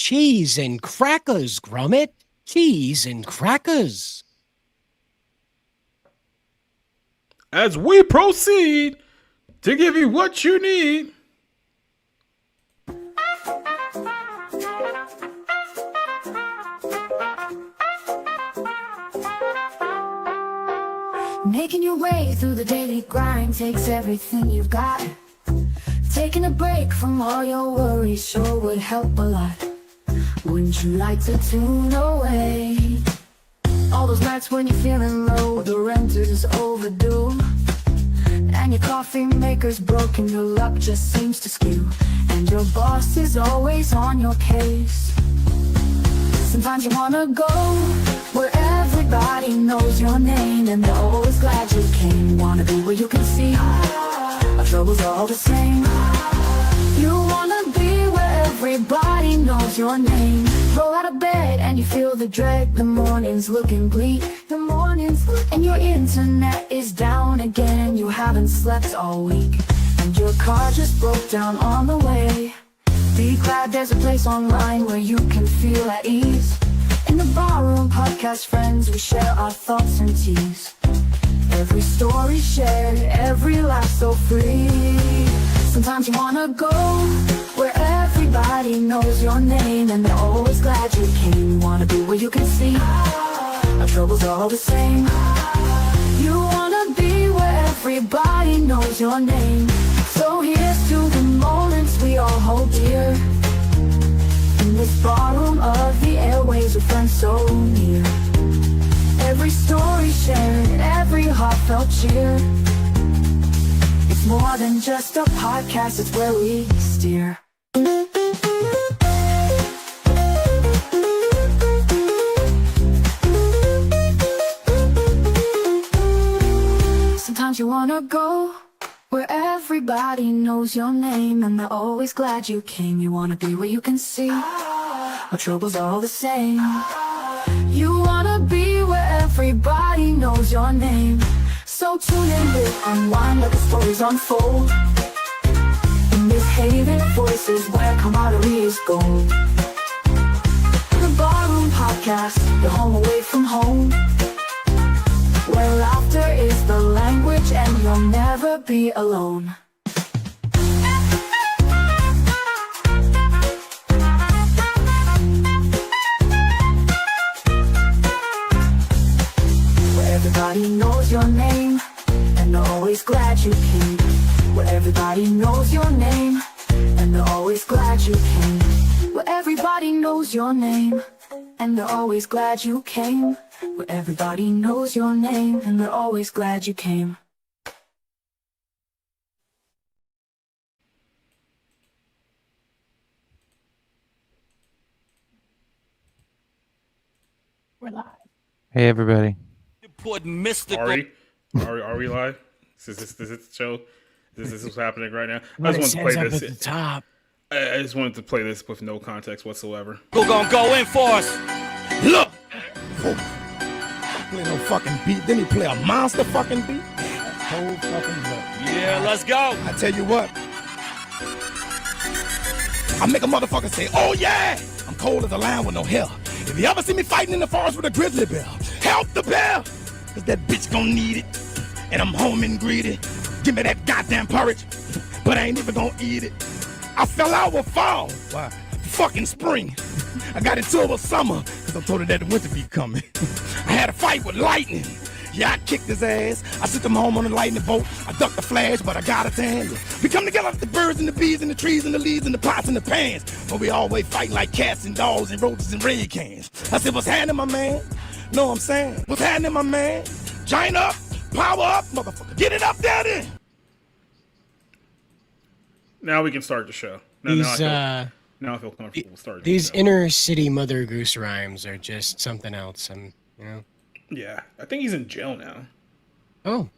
Cheese and crackers, Gromit. Cheese and crackers. As we proceed to give you what you need. Making your way through the daily grind takes everything you've got. Taking a break from all your worries sure would help a lot. Wouldn't you like to tune away? All those nights when you're feeling low, the rent is overdue, and your coffee maker's broken, your luck just seems to skew, and your boss is always on your case. Sometimes you wanna go where everybody knows your name, and they're always glad you came. Wanna be where you can see our troubles are all the same. You wanna be where everybody knows your name. Roll out of bed and you feel the dread. The morning's looking bleak, and your internet is down again. You haven't slept all week, and your car just broke down on the way. Be glad there's a place online where you can feel at ease. In the Barroom Podcast, friends, we share our thoughts and teas. Every story shared, every laugh so free. Sometimes you wanna go where everybody knows your name, and they're always glad you came. Wanna be where you can see our troubles are all the same. You wanna be where everybody knows your name. So here's to the moments we all hold dear, in this barroom of the airways with friends so near. Every story shared, every heartfelt cheer. It's more than just a podcast, it's where we steer. Sometimes you wanna go where everybody knows your name, and they're always glad you came. You wanna be where you can see our troubles are all the same. You wanna be where everybody knows your name. So tune in with Unwind, let the stories unfold. In this haven, voices where camaraderie is gold. The Barroom Podcast, your home away from home, where laughter is the language and you'll never be alone. Where everybody knows your name, and they're always glad you came. Where everybody knows your name, and they're always glad you came. Where everybody knows your name, and they're always glad you came. Where everybody knows your name, and they're always glad you came. We're live. Hey, everybody. Important mystical. Are we live? Is this the show? Is this what's happening right now? What it says up at the top. I just wanted to play this with no context whatsoever. Who gonna go in for us? Look! Play no fucking beat, then he play a monster fucking beat. Whole fucking look. Yeah, let's go. I tell you what, I make a motherfucker say, oh yeah! I'm cold as a lion with no hair. If you ever see me fighting in the forest with a grizzly bear, help the bear! Cause that bitch gon' need it. And I'm home and greedy. Give me that goddamn porridge, but I ain't even gon' eat it. I fell out with fall. Why? Fucking spring. I got into it with summer, cause I told her that the winter be coming. I had a fight with lightning. Yeah, I kicked his ass. I sent him home on a lightning bolt. I ducked the flash, but I got it to handle. We come together like the birds and the bees and the trees and the leaves and the pots and the pans. But we always fighting like cats and dogs and roaches and red cans. I said, what's happening, my man? Know what I'm saying? What's happening, my man? Giant up, power up, motherfucker. Get it up there then. Now we can start the show. Now I feel comfortable starting. These inner city Mother Goose rhymes are just something else, Yeah, I think he's in jail now. Oh,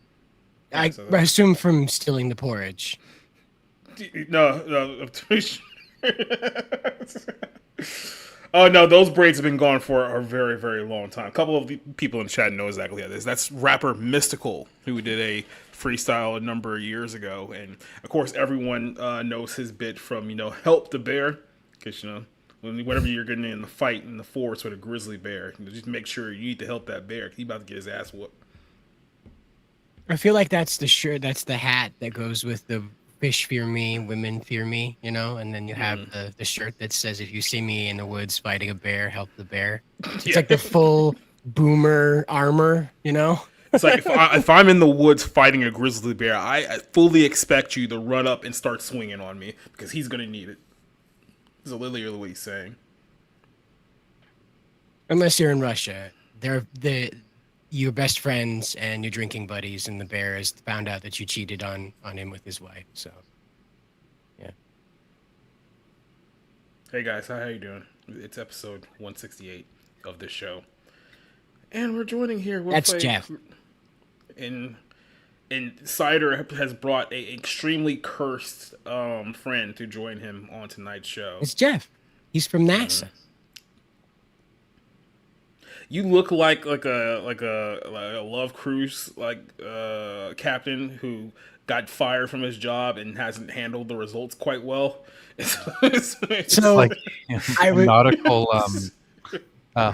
I assume from stealing the porridge. No, I'm pretty sure. Oh no, those braids have been gone for a very, very long time. A couple of the people in chat know exactly how this. That's rapper Mystical, who did a freestyle a number of years ago, and of course everyone knows his bit from Help the Bear, because Whenever you're getting in the fight in the forest with a grizzly bear, just make sure you need to help that bear. He's about to get his ass whooped. I feel like that's the shirt, that's the hat that goes with the fish fear me, women fear me, you know? And then you have the shirt that says, if you see me in the woods fighting a bear, help the bear. It's like the full boomer armor, you know? It's like if I'm in the woods fighting a grizzly bear, I fully expect you to run up and start swinging on me because he's going to need it. This is literally what he's saying. Unless you're in Russia. You're best friends and you're drinking buddies, and the bear has found out that you cheated on him with his wife. So, yeah. Hey guys, how you doing? It's episode 168 of this show, and we're joining here with That's Jeff. And Cider has brought a extremely cursed friend to join him on tonight's show. It's Jeff. He's from NASA. You look like a Love Cruise captain who got fired from his job and hasn't handled the results quite well. So like nautical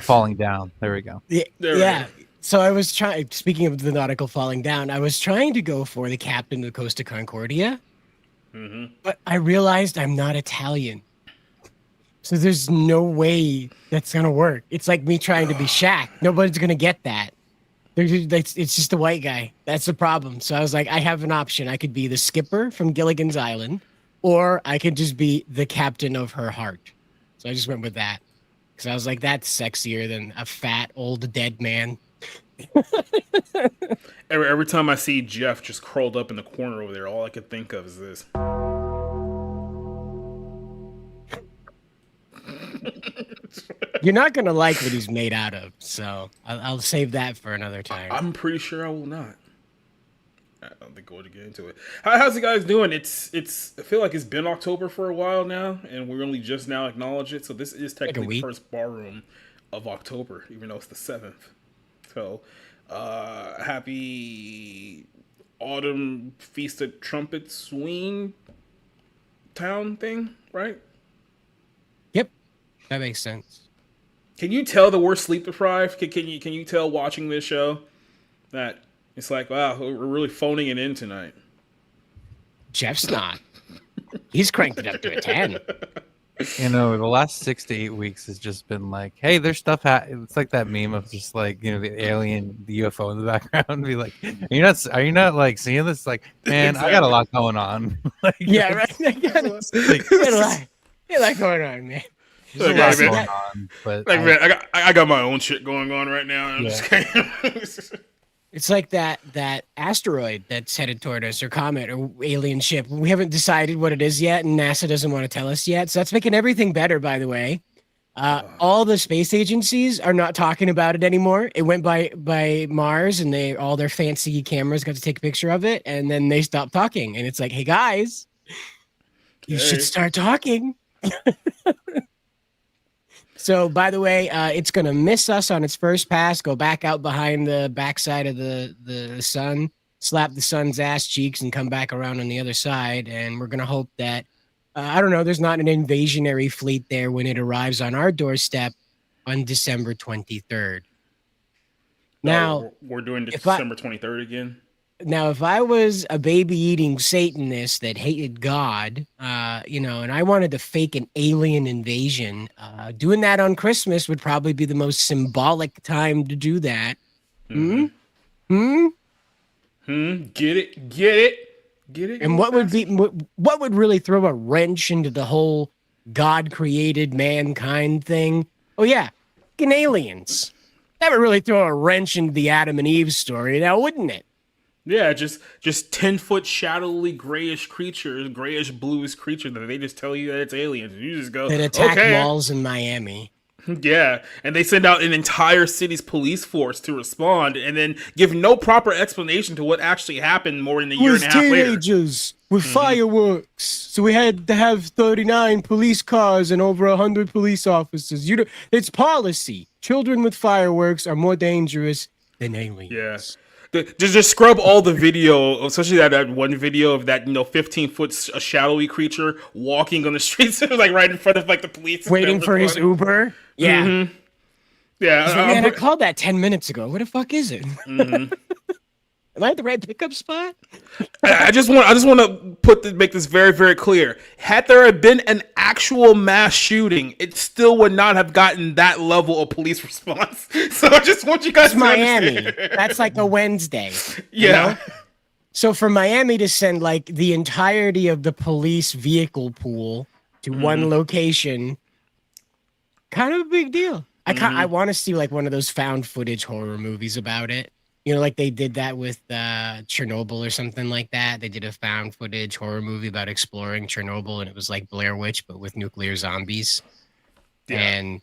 falling down. There we go. Yeah. So I was trying. Speaking of the nautical falling down, I was trying to go for the captain of the Costa Concordia, but I realized I'm not Italian. So there's no way that's going to work. It's like me trying to be Shaq. Nobody's going to get that. It's just a white guy. That's the problem. So I was like, I have an option. I could be the skipper from Gilligan's Island, or I could just be the captain of her heart. So I just went with that. Because I was like, that's sexier than a fat, old, dead man. Every time I see Jeff just curled up in the corner over there, all I could think of is this. You're not going to like what he's made out of, so I'll save that for another time. I'm pretty sure I will not. I don't think we'll get into it. How's you guys doing? It's. I feel like it's been October for a while now, and we only just now acknowledge it. So this is technically the first barroom of October, even though it's the 7th. So, happy autumn Feast of Trumpets swing town thing, right? Yep, that makes sense. Can you tell that we're sleep deprived? Can you tell watching this show that it's like, wow, we're really phoning it in tonight? Jeff's not. He's cranked it up to a 10. You know, the last 6 to 8 weeks has just been like, hey, there's stuff. It's like that meme of just like, you know, the alien, the UFO in the background. Be like, are you not like seeing this? Like, man, exactly. I got a lot going on. Like, yeah, right. You got a lot going on, man. Like, a lot going on, but like, man, I got my own shit going on right now. And I'm just It's like that asteroid that's headed toward us, or comet, or alien ship. We haven't decided what it is yet, and NASA doesn't want to tell us yet. So that's making everything better, by the way. All the space agencies are not talking about it anymore. It went by Mars, and all their fancy cameras got to take a picture of it, and then they stopped talking. And it's like, hey guys, you should start talking. So, by the way, it's going to miss us on its first pass, go back out behind the backside of the sun, slap the sun's ass cheeks, and come back around on the other side. And we're going to hope that, I don't know, there's not an invasionary fleet there when it arrives on our doorstep on December 23rd. Now, we're doing December 23rd again. Now, if I was a baby-eating Satanist that hated God, and I wanted to fake an alien invasion, doing that on Christmas would probably be the most symbolic time to do that. Get it. And what would really throw a wrench into the whole God created mankind thing? Oh yeah, fucking aliens. That would really throw a wrench into the Adam and Eve story, now wouldn't it? Yeah, just 10-foot shadowly grayish creatures, grayish bluish creature that they just tell you that it's aliens. You just go, that attack malls in Miami. Yeah, and they send out an entire city's police force to respond, and then give no proper explanation to what actually happened more than a year and a half later. Teenagers with fireworks, so we had to have 39 police cars and over 100 police officers. It's policy. Children with fireworks are more dangerous than aliens. Yeah. Just scrub all the video, especially that one video of that 15-foot shadowy creature walking on the streets, like right in front of like the police, waiting for his Uber. Yeah, yeah. Like, man, I called that 10 minutes ago. What the fuck is it? Am I at the right pickup spot? I just want to make this very, very clear. Had there been an actual mass shooting, it still would not have gotten that level of police response. So I just want you guys to Miami. understand. That's like a Wednesday. Yeah. You know? So for Miami to send like the entirety of the police vehicle pool to one location, kind of a big deal. I want to see like one of those found footage horror movies about it. You know, like they did that with Chernobyl or something like that. They did a found footage horror movie about exploring Chernobyl, and it was like Blair Witch, but with nuclear zombies. Yeah. And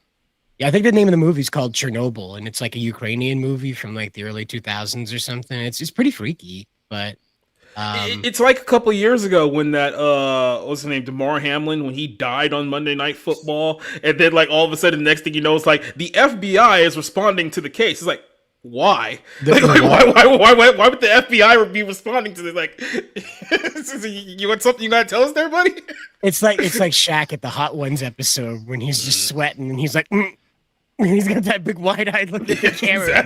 yeah, I think the name of the movie is called Chernobyl, and it's like a Ukrainian movie from like the early 2000s or something. It's pretty freaky, but it's like a couple of years ago when that what's his name, Damar Hamlin, when he died on Monday Night Football, and then like all of a sudden, the next thing you know, it's like the FBI is responding to the case. It's like, why? Why would the FBI be responding to this? Like, you want something you gotta tell us there, buddy? It's like Shaq at the Hot Ones episode when he's just sweating and he's like, and he's got that big wide-eyed look at the camera.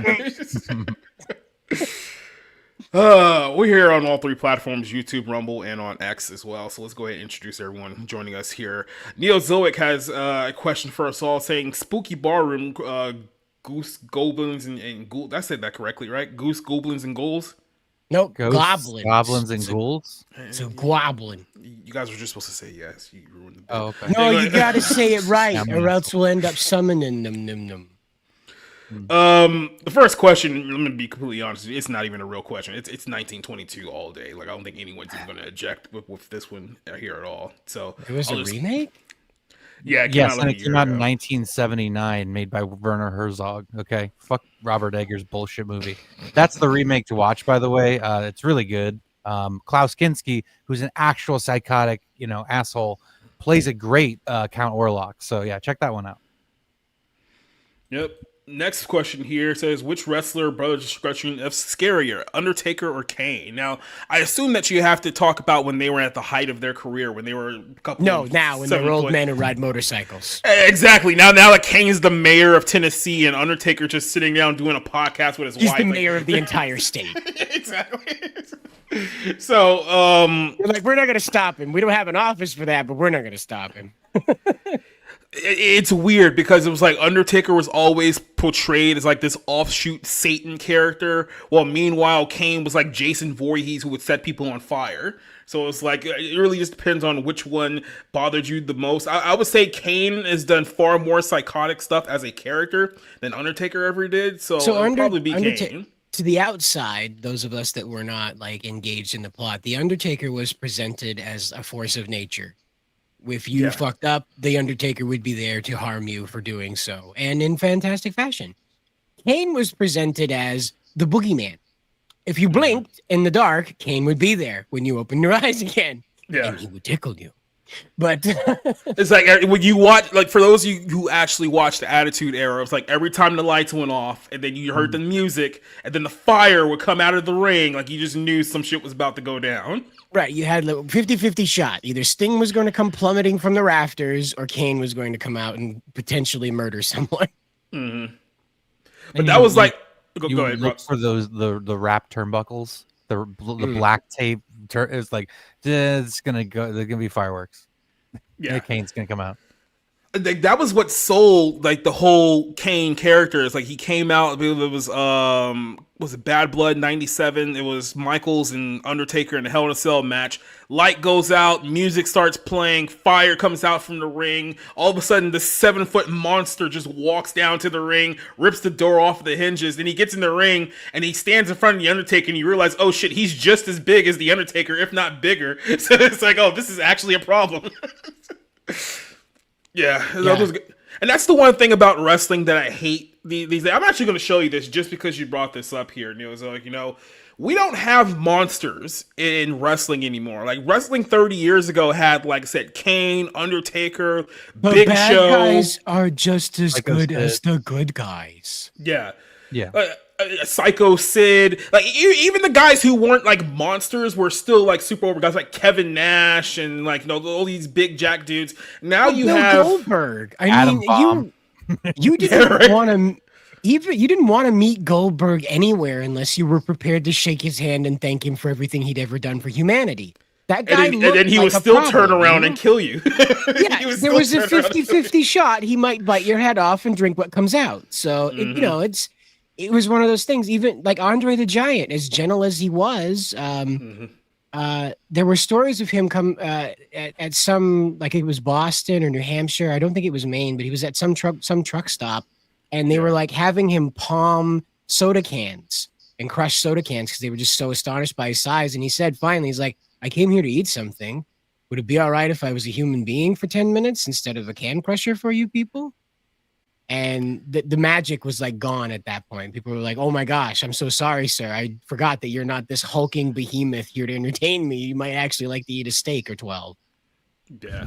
We're here on all three platforms, YouTube, Rumble, and on X as well. So let's go ahead and introduce everyone joining us here. Neozoic has a question for us all, saying spooky barroom. Goose, goblins, and ghouls. I said that correctly, right? Goose, goblins, and ghouls? Nope, Ghosts, goblins. Goblins and ghouls? So goblin. You guys were just supposed to say yes. You ruined the bit. Oh, okay. No, you gotta say it right, or else we'll end up summoning them. The first question, I'm gonna be completely honest, it's not even a real question. It's 1922 all day. Like, I don't think anyone's even gonna eject with this one here at all. So It was a remake? Yeah, Yes, and it came out in 1979, made by Werner Herzog. Okay, fuck Robert Eggers' bullshit movie. That's the remake to watch, by the way. It's really good. Klaus Kinski, who's an actual psychotic, asshole, plays a great Count Orlok. So yeah, check that one out. Yep. Next question here says, which wrestler brother discretion is scarier, Undertaker or Kane? Now, I assume that you have to talk about when they were at the height of their career, when they were a couple. No, now when they're old men who ride motorcycles. Exactly. Now that Kane's the mayor of Tennessee and Undertaker just sitting down doing a podcast with his wife. He's the mayor of the entire state. Exactly. So, we're like, we're not gonna stop him. We don't have an office for that, but we're not gonna stop him. It's weird because it was like Undertaker was always portrayed as like this offshoot Satan character, while meanwhile Kane was like Jason Voorhees who would set people on fire. So it's like, it really just depends on which one bothered you the most. I would say Kane has done far more psychotic stuff as a character than Undertaker ever did. So it'll probably be Kane. To the outside, those of us that were not like engaged in the plot, the Undertaker was presented as a force of nature. If you fucked up, the Undertaker would be there to harm you for doing so, and in fantastic fashion. Kane was presented as the boogeyman. If you blinked in the dark, Kane would be there when you opened your eyes again, and he would tickle you. But it's like when you watch, like for those of you who actually watched the Attitude Era, it's like every time the lights went off, and then you heard the music, and then the fire would come out of the ring, like you just knew some shit was about to go down. Right, you had a 50-50 shot. Either Sting was going to come plummeting from the rafters, or Kane was going to come out and potentially murder someone. Mm-hmm. But that was like, go ahead, look for those the wrap turnbuckles, the black tape. It's like it's gonna go. There's gonna be fireworks. Yeah, Kane's gonna come out. That was what sold like the whole Kane character. It's like he came out. It was it Bad Blood '97? It was Michaels and Undertaker in the Hell in a Cell match. Light goes out, music starts playing, fire comes out from the ring. All of a sudden, the 7-foot monster just walks down to the ring, rips the door off the hinges. Then he gets in the ring and he stands in front of the Undertaker, and you realize, oh shit, he's just as big as the Undertaker, if not bigger. So it's like, oh, this is actually a problem. Yeah. And that's the one thing about wrestling that I hate these days. I'm actually going to show you this just because you brought this up here, Neil. So, like, we don't have monsters in wrestling anymore. Like, wrestling 30 years ago had, like I said, Kane, Undertaker, Big Show. The bad guys are just as good as the good guys. Yeah. Yeah. Psycho Sid, like even the guys who weren't like monsters were still like super over guys like Kevin Nash and like all these big jack dudes. Now you Bill have Goldberg. I Adam mean, Bomb. you didn't right. want to. Even you didn't want to meet Goldberg anywhere unless you were prepared to shake his hand and thank him for everything he'd ever done for humanity. That guy and then he like would a still problem, turn around you know? and kill you. Yeah, there was a 50-50 shot. He might bite your head off and drink what comes out. So it was one of those things. Even like Andre the Giant, as gentle as he was, there were stories of him come at some, like it was Boston or New Hampshire. I don't think it was Maine, but he was at some truck stop, and they were like having him palm soda cans and crush soda cans because they were just so astonished by his size. And he said, finally, he's like, I came here to eat something. Would it be all right if I was a human being for 10 minutes instead of a can crusher for you people? And the magic was like gone at that point. People were like, oh my gosh, I'm so sorry, sir. I forgot that you're not this hulking behemoth here to entertain me. You might actually like to eat a steak or 12. Yeah.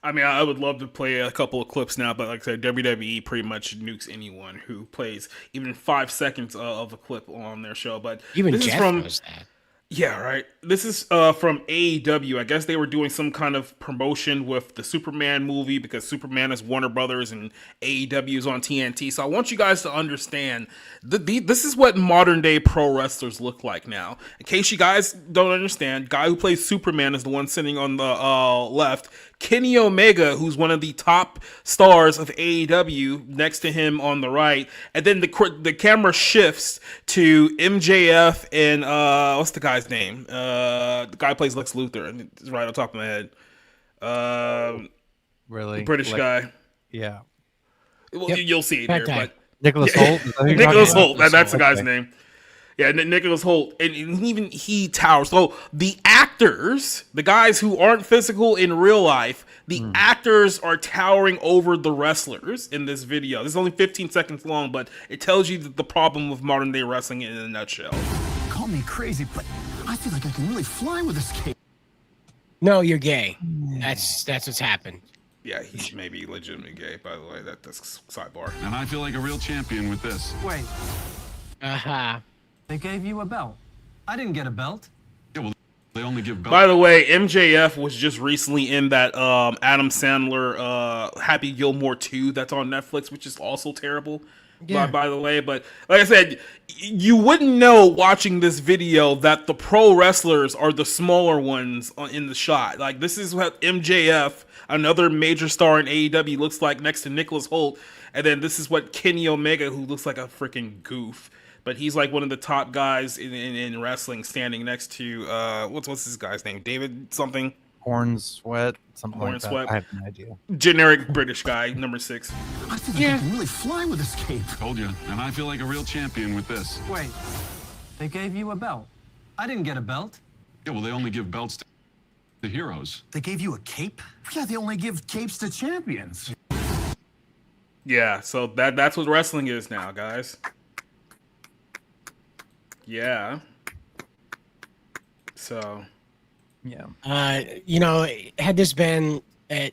I mean, I would love to play a couple of clips now, but like I said, WWE pretty much nukes anyone who plays even 5 seconds of a clip on their show. But even this Jeff is from, knows that. Yeah, right. This is from AEW. I guess they were doing some kind of promotion with the Superman movie because Superman is Warner Brothers and AEW is on TNT. So I want you guys to understand this is what modern day pro wrestlers look like now. In case you guys don't understand, guy who plays Superman is the one sitting on the left. Kenny Omega, who's one of the top stars of AEW, next to him on the right, and then the camera shifts to MJF and what's the guy's name? The guy who plays Lex Luthor, and it's right on top of my head. Really, British guy. Yeah. Well, you'll see it here, but Nicholas Holt. Nicholas Holt. That's the guy's name. Yeah, Nicholas Holt, and even he towers. So the actors, the guys who aren't physical in real life, the actors are towering over the wrestlers in this video. This is only 15 seconds long, but it tells you the problem with modern day wrestling in a nutshell. Call me crazy, but I feel like I can really fly with this cape. No, you're gay. That's what's happened. Yeah, he's maybe legitimately gay, by the way. That's sidebar. And I feel like a real champion with this. Wait, Uh-huh. they gave you a belt. I didn't get a belt. Yeah, well, they only give belts. By the way, MJF was just recently in that Adam Sandler Happy Gilmore 2 that's on Netflix, which is also terrible. Yeah. By the way, but like I said, you wouldn't know watching this video that the pro wrestlers are the smaller ones in the shot. Like, this is what MJF, another major star in AEW, looks like next to Nicholas Holt, and then this is what Kenny Omega, who looks like a freaking goof. But he's like one of the top guys in wrestling, standing next to what's this guy's name? David something? Hornswet, something like Hornswet. that. I have no idea. Generic British guy, number 6. I feel like I can really fly with this cape. Told you. And I feel like a real champion with this. Wait, they gave you a belt. I didn't get a belt. Yeah, well, they only give belts to heroes. They gave you a cape? Yeah, they only give capes to champions. Yeah, so that's what wrestling is now, guys. Yeah. So. Yeah. Had this been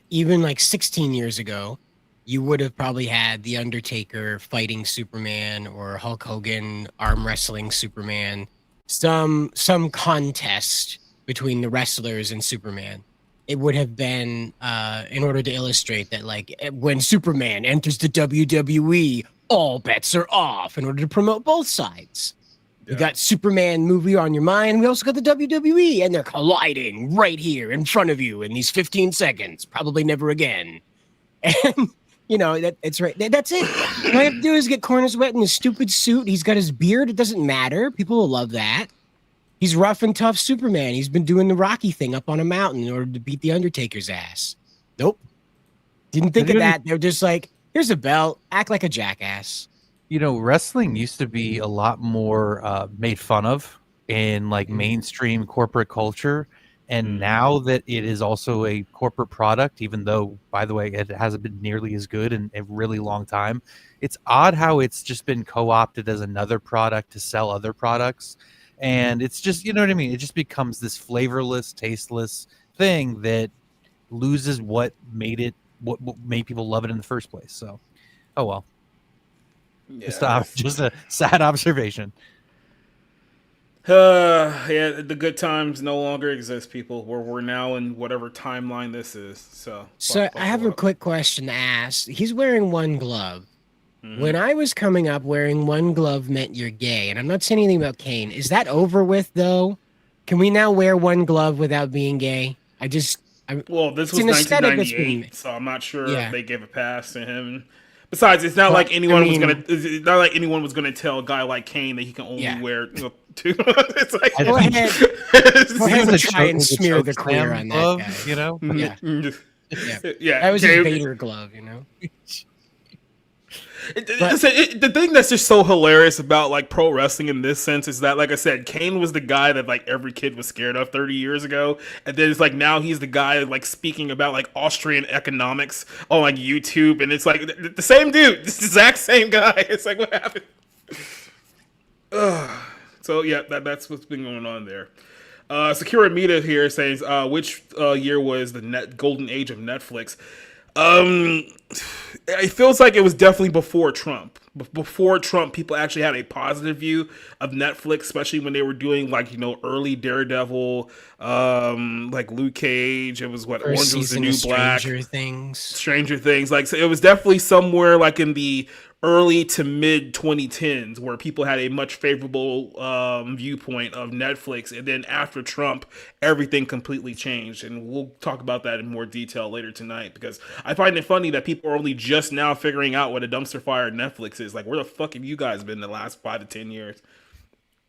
even like 16 years ago, you would have probably had The Undertaker fighting Superman or Hulk Hogan arm wrestling Superman, some contest between the wrestlers and Superman. It would have been in order to illustrate that, like, when Superman enters the WWE, all bets are off, in order to promote both sides. You got Superman movie on your mind. We also got the WWE, and they're colliding right here in front of you in these 15 seconds. Probably never again. And, it's right. That's it. All I have to do is get corners wet in his stupid suit. He's got his beard. It doesn't matter. People will love that. He's rough and tough Superman. He's been doing the Rocky thing up on a mountain in order to beat the Undertaker's ass. Nope. Didn't think of that. They're just like, here's a belt. Act like a jackass. Wrestling used to be a lot more made fun of in like mainstream corporate culture. And now that it is also a corporate product, even though, by the way, it hasn't been nearly as good in a really long time, it's odd how it's just been co-opted as another product to sell other products. And it's just, you know what I mean? It just becomes this flavorless, tasteless thing that loses what made people love it in the first place. So, oh well. Yeah, Just a sad observation. Yeah, the good times no longer exist, people. We're now in whatever timeline this is. So I have a quick question to ask. He's wearing one glove. Mm-hmm. When I was coming up, wearing one glove meant you're gay, and I'm not saying anything about Kane. Is that over with though? Can we now wear one glove without being gay? Well, this it's was an aesthetic that's 1998, been, so I'm not sure yeah. if they gave a pass to him. Besides, it's not like anyone was gonna tell a guy like Kane that he can only wear two. It's like Go ahead. Go ahead and try and smear the queer on that glove, guy. you know? Yeah. Yeah, That was his Vader glove, you know. The thing that's just so hilarious about like pro wrestling in this sense is that, like I said, Kane was the guy that like every kid was scared of 30 years ago, and then it's like now he's the guy like speaking about like Austrian economics on like YouTube, and it's like the same dude, this exact same guy. It's like, what happened? So yeah, that's what's been going on there. Sakura Mita here says, which year was the golden age of Netflix? It feels like it was definitely before Trump. Before Trump, people actually had a positive view of Netflix, especially when they were doing like, early Daredevil, like Luke Cage. It was Orange Was the New Black, Stranger Things. Like, so it was definitely somewhere like in the early to mid 2010s where people had a much favorable viewpoint of Netflix, and then after Trump, everything completely changed, and we'll talk about that in more detail later tonight, because I find it funny that people are only just now figuring out what a dumpster fire Netflix is. Like, where the fuck have you guys been the last 5 to 10 years?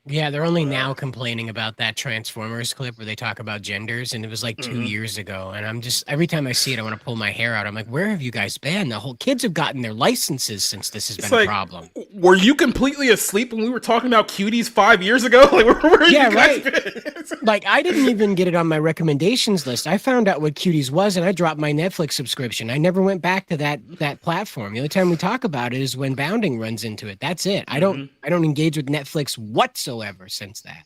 Yeah, they're only now complaining about that Transformers clip where they talk about genders, and it was like 2 years ago. And I'm just, every time I see it, I want to pull my hair out. I'm like, where have you guys been? The whole kids have gotten their licenses since this has been a problem. Were you completely asleep when we were talking about cuties 5 years ago? Like, where have you guys been? Like, I didn't even get it on my recommendations list. I found out what cuties was, and I dropped my Netflix subscription. I never went back to that platform. The only time we talk about it is when Bounding runs into it. That's it. I don't engage with Netflix whatsoever since that.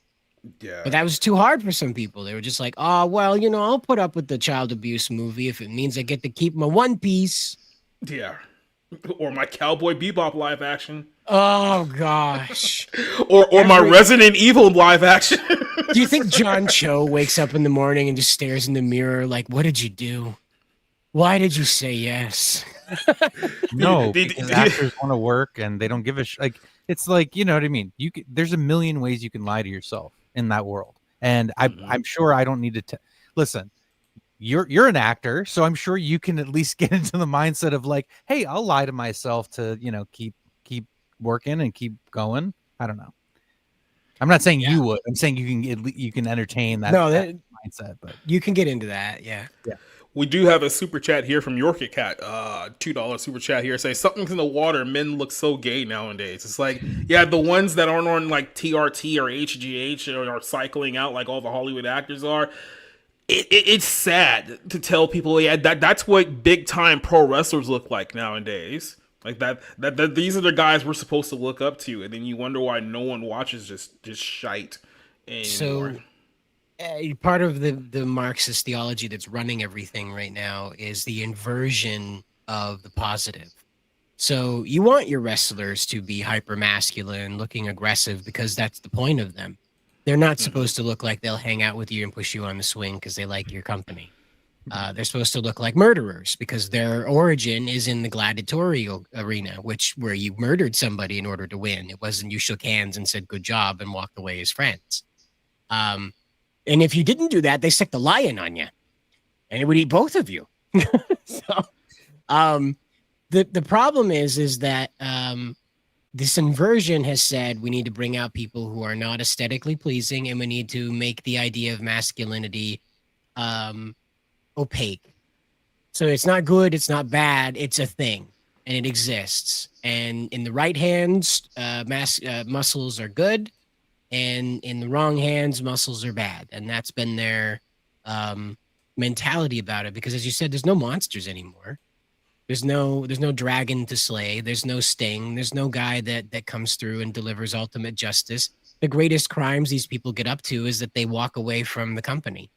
Yeah. But that was too hard for some people. They were just like, oh, well, I'll put up with the child abuse movie if it means I get to keep my One Piece. Yeah. Or my Cowboy Bebop live action. Oh, gosh. or my Resident Evil live action. Do you think John Cho wakes up in the morning and just stares in the mirror like, what did you do? Why did you say yes? No, because actors want to work and they don't give a like. It's like, you know what I mean? There's a million ways you can lie to yourself in that world. And I'm sure I don't need to listen, you're an actor, so I'm sure you can at least get into the mindset of like, hey, I'll lie to myself to, keep working and keep going. I don't know. I'm not saying you would. I'm saying you can entertain that, that mindset, but you can get into that. Yeah. Yeah. We do have a super chat here from Yorkie Cat. $2 super chat here. Say something's in the water. Men look so gay nowadays. It's like, yeah, the ones that aren't on like TRT or HGH or are cycling out like all the Hollywood actors are. It's sad to tell people, yeah, that's what big time pro wrestlers look like nowadays. Like that these are the guys we're supposed to look up to, and then you wonder why no one watches just shite anymore. So part of the Marxist theology that's running everything right now is the inversion of the positive. So you want your wrestlers to be hyper masculine, looking aggressive, because that's the point of them. They're not supposed to look like they'll hang out with you and push you on the swing because they like your company. They're supposed to look like murderers because their origin is in the gladiatorial arena, where you murdered somebody in order to win. It wasn't you shook hands and said good job and walked away as friends. And if you didn't do that, they stick the lion on you, and it would eat both of you. So, the problem is that this inversion has said we need to bring out people who are not aesthetically pleasing, and we need to make the idea of masculinity opaque. So it's not good, it's not bad, it's a thing, and it exists. And in the right hands, muscles are good. And in the wrong hands, muscles are bad. And that's been their mentality about it. Because as you said, there's no monsters anymore. There's no dragon to slay. There's no Sting. There's no guy that comes through and delivers ultimate justice. The greatest crimes these people get up to is that they walk away from the company.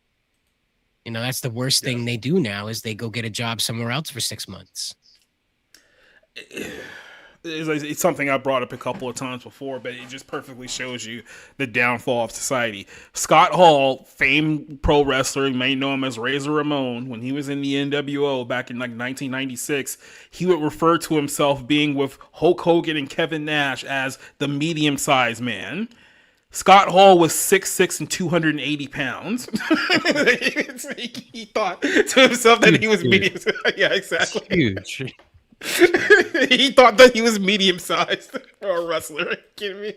That's the worst thing they do now is they go get a job somewhere else for 6 months. It's something I brought up a couple of times before, but it just perfectly shows you the downfall of society. Scott Hall, famed pro wrestler, you may know him as Razor Ramon, when he was in the NWO back in like 1996, he would refer to himself being with Hulk Hogan and Kevin Nash as the medium-sized man. Scott Hall was 6'6" and 280 pounds. He thought to himself that he was medium. Yeah, exactly. Huge. He thought that he was medium sized for a wrestler. Are you kidding me?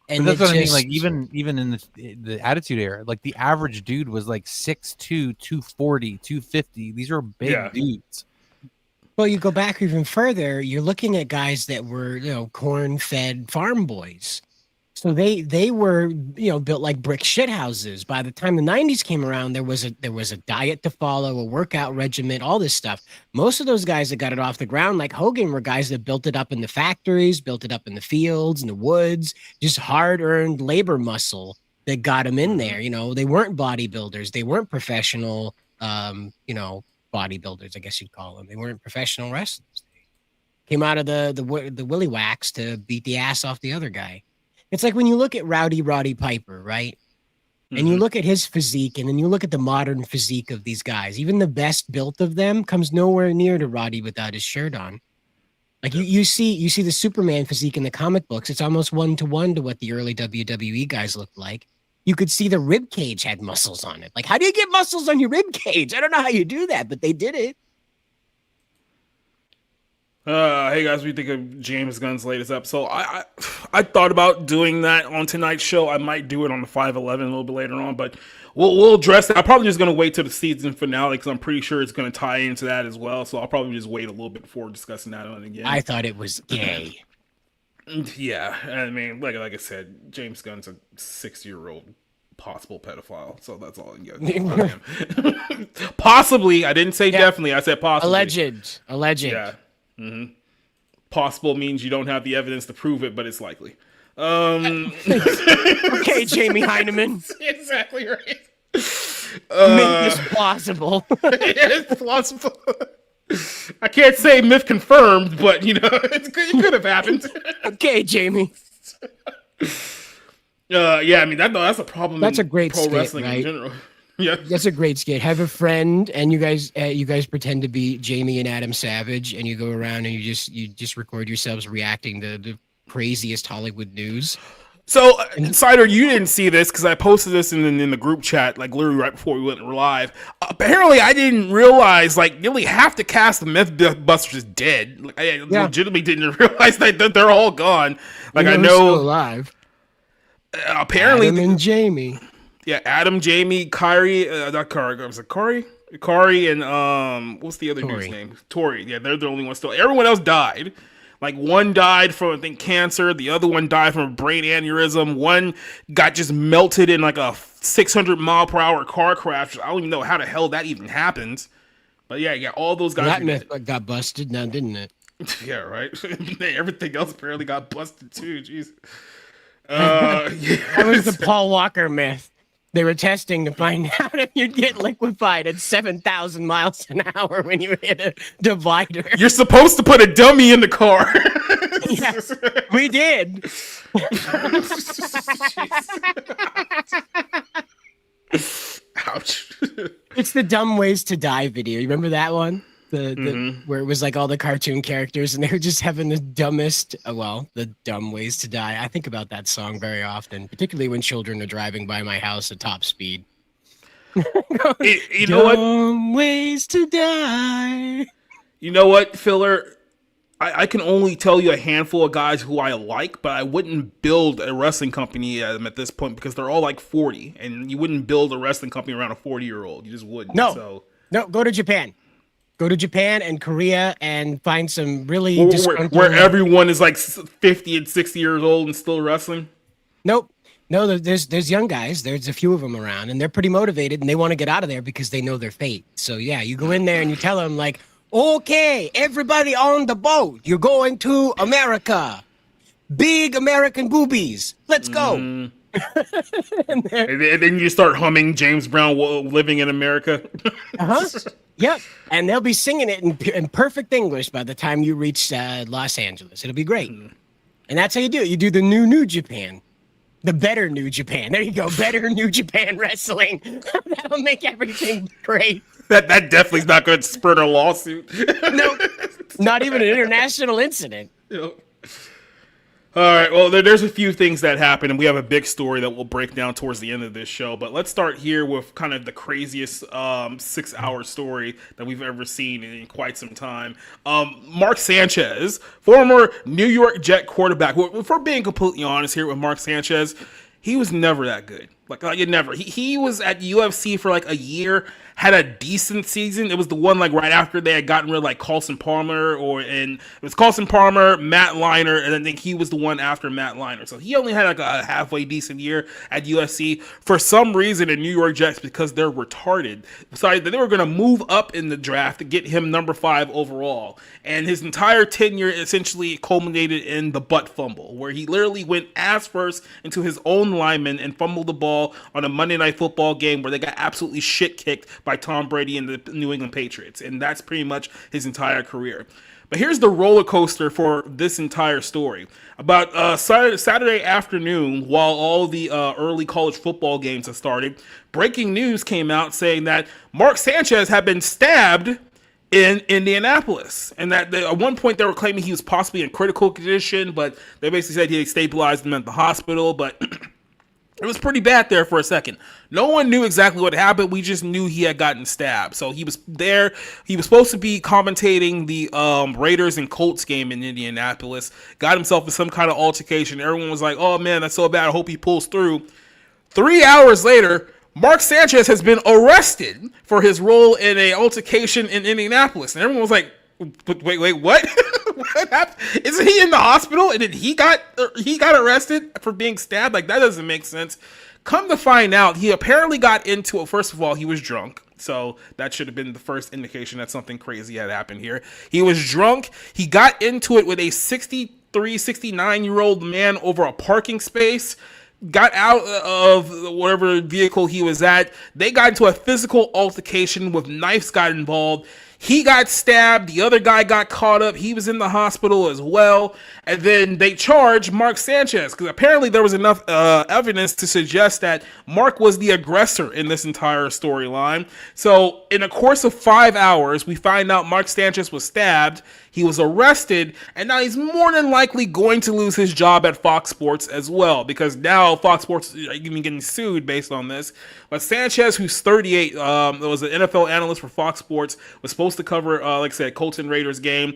And that's what I mean. Like even in the Attitude Era, like the average dude was like 6'2", 240, 250. These are big dudes. Well, you go back even further, you're looking at guys that were, corn-fed farm boys. So they were, built like brick shit houses. By the time the 90s came around, there was a diet to follow, a workout regimen, all this stuff. Most of those guys that got it off the ground, like Hogan, were guys that built it up in the factories, built it up in the fields, in the woods, just hard-earned labor muscle that got them in there. They weren't bodybuilders. They weren't professional, bodybuilders, I guess you'd call them. They weren't professional wrestlers. They came out of the willy wax to beat the ass off the other guy. It's like when you look at Rowdy Roddy Piper, right? And you look at his physique, and then you look at the modern physique of these guys. Even the best built of them comes nowhere near to Roddy without his shirt on. Like you see the Superman physique in the comic books. It's almost 1-to-1 to what the early WWE guys looked like. You could see the rib cage had muscles on it. Like, how do you get muscles on your rib cage? I don't know how you do that, but they did it. Hey guys, what do you think of James Gunn's latest episode? I thought about doing that on tonight's show. I might do it on the 511 a little bit later on, but we'll address that. I'm probably just gonna wait till the season finale because I'm pretty sure it's gonna tie into that as well. So I'll probably just wait a little bit before discussing that one again. I thought it was gay. Yeah, I mean, like I said, James Gunn's a 60-year-old possible pedophile, so that's all I can get. Possibly, I didn't say definitely. I said possibly. Alleged. Yeah. Possible means you don't have the evidence to prove it, but it's likely. Okay, Jamie Heineman. Exactly right. Make this plausible. It's plausible. I can't say myth confirmed, but it could have happened. Okay, Jamie. I mean that's a problem. That's a great pro skit, wrestling right? in general. Yeah, that's a great skit. Have a friend, and you guys pretend to be Jamie and Adam Savage, and you go around and you just record yourselves reacting to the craziest Hollywood news. So, Insider, you didn't see this because I posted this in the group chat, like literally right before we went live. Apparently, I didn't realize like nearly half the cast of Mythbusters is dead. Like, I legitimately didn't realize that they're all gone. Like I know still alive. Apparently, Adam and Jamie. Yeah, Adam, Jamie, Kyrie, not Kyrie. Was it Corey? Corey and what's the other dude's name? Tori. Yeah, they're the only ones still. Everyone else died. Like one died from I think cancer. The other one died from a brain aneurysm. One got just melted in like a 600-mile-per-hour car crash. I don't even know how the hell that even happens. But yeah, all those guys. That myth got busted now, didn't it? Yeah, right. Everything else apparently got busted too. Jeez. That was the Paul Walker myth. They were testing to find out if you'd get liquefied at 7,000 miles an hour when you hit a divider. You're supposed to put a dummy in the car. Yeah, we did. Ouch. It's the Dumb Ways to Die video. You remember that one? Where it was like all the cartoon characters and they were just having the dumb ways to die. I think about that song very often, particularly when children are driving by my house at top speed. You know what? Dumb ways to die. You know what, Filler? I can only tell you a handful of guys who I like, but I wouldn't build a wrestling company at this point because they're all like 40, and you wouldn't build a wrestling company around a 40-year-old. You just wouldn't. No, go to Japan. Go to Japan and Korea and find some really where everyone is like 50 and 60 years old and still wrestling. Nope. No, there's young guys. There's a few of them around, and they're pretty motivated, and they want to get out of there because they know their fate. So yeah, you go in there and you tell them like, okay, everybody on the boat, you're going to America. Big American boobies. Let's go. and then you start humming James Brown Living in America. Yep. And they'll be singing it in perfect English by the time you reach Los Angeles. It'll be great. And that's how you do it. You do the New Japan. The better New Japan. There you go. Better New Japan wrestling. That'll make everything great. That definitely is not going to spur a lawsuit. No, not even an international incident. Yep. All right, well, there's a few things that happened, and we have a big story that we'll break down towards the end of this show. But let's start here with kind of the craziest 6-hour story that we've ever seen in quite some time. Mark Sanchez, former New York Jet quarterback. If we're being completely honest here with Mark Sanchez, he was never that good. Like never. He was at UFC for like a year, had a decent season. It was the one like right after they had gotten rid of like Carlson Palmer, it was Carlson Palmer, Matt Leinart, and I think he was the one after Matt Leinart. So he only had like a halfway decent year at UFC. For some reason, the New York Jets, because they're retarded, decided that they were going to move up in the draft to get him number 5 overall. And his entire tenure essentially culminated in the butt fumble, where he literally went ass first into his own lineman and fumbled the ball on a Monday Night Football game where they got absolutely shit kicked by Tom Brady and the New England Patriots. And that's pretty much his entire career. But here's the roller coaster for this entire story. About Saturday afternoon, while all the early college football games have started, breaking news came out saying that Mark Sanchez had been stabbed in Indianapolis, and that at one point they were claiming he was possibly in critical condition, but they basically said he had stabilized him at the hospital, but it was pretty bad there for a second. No one knew exactly what happened. We just knew he had gotten stabbed. So he was there. He was supposed to be commentating the Raiders and Colts game in Indianapolis. Got himself in some kind of altercation. Everyone was like, oh man, that's so bad. I hope he pulls through. 3 hours later, Mark Sanchez has been arrested for his role in an altercation in Indianapolis. And everyone was like, wait, what? What happened? Isn't he in the hospital? And then he got arrested for being stabbed? Like, that doesn't make sense. Come to find out, he apparently got into it. First of all, he was drunk. So that should have been the first indication that something crazy had happened here. He was drunk. He got into it with a 69-year-old man over a parking space. Got out of whatever vehicle he was at. They got into a physical altercation with knives got involved. He got stabbed. The other guy got caught up. He was in the hospital as well. And then they charged Mark Sanchez because apparently there was enough evidence to suggest that Mark was the aggressor in this entire storyline. So in the course of 5 hours, we find out Mark Sanchez was stabbed. He was arrested, and now he's more than likely going to lose his job at Fox Sports as well, because now Fox Sports is even getting sued based on this. But Sanchez, who's 38, was an NFL analyst for Fox Sports, was supposed to cover, like I said, Colts and Raiders game.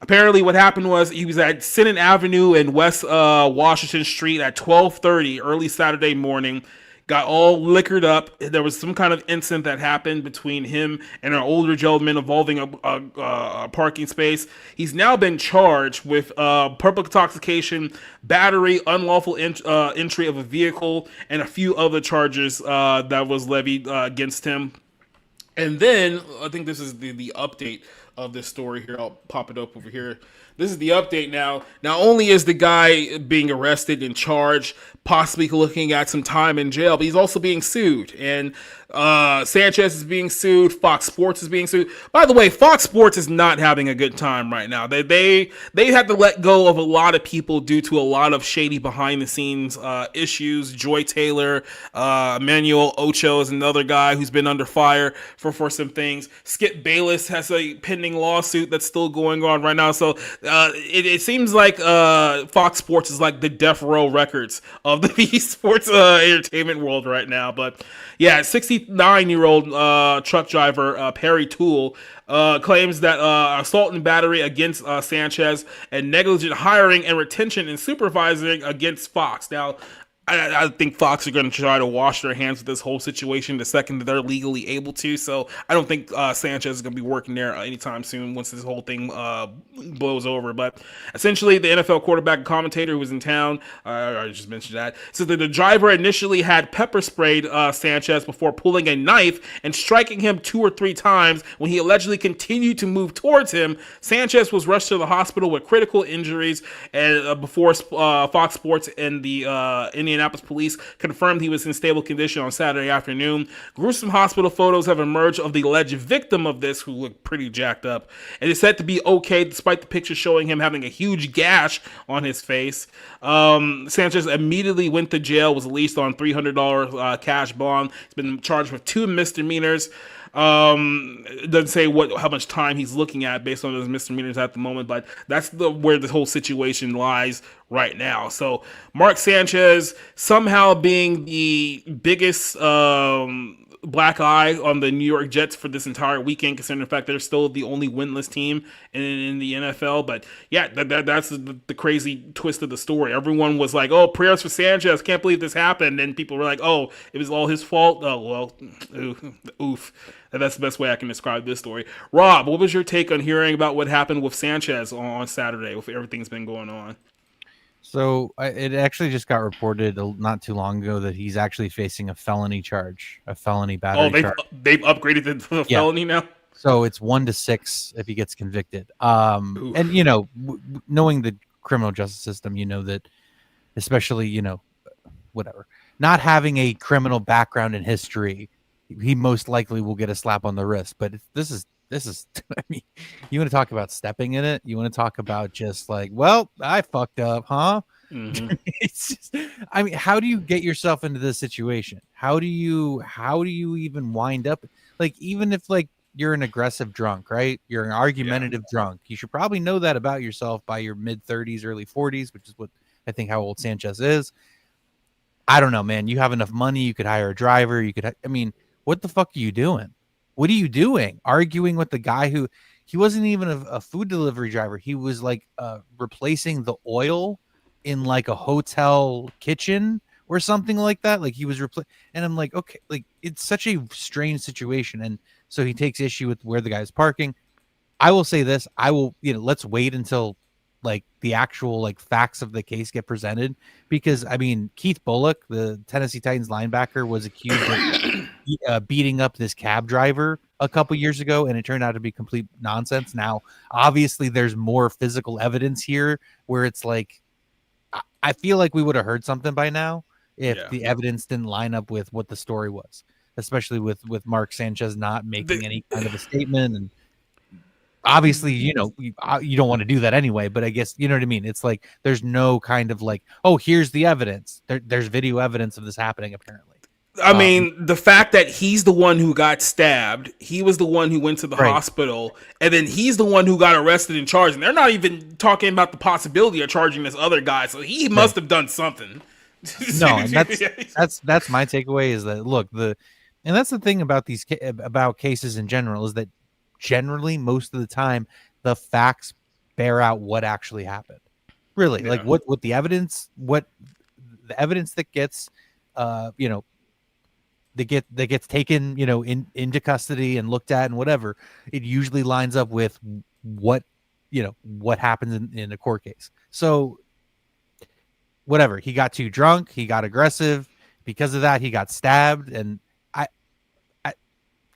Apparently what happened was he was at Sinnon Avenue and West Washington Street at 12:30 early Saturday morning. Got all liquored up. There was some kind of incident that happened between him and an older gentleman involving a parking space. He's now been charged with public intoxication, battery, unlawful entry of a vehicle, and a few other charges that was levied against him. And then, I think this is the update of this story here. I'll pop it up over here. This is the update now. Not only is the guy being arrested and charged, possibly looking at some time in jail, but he's also being sued. And Sanchez is being sued. Fox Sports is being sued. By the way, Fox Sports is not having a good time right now. They had to let go of a lot of people due to a lot of shady behind the scenes issues. Joy Taylor, Emmanuel Ocho is another guy who's been under fire for some things. Skip Bayless has a pending lawsuit that's still going on right now. So it seems like Fox Sports is like the death row records of the sports entertainment world right now. But yeah, 69-year-old truck driver Perry Toole claims that assault and battery against Sanchez and negligent hiring and retention and supervising against Fox. Now, I think Fox are going to try to wash their hands with this whole situation the second that they're legally able to. So I don't think Sanchez is going to be working there anytime soon once this whole thing blows over. But essentially, the NFL quarterback and commentator who was in town, I just mentioned that, so that the driver initially had pepper sprayed Sanchez before pulling a knife and striking him 2 or 3 times. When he allegedly continued to move towards him, Sanchez was rushed to the hospital with critical injuries and before Fox Sports and the Indianapolis Minneapolis police confirmed he was in stable condition on Saturday afternoon. Gruesome hospital photos have emerged of the alleged victim of this, who looked pretty jacked up, and is said to be okay despite the picture showing him having a huge gash on his face. Sanchez immediately went to jail, was released on $300 cash bond. He's been charged with 2 misdemeanors. It doesn't say how much time he's looking at based on those misdemeanors at the moment, but that's where the whole situation lies right now. So Mark Sanchez somehow being the biggest black eye on the New York Jets for this entire weekend, considering the fact they're still the only winless team in the NFL. But yeah, that's the crazy twist of the story. Everyone was like, "Oh, prayers for Sanchez. Can't believe this happened." And people were like, "Oh, it was all his fault." Oh well, oof. That's the best way I can describe this story. Rob, what was your take on hearing about what happened with Sanchez on Saturday with everything's been going on? So it actually just got reported not too long ago that he's actually facing a felony charge, a felony battery charge. They've upgraded it to a felony now? So it's 1 to 6 if he gets convicted. And, knowing the criminal justice system, that especially, whatever, not having a criminal background and history, he most likely will get a slap on the wrist. But this is I mean, you want to talk about stepping in it? You want to talk about just like, well, I fucked up, huh? Mm-hmm. It's just, I mean, how do you get yourself into this situation? How do you even wind up? Like, even if like you're an aggressive drunk, right? You're an argumentative drunk. You should probably know that about yourself by your mid-30s, early 40s, which is what I think how old Sanchez is. I don't know, man. You have enough money. You could hire a driver. What the fuck are you doing? What are you doing? Arguing with the guy who he wasn't even a food delivery driver. He was like replacing the oil in like a hotel kitchen or something like that. Like he was and I'm like, okay, like it's such a strange situation. And so he takes issue with where the guy's parking. I will say this. Let's wait until like the actual like facts of the case get presented, because I mean, Keith Bullock, the Tennessee Titans linebacker, was accused of beating up this cab driver a couple years ago, and it turned out to be complete nonsense. Now, obviously there's more physical evidence here where it's like, I feel like we would have heard something by now if the evidence didn't line up with what the story was, especially with Mark Sanchez not making any kind of a statement. And obviously, you don't want to do that anyway, but I guess, you know what I mean? It's like, there's no kind of like, oh, here's the evidence. There's video evidence of this happening, apparently. I mean, the fact that he's the one who got stabbed, he was the one who went to the hospital, and then he's the one who got arrested and charged. And they're not even talking about the possibility of charging this other guy. So he must have done something. No, and that's my takeaway is that, look, and that's the thing about about cases in general, is that generally most of the time the facts bear out what actually happened. Really, like what the evidence that gets, that gets taken, into custody and looked at and whatever, it usually lines up with what happens in a court case. So whatever, he got too drunk, he got aggressive, because of that he got stabbed, and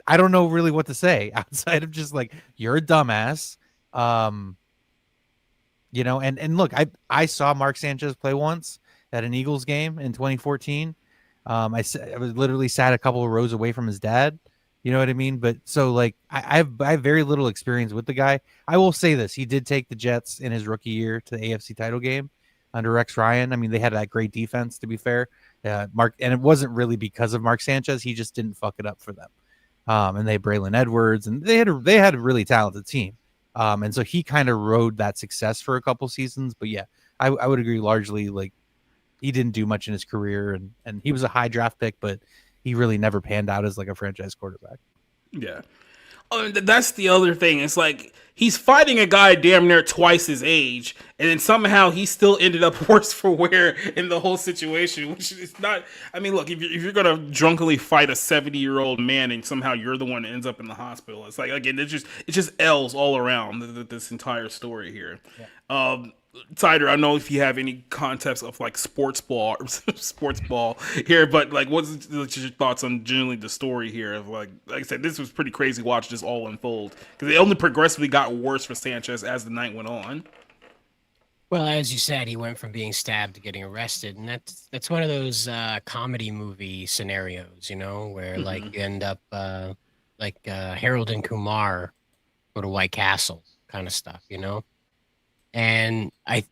I don't know really what to say outside of just like, you're a dumbass. And look, I saw Mark Sanchez play once at an Eagles game in 2014. I was literally sat a couple of rows away from his dad. You know what I mean? But so like, I have very little experience with the guy. I will say this: he did take the Jets in his rookie year to the AFC title game under Rex Ryan. I mean, they had that great defense, to be fair. And it wasn't really because of Mark Sanchez. He just didn't fuck it up for them. And they had Braylon Edwards, and they had a really talented team. And so he kind of rode that success for a couple seasons. But yeah, I would agree largely, like, he didn't do much in his career, and he was a high draft pick, but he really never panned out as like a franchise quarterback. Yeah. That's the other thing. It's like, he's fighting a guy damn near twice his age, and then somehow he still ended up worse for wear in the whole situation, which is not. I mean, look, if you're gonna drunkenly fight a 70-year-old man and somehow you're the one that ends up in the hospital, it's like, again, it's just L's all around this entire story here. Yeah. Tider, I don't know if you have any context of like sports ball here, but like, what's your thoughts on generally the story here? Of like I said, this was pretty crazy. Watch this all unfold, because it only progressively got worse for Sanchez as the night went on. Well, as you said, he went from being stabbed to getting arrested, and that's one of those comedy movie scenarios, where like you end up like Harold and Kumar go to White Castle kind of stuff. And I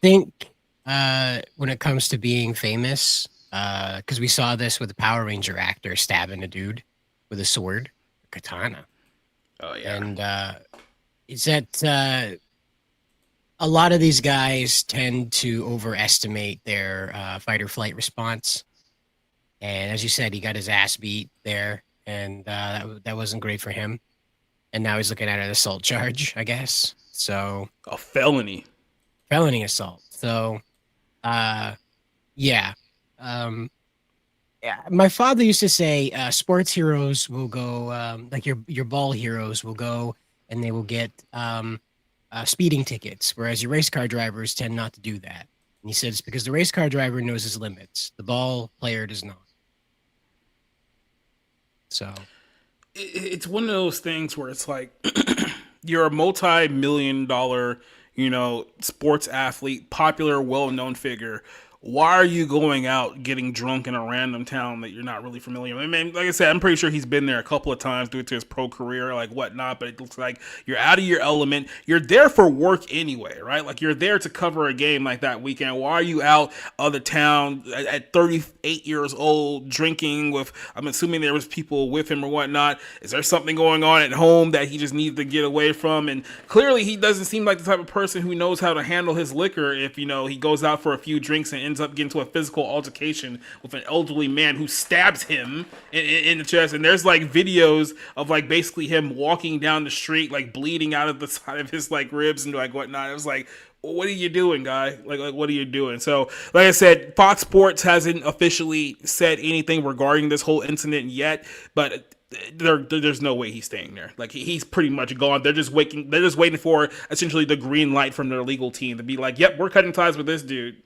think when it comes to being famous, because we saw this with the Power Ranger actor stabbing a dude with a sword, katana. Oh yeah. And is that a lot of these guys tend to overestimate their fight or flight response. And as you said, he got his ass beat there, and that wasn't great for him. And now he's looking at an assault charge, I guess. So A felony assault. So, yeah. Yeah. My father used to say, sports heroes will go, like your ball heroes will go, and they will get speeding tickets, whereas your race car drivers tend not to do that. And he said it's because the race car driver knows his limits. The ball player does not. So it's one of those things where it's like you're a multi-million-dollar, sports athlete, popular, well-known figure. Why are you going out getting drunk in a random town that you're not really familiar with? I mean, like I said, I'm pretty sure he's been there a couple of times due to his pro career, like whatnot, but it looks like you're out of your element. You're there for work anyway, right? Like you're there to cover a game like that weekend. Why are you out of the town at 38 years old drinking with, I'm assuming there was people with him or whatnot. Is there something going on at home that he just needs to get away from? And clearly he doesn't seem like the type of person who knows how to handle his liquor if, he goes out for a few drinks and ends up getting into a physical altercation with an elderly man who stabs him in the chest. And there's like videos of like basically him walking down the street, like bleeding out of the side of his like ribs and like whatnot. It was like, what are you doing, guy? Like what are you doing? So, like I said, Fox Sports hasn't officially said anything regarding this whole incident yet, but there's no way he's staying there. Like he's pretty much gone. They're just waiting for essentially the green light from their legal team to be like, yep, we're cutting ties with this dude.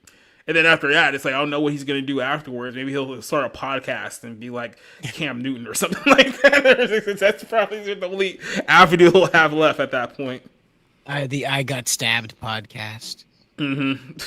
And then after that, it's like, I don't know what he's going to do afterwards. Maybe he'll start a podcast and be like Cam Newton or something like that. That's probably the only avenue he'll have left at that point. The I Got Stabbed podcast. Mm-hmm.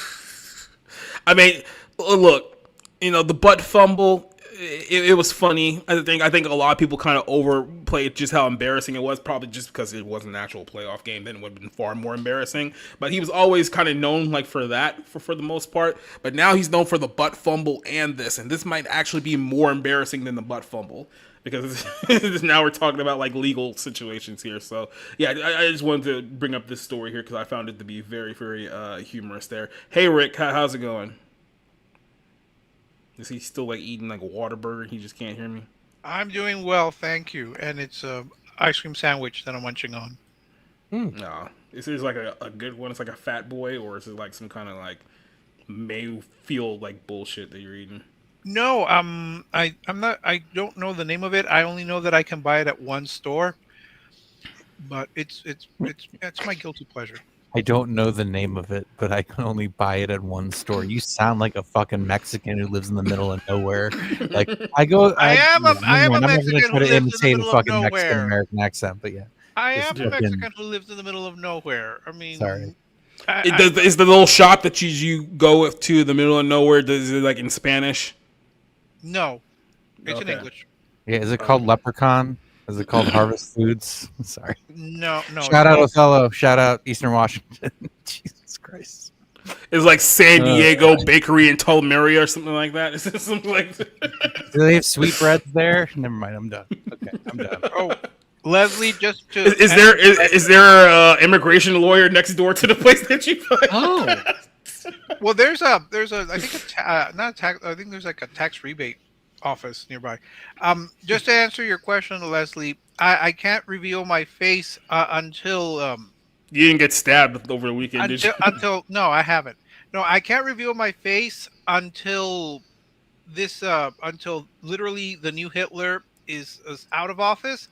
I mean, look, the butt fumble, it was funny. I think a lot of people kind of overplayed just how embarrassing it was, probably just because it was an actual playoff game. Then it would have been far more embarrassing. But he was always kind of known like for that, for the most part. But now he's known for the butt fumble and this might actually be more embarrassing than the butt fumble. Because now we're talking about like legal situations here. So yeah, I just wanted to bring up this story here because I found it to be very, very humorous there. Hey Rick, how's it going? Is he still like eating like a Whataburger? He just can't hear me. I'm doing well, thank you. And it's a ice cream sandwich that I'm munching on. No, is this like a good one? It's like a Fat Boy, or is it like some kind of like may feel like bullshit that you're eating? No, I don't know the name of it. I only know that I can buy it at one store. But it's my guilty pleasure. I don't know the name of it, but I can only buy it at one store. You sound like a fucking Mexican who lives in the middle of nowhere. Like I am a Mexican who lives in the middle of nowhere. Mexican American accent, but yeah. I am a Mexican who lives in the middle of nowhere. I mean, sorry. Is the little shop that you go to the middle of nowhere? Is it like in Spanish? No, it's in English. Yeah, is it called Leprechaun? Is it called Harvest Foods? Sorry. No. Shout out Othello. Shout out Eastern Washington. Jesus Christ. It's like San Diego Bakery in Tulmeria or something like that. Is this something like that? Do they have sweetbreads there? Never mind. I'm done. Okay, I'm done. Oh, Leslie, just to is there a immigration lawyer next door to the place that you put? Oh. Well, there's I think not a tax. I think there's like a tax rebate office nearby. Just to answer your question, Leslie, I can't reveal my face until you didn't get stabbed over the weekend, did you? Until no, I haven't. No, I can't reveal my face until until literally the new Hitler is out of office,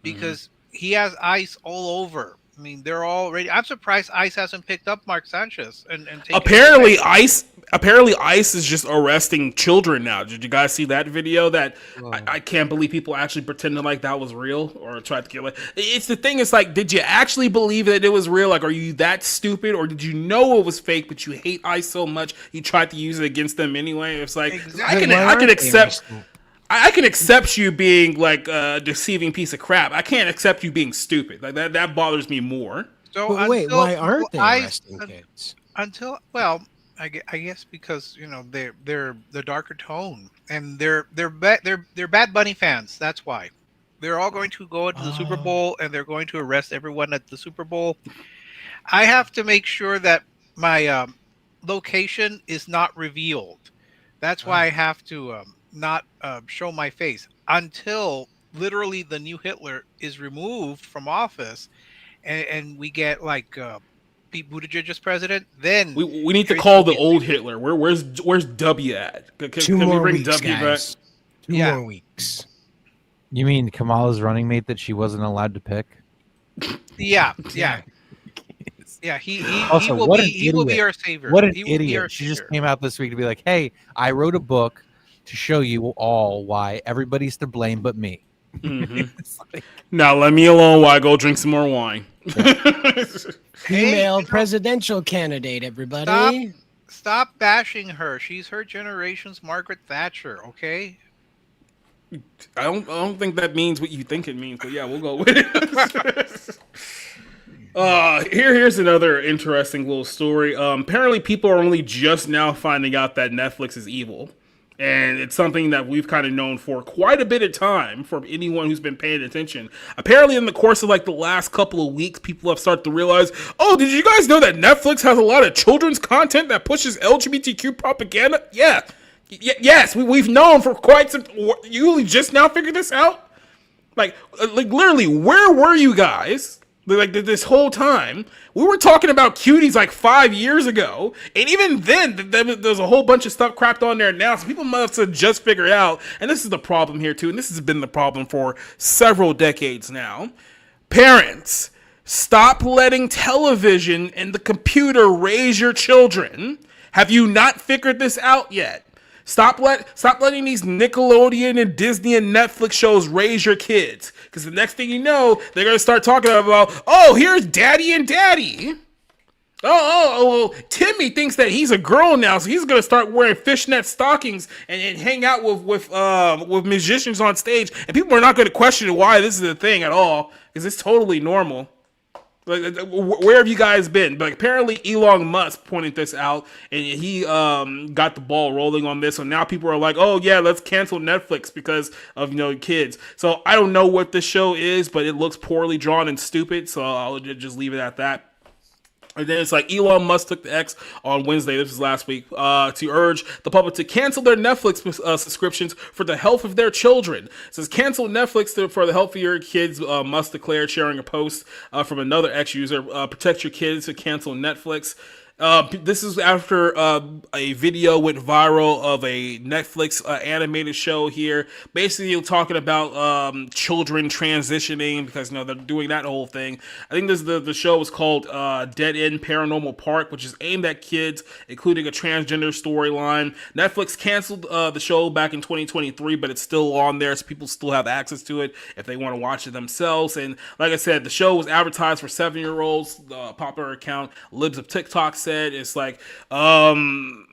because he has ICE all over. I mean, they're all ready. I'm surprised ICE hasn't picked up Mark Sanchez and taken apparently ICE apparently ICE is just arresting children now. Did you guys see that video? That I can't believe people actually pretended like that was real or tried to kill it. It's the thing. It's like, did you actually believe that it was real? Like, are you that stupid, or did you know it was fake, but you hate ICE so much you tried to use it against them anyway? It's like Exactly. I can accept. I can accept you being like a deceiving piece of crap. I can't accept you being stupid. Like that bothers me more. So But wait, why aren't they arresting kids? I guess because they're the darker tone, and they're Bad Bunny fans. That's why they're all going to go into the Super Bowl, and they're going to arrest everyone at the Super Bowl. I have to make sure that my location is not revealed. That's why I have to not show my face until literally the new Hitler is removed from office, and we get like Pete Buttigieg as president. Then we need to call the old Hitler. Where's W at? Can more we bring weeks, W guys. back? 2 more weeks. You mean Kamala's running mate that she wasn't allowed to pick? Yeah. He Also, will what be an he will be idiot. our savior. What an He will be our idiot. She just savior. came out this week to be like, hey, I wrote a book to show you all why everybody's to blame but me. It's like, Now let me alone while I go drink some more wine. Female presidential candidate, everybody. Stop bashing her. She's her generation's Margaret Thatcher. Okay. I don't think that means what you think it means, but yeah, we'll go with it. Here's another interesting little story. Apparently, people are only just now finding out that Netflix is evil. And it's something that we've kind of known for quite a bit of time from anyone who's been paying attention. Apparently, in the course of like the last couple of weeks, people have started to realize, oh, did you guys know that Netflix has a lot of children's content that pushes LGBTQ propaganda? Yeah. Yes, we've known for quite some... You only just now figured this out? Like literally, where were you guys? Like this whole time, we were talking about cuties like 5 years ago, and even then, there's a whole bunch of stuff crapped on there now. So people must have just figured out, and this is the problem here too, and this has been the problem for several decades now. Parents, stop letting television and the computer raise your children. Have you not figured this out yet? Stop letting these Nickelodeon and Disney and Netflix shows raise your kids. Because the next thing you know, they're going to start talking about, oh, here's Daddy and Daddy. Oh, Timmy thinks that he's a girl now, so he's going to start wearing fishnet stockings and hang out with musicians on stage. And people are not going to question why this is a thing at all, because it's totally normal. Like, where have you guys been? But apparently Elon Musk pointed this out, and he got the ball rolling on this. So now people are like, "Oh yeah, let's cancel Netflix because of kids." So I don't know what this show is, but it looks poorly drawn and stupid. So I'll just leave it at that. And then it's like Elon Musk took the X on Wednesday, this was last week, to urge the public to cancel their Netflix subscriptions for the health of their children. It says cancel Netflix for the health of your kids, Musk declared, sharing a post from another X user. Protect your kids to cancel Netflix. This is after a video went viral of a Netflix animated show here, basically talking about children transitioning because they're doing that whole thing. I think the show was called Dead End Paranormal Park, which is aimed at kids, including a transgender storyline. Netflix canceled the show back in 2023, but it's still on there, so people still have access to it if they want to watch it themselves. And like I said, the show was advertised for 7-year-olds. The popular account Libs of TikTok said it's like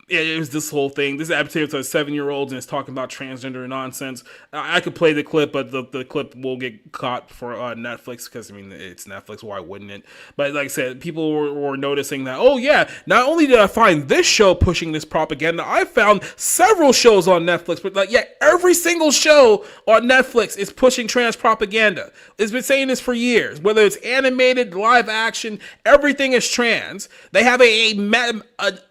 it was this whole thing. This is advertised to 7-year-olds, and it's talking about transgender nonsense. I could play the clip, but the clip will get caught for Netflix because it's Netflix. Why wouldn't it? But like I said, people were noticing that. Oh yeah, not only did I find this show pushing this propaganda, I found several shows on Netflix. But every single show on Netflix is pushing trans propaganda. It's been saying this for years. Whether it's animated, live action, everything is trans. They have an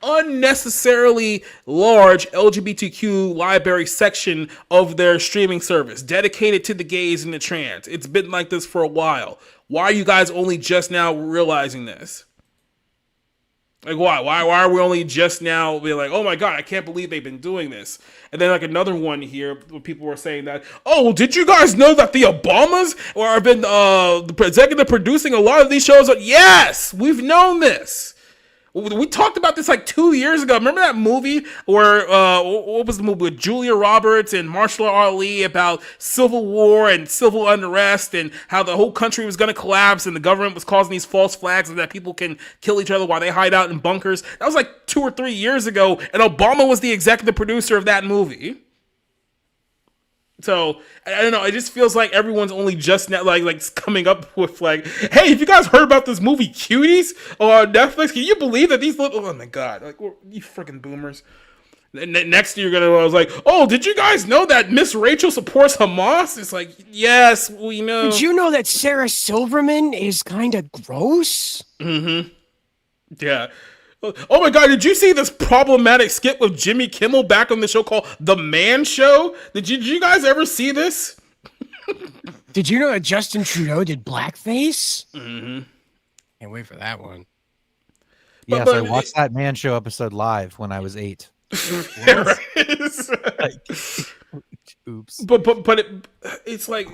unnecessarily large LGBTQ library section of their streaming service dedicated to the gays and the trans. It's been like this for a while. Why are you guys only just now realizing this? Like, why? Why are we only just now being like, oh my God, I can't believe they've been doing this? And then like another one here where people were saying that, oh, did you guys know that the Obamas have been the executive producing a lot of these shows? Yes, we've known this. We talked about this like 2 years ago. Remember that movie where what was the movie with Julia Roberts and Marshall Ali about civil war and civil unrest and how the whole country was going to collapse and the government was causing these false flags and that people can kill each other while they hide out in bunkers. That was like 2 or 3 years ago, and Obama was the executive producer of that movie. So I don't know. It just feels like everyone's only just now like coming up with like, hey, have you guys heard about this movie Cuties on Netflix? Can you believe that these little? Oh my god! Like you freaking boomers. Next you're gonna. I was like, oh, did you guys know that Miss Rachel supports Hamas? It's like, yes, we know. Did you know that Sarah Silverman is kind of gross? Mm-hmm. Yeah. Oh my god, did you see this problematic skit with Jimmy Kimmel back on the show called The Man Show? Did you guys ever see this? Did you know that Justin Trudeau did blackface? Mm-hmm. Can't wait for that one. Yes, I watched that Man Show episode live when I was 8. Oops. But it's like,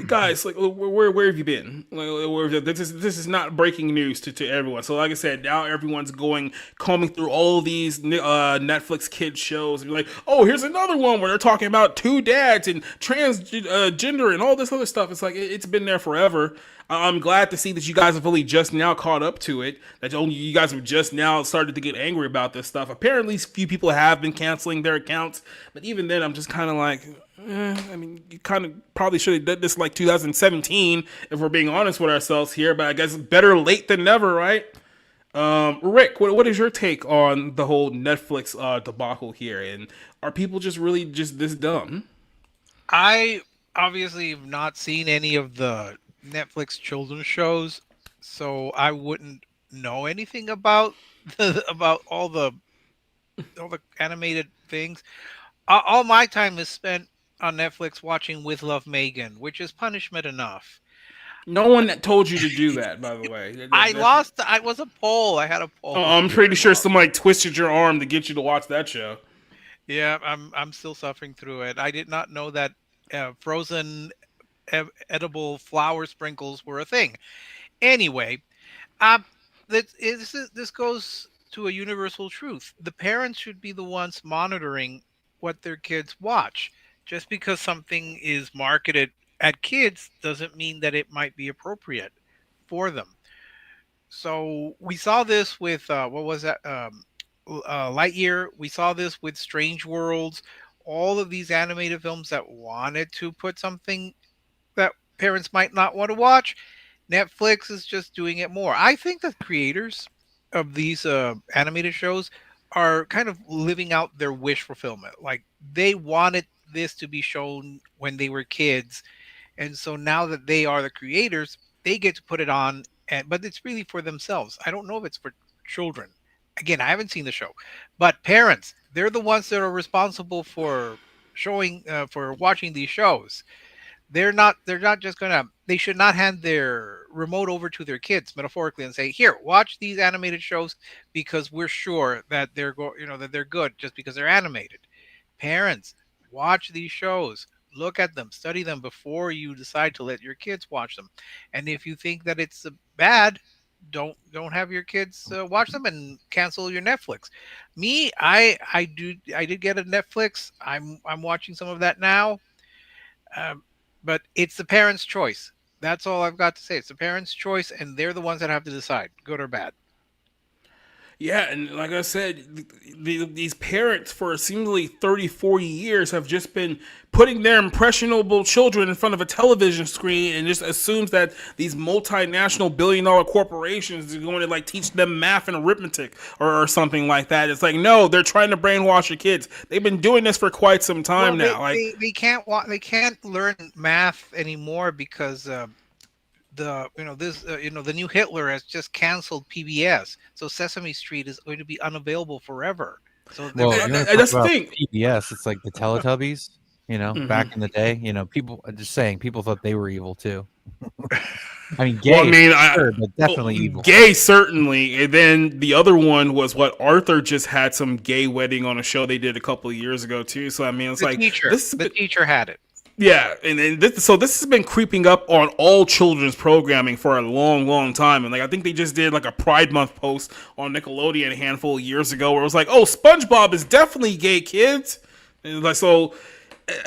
guys, like where have you been? Like, this is not breaking news to everyone. So like I said, now everyone's combing through all of these Netflix kids shows and be like, oh, here's another one where they're talking about 2 dads and transgender and all this other stuff. It's like it's been there forever. I'm glad to see that you guys have really just now caught up to it. That only you guys have just now started to get angry about this stuff. Apparently, a few people have been canceling their accounts, but even then, I'm just kind of like, I mean, you kind of probably should have done this like 2017, if we're being honest with ourselves here. But I guess better late than never, right? Rick, what is your take on the whole Netflix debacle here? And are people just really just this dumb? I obviously have not seen any of the Netflix children's shows, so I wouldn't know anything about all the animated things. All my time is spent on Netflix watching With Love Megan, which is punishment enough. No one told you to do that, by the way. I was a poll. I had a poll. Oh, I'm pretty sure somebody twisted your arm to get you to watch that show. Yeah, I'm still suffering through it. I did not know that frozen edible flour sprinkles were a thing. Anyway, this goes to a universal truth. The parents should be the ones monitoring what their kids watch. Just because something is marketed at kids doesn't mean that it might be appropriate for them. So we saw this with what was that? Lightyear. We saw this with Strange Worlds. All of these animated films that wanted to put something that parents might not want to watch. Netflix is just doing it more. I think the creators of these animated shows are kind of living out their wish fulfillment. Like they wanted this to be shown when they were kids, and so now that they are the creators, they get to put it on. But it's really for themselves. I don't know if it's for children. Again, I haven't seen the show, but parents, they're the ones that are responsible for showing, for watching these shows. They're not just gonna. They should not hand their remote over to their kids, metaphorically, and say, "Here, watch these animated shows because we're sure that that they're good just because they're animated." Parents, watch these shows, look at them, study them before you decide to let your kids watch them. And if you think that it's bad, don't have your kids watch them and cancel your Netflix. Me, I did get a Netflix. I'm watching some of that now. But it's the parents' choice. That's all I've got to say. It's the parents' choice, and they're the ones that have to decide, good or bad. Yeah, and like I said, these parents for seemingly 30, 40 years have just been putting their impressionable children in front of a television screen and just assumes that these multinational billion-dollar corporations are going to like teach them math and arithmetic or something like that. It's like, no, they're trying to brainwash your kids. They've been doing this for quite some time now. They can't learn math anymore because the new Hitler has just canceled PBS, so Sesame Street is going to be unavailable forever. So that's the thing. PBS, it's like the Teletubbies. Back in the day, people thought they were evil too. I mean, gay, but definitely evil. Gay, certainly. And then the other one was what Arthur just had some gay wedding on a show they did a couple of years ago too. So I mean, it's the teacher had it. Yeah, and so this has been creeping up on all children's programming for a long, long time. And like I think they just did like a Pride Month post on Nickelodeon a handful of years ago where it was like, "Oh, SpongeBob is definitely gay, kids." And like so,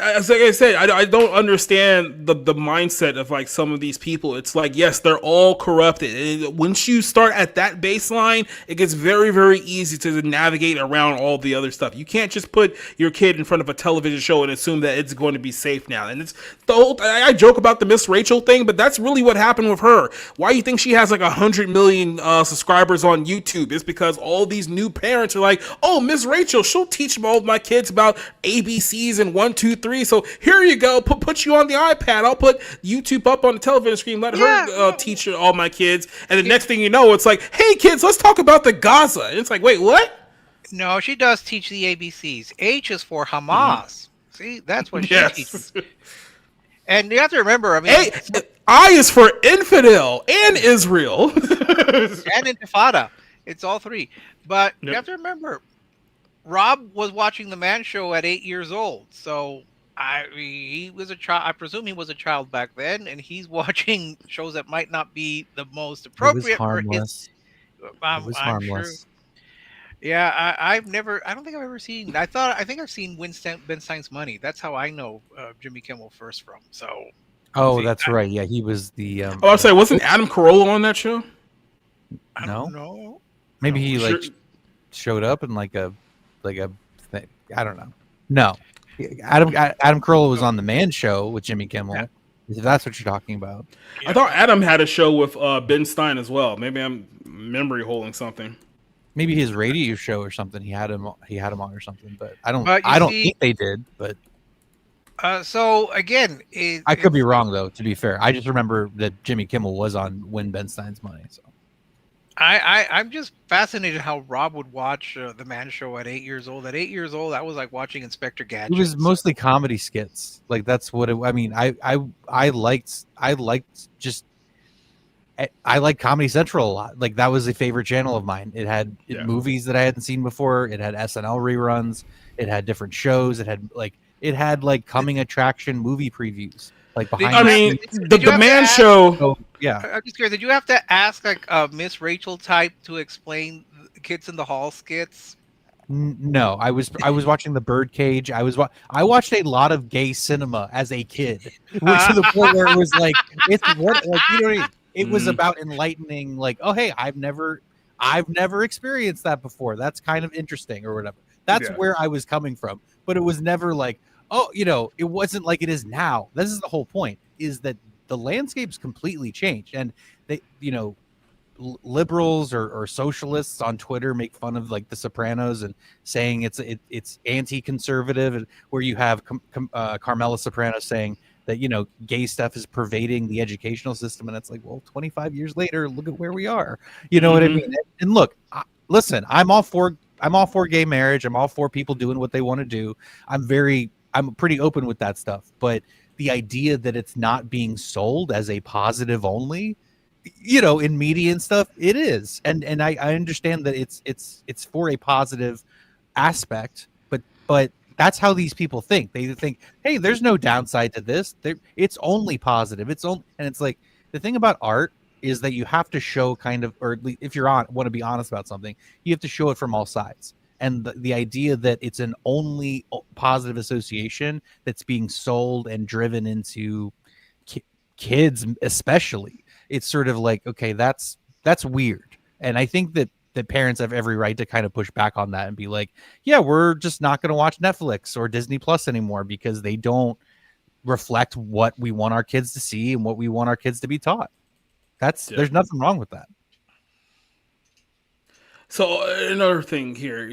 as like I said, I don't understand the mindset of like some of these people. It's like, yes, they're all corrupted. And once you start at that baseline, it gets very, very easy to navigate around all the other stuff. You can't just put your kid in front of a television show and assume that it's going to be safe now. And it's the whole. I joke about the Miss Rachel thing, but that's really what happened with her. Why you think she has like 100 million subscribers on YouTube? It's because all these new parents are like, oh, Miss Rachel, she'll teach all of my kids about ABCs and 1, 2, 3. So here you go. Put you on the iPad. I'll put YouTube up on the television screen. Let her teach all my kids. And the next thing you know, it's like, hey kids, let's talk about the Gaza. And it's like, wait, what? No, she does teach the ABCs. H is for Hamas. See, that's what she teaches. And you have to remember, I mean, I is for infidel and Israel and Intifada. It's all three. But you have to remember, Rob was watching the Man Show at 8 years old, so he was a child. I presume he was a child back then, and he's watching shows that might not be the most appropriate for his. It was harmless. Sure. Yeah, I don't think I've ever seen. I think I've seen Ben Stein's Money. That's how I know Jimmy Kimmel first from. So. Oh, that's right. Yeah, he was the. I was say, wasn't Adam Carolla on that show? I don't know. Maybe he like showed up in like a thing. I don't know. No, Adam Carolla was on the Man Show with Jimmy Kimmel. Yeah. If that's what you're talking about. I thought Adam had a show with Ben Stein as well. Maybe I'm memory holding something. Maybe his radio show or something. He had him on or something. But I don't think they did. But so again, I could be wrong though. To be fair, I just remember that Jimmy Kimmel was on Win Ben Stein's Money. So. I'm just fascinated how Rob would watch the Man Show at 8 years old. At 8 years old, I was like watching Inspector Gadget. It was mostly comedy skits. Like that's what I mean. I liked Comedy Central a lot. Like that was a favorite channel of mine. It had movies that I hadn't seen before. It had SNL reruns. It had different shows. It had coming attraction movie previews. Like behind. The Man Show. Oh, yeah. I'm just curious. Did you have to ask like a Miss Rachel type to explain Kids in the Hall skits? No, I was watching the Birdcage. I watched a lot of gay cinema as a kid, which to the point where it was like it's what like you know what I mean? It was about enlightening, like, oh hey, I've never experienced that before. That's kind of interesting or whatever. That's where I was coming from. But it was never like, oh, it wasn't like it is now. This is the whole point, is that the landscape's completely changed. And they, liberals or socialists on Twitter make fun of like The Sopranos and saying it's anti-conservative, and where you have Carmela Soprano saying that gay stuff is pervading the educational system, and it's like, well, 25 years later, look at where we are. You know what I mean? And look, listen, I'm all for gay marriage. I'm all for people doing what they want to do. I'm pretty open with that stuff. But the idea that it's not being sold as a positive only, in media and stuff, it is. And I understand that it's for a positive aspect, but that's how these people think. They think, hey, there's no downside to this. It's only positive. And it's like, the thing about art is that you have to show kind of, or at least if you're want to be honest about something, you have to show it from all sides. And the idea that it's an only positive association that's being sold and driven into kids, especially, it's sort of like, okay, that's weird. And I think that parents have every right to kind of push back on that and be like, yeah, we're just not going to watch Netflix or Disney Plus anymore because they don't reflect what we want our kids to see and what we want our kids to be taught. There's nothing wrong with that. So another thing here,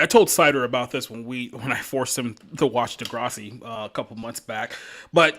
I told Cider about this when I forced him to watch Degrassi a couple months back, but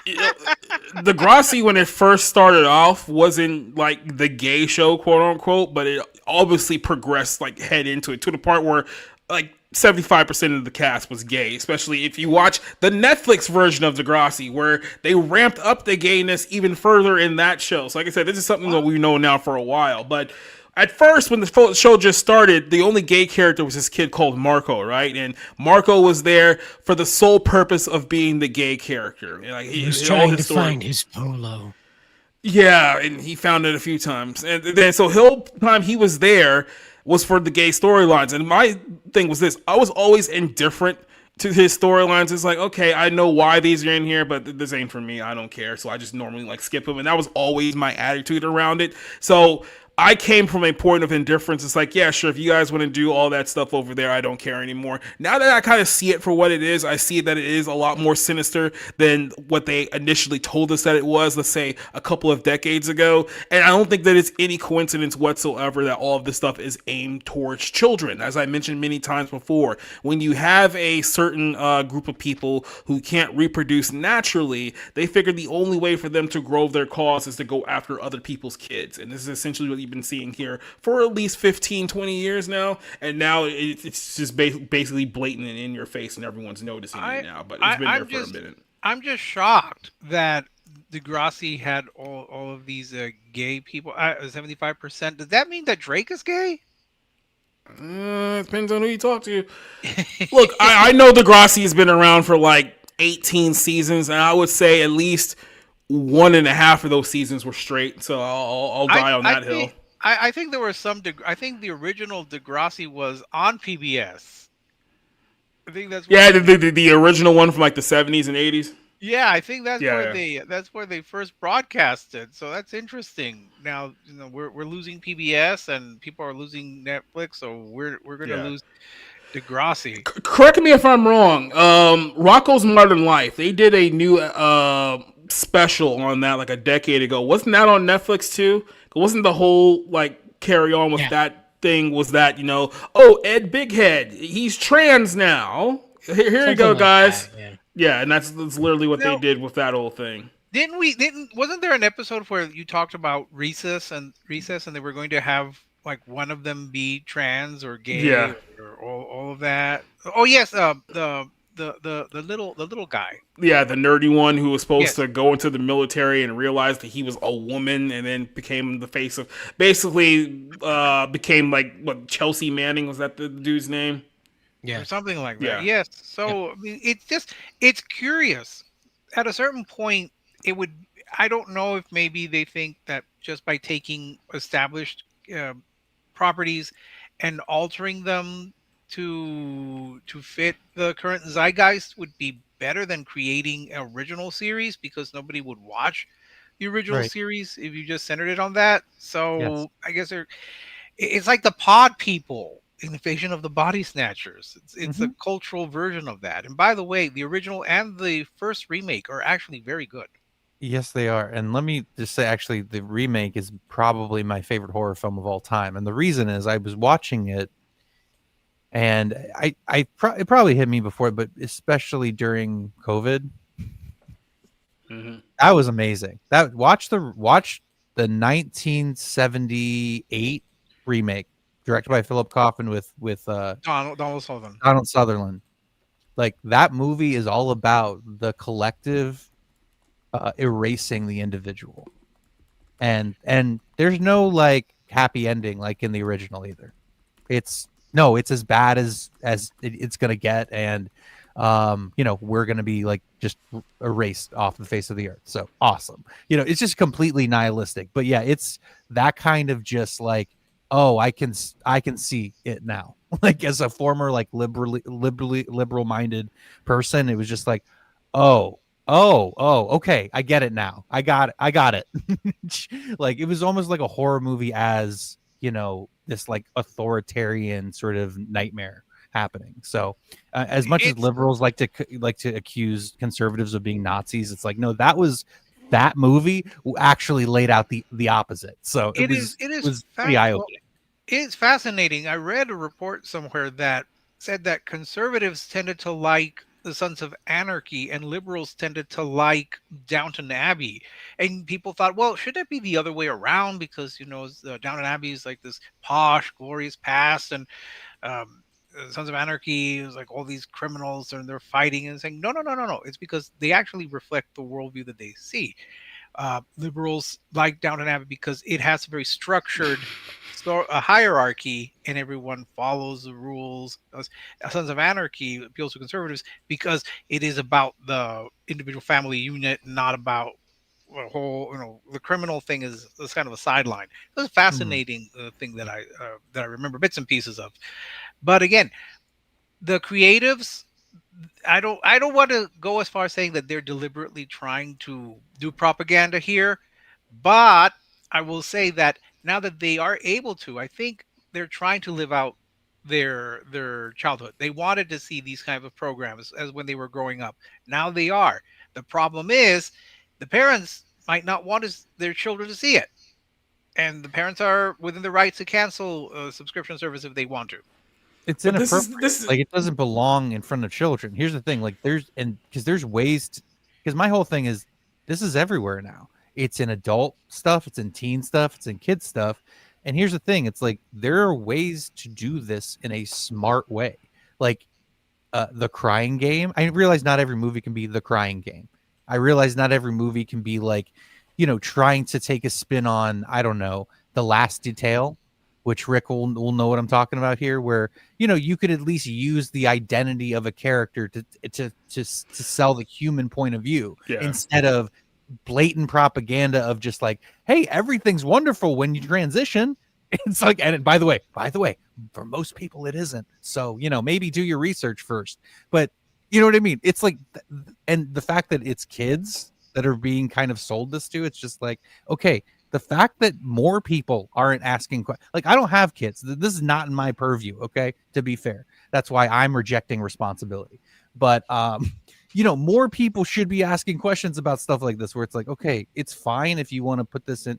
Degrassi, when it first started off, wasn't like the gay show, quote unquote, but it obviously progressed like head into it to the part where like 75% of the cast was gay, especially if you watch the Netflix version of Degrassi, where they ramped up the gayness even further in that show. So like I said, this is something that we know now for a while, but at first, when the show just started, the only gay character was this kid called Marco, right? And Marco was there for the sole purpose of being the gay character. And like He was all trying to his story. find his polo. Yeah, and he found it a few times. And then so the whole time he was there was for the gay storylines. And my thing was this: I was always indifferent to his storylines. It's like, okay, I know why these are in here, but this ain't for me. I don't care. So I just normally like skip them. And that was always my attitude around it. So I came from a point of indifference. It's like, yeah, sure, if you guys want to do all that stuff over there, I don't care anymore. Now that I kind of see it for what it is, I see that it is a lot more sinister than what they initially told us that it was, let's say a couple of decades ago. And I don't think that it's any coincidence whatsoever that all of this stuff is aimed towards children. As I mentioned many times before, when you have a certain group of people who can't reproduce naturally, they figure the only way for them to grow their cause is to go after other people's kids. And this is essentially what you've been seeing here for at least 15, 20 years now. And now it's just basically blatant and in your face, and everyone's noticing it now. But it's been there for a minute. I'm just shocked that Degrassi had all of these gay people. 75%. Does that mean that Drake is gay? It depends on who you talk to. Look, I know Degrassi has been around for like 18 seasons, and I would say at least 1.5 of those seasons were straight. So I'll die on that hill. I think there were some. I think the original Degrassi was on PBS. I think that's the original one from like the 70s and 80s. Yeah, I think that's where they first broadcasted. So that's interesting. Now we're losing PBS and people are losing Netflix, so we're going to lose Degrassi. Correct me if I'm wrong. Rocko's Modern Life. They did a new special on that like a decade ago. Wasn't that on Netflix too? Wasn't the whole like carry on with that thing? Was that Ed Bighead? He's trans now. Here you go, like guys. That, yeah, and that's literally what they did with that whole thing. Wasn't there an episode where you talked about Recess and they were going to have like one of them be trans or gay or all of that? Oh yes, the little guy. Yeah, the nerdy one who was supposed to go into the military and realized that he was a woman, and then became the face of basically became like what Chelsea Manning, was that the dude's name? Yeah, or something like that. Yeah. Yes. So I mean, it's curious. At a certain point, it would. I don't know if maybe they think that just by taking established properties and altering them to fit the current zeitgeist would be better than creating an original series, because nobody would watch the original series if you just centered it on that. So I guess it's like the Pod People. Invasion of the Body Snatchers. It's a cultural version of that. And by the way, the original and the first remake are actually very good. Yes, they are. And let me just say, actually, the remake is probably my favorite horror film of all time. And the reason is I was watching it, and it probably hit me before, but especially during COVID, that was amazing. Watch the 1978 remake. Directed by Philip Kaufman with Donald Sutherland. Donald Sutherland. Like, that movie is all about the collective erasing the individual, and there's no like happy ending like in the original either. It's as bad as it's gonna get, and we're gonna be like just erased off the face of the earth. So awesome. It's just completely nihilistic. But yeah, it's that kind of just like, oh, I can see it now. Like, as a former like liberal minded person, it was just like, oh, okay, I get it now. I got it. Like, it was almost like a horror movie, as this like authoritarian sort of nightmare happening. So as much as liberals like to accuse conservatives of being Nazis, it's like, no, that movie actually laid out the opposite. So it was pretty eye-opening. It's fascinating. I read a report somewhere that said that conservatives tended to like the Sons of Anarchy and liberals tended to like Downton Abbey. And people thought, well, should it be the other way around? Because, Downton Abbey is like this posh, glorious past, and Sons of Anarchy is like all these criminals and they're fighting, and saying, no. It's because they actually reflect the worldview that they see. Liberals like Downton Abbey because it has a very structured a hierarchy, and everyone follows the rules. Sons of Anarchy appeals to conservatives because it is about the individual family unit, not about the whole. The criminal thing is kind of a sideline. It was a fascinating thing that I remember bits and pieces of. But again, the creatives, I don't want to go as far as saying that they're deliberately trying to do propaganda here, but I will say that now that they are able to, I think they're trying to live out their childhood. They wanted to see these kind of programs as when they were growing up. Now they are. The problem is the parents might not want their children to see it. And the parents are within the rights to cancel a subscription service if they want to. It's inappropriate. Like, it doesn't belong in front of children. Here's the thing, like, there's ways to, because my whole thing is, this is everywhere now. It's in adult stuff, it's in teen stuff, it's in kids stuff. And here's the thing, it's like, there are ways to do this in a smart way. Like, The Crying Game. I realize not every movie can be The Crying Game. I realize not every movie can be like, trying to take a spin on, I don't know, The Last Detail, which Rick will know what I'm talking about here, where, you could at least use the identity of a character to sell the human point of view, instead of blatant propaganda of just like, hey, everything's wonderful when you transition. It's like, and by the way, for most people it isn't. So, maybe do your research first. But you know what I mean? It's like, and the fact that it's kids that are being kind of sold this to, it's just like, okay, the fact that more people aren't asking questions, like, I don't have kids. This is not in my purview. Okay. To be fair, that's why I'm rejecting responsibility. But, more people should be asking questions about stuff like this, where it's like, okay, it's fine if you want to put this in,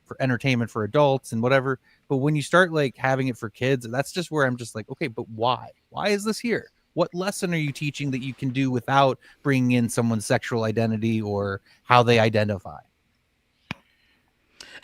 for entertainment for adults and whatever. But when you start like having it for kids, that's just where I'm just like, okay, but why? Why is this here? What lesson are you teaching that you can do without bringing in someone's sexual identity or how they identify?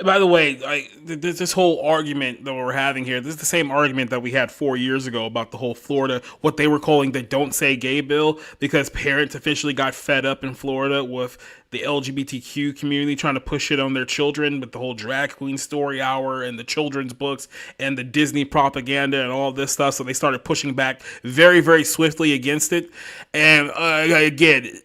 By the way, this whole argument that we're having here, this is the same argument that we had 4 years ago about the whole Florida, what they were calling the Don't Say Gay bill, because parents officially got fed up in Florida with the LGBTQ community trying to push it on their children with the whole drag queen story hour and the children's books and the Disney propaganda and all this stuff. So they started pushing back very, very swiftly against it. And again,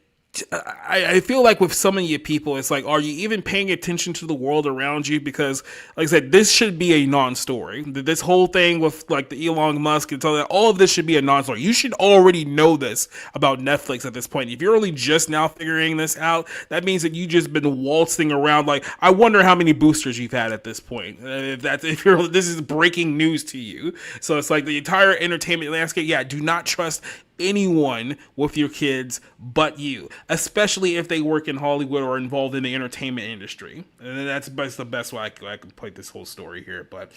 I feel like with so many people, it's like, are you even paying attention to the world around you? Because, like I said, this should be a non-story. This whole thing with like the Elon Musk and all of this should be a non-story. You should already know this about Netflix at this point. If you're only just now figuring this out, that means that you've just been waltzing around. Like, I wonder how many boosters you've had at this point. This is breaking news to you. So it's like the entire entertainment landscape. Yeah, do not trust anyone with your kids but you, especially if they work in Hollywood or involved in the entertainment industry. And that's the best way I can put this whole story here. But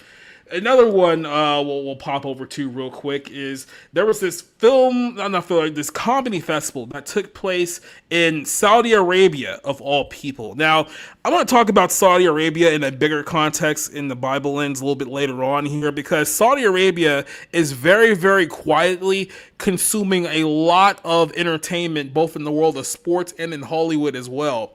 another one we'll pop over to real quick is there was this this comedy festival that took place in Saudi Arabia, of all people. Now, I'm going to talk about Saudi Arabia in a bigger context in the Bible lens a little bit later on here, because Saudi Arabia is very, very quietly consuming a lot of entertainment, both in the world of sports and in Hollywood as well.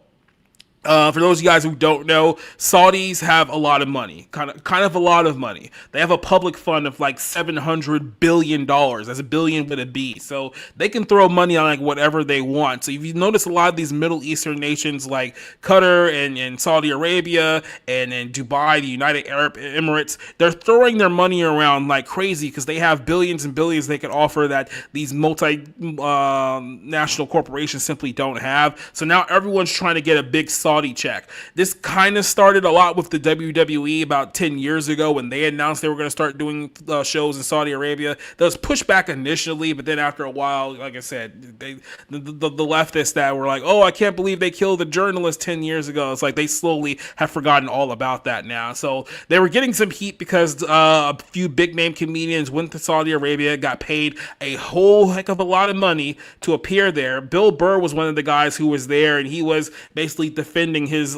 For those of you guys who don't know, Saudis have a lot of money, kind of a lot of money. They have a public fund of like $700 billion. That's a billion with a B. So they can throw money on like whatever they want. So if you notice, a lot of these Middle Eastern nations like Qatar and Saudi Arabia and Dubai, the United Arab Emirates, they're throwing their money around like crazy because they have billions and billions they could offer that these multinational corporations simply don't have. So now everyone's trying to get a big Saudi check. This kind of started a lot with the WWE about 10 years ago when they announced they were going to start doing shows in Saudi Arabia. There was pushback initially, but then after a while, like I said, the leftists that were like, oh, I can't believe they killed a journalist 10 years ago. It's like they slowly have forgotten all about that now. So they were getting some heat because a few big name comedians went to Saudi Arabia, got paid a whole heck of a lot of money to appear there. Bill Burr was one of the guys who was there, and he was basically defending defending his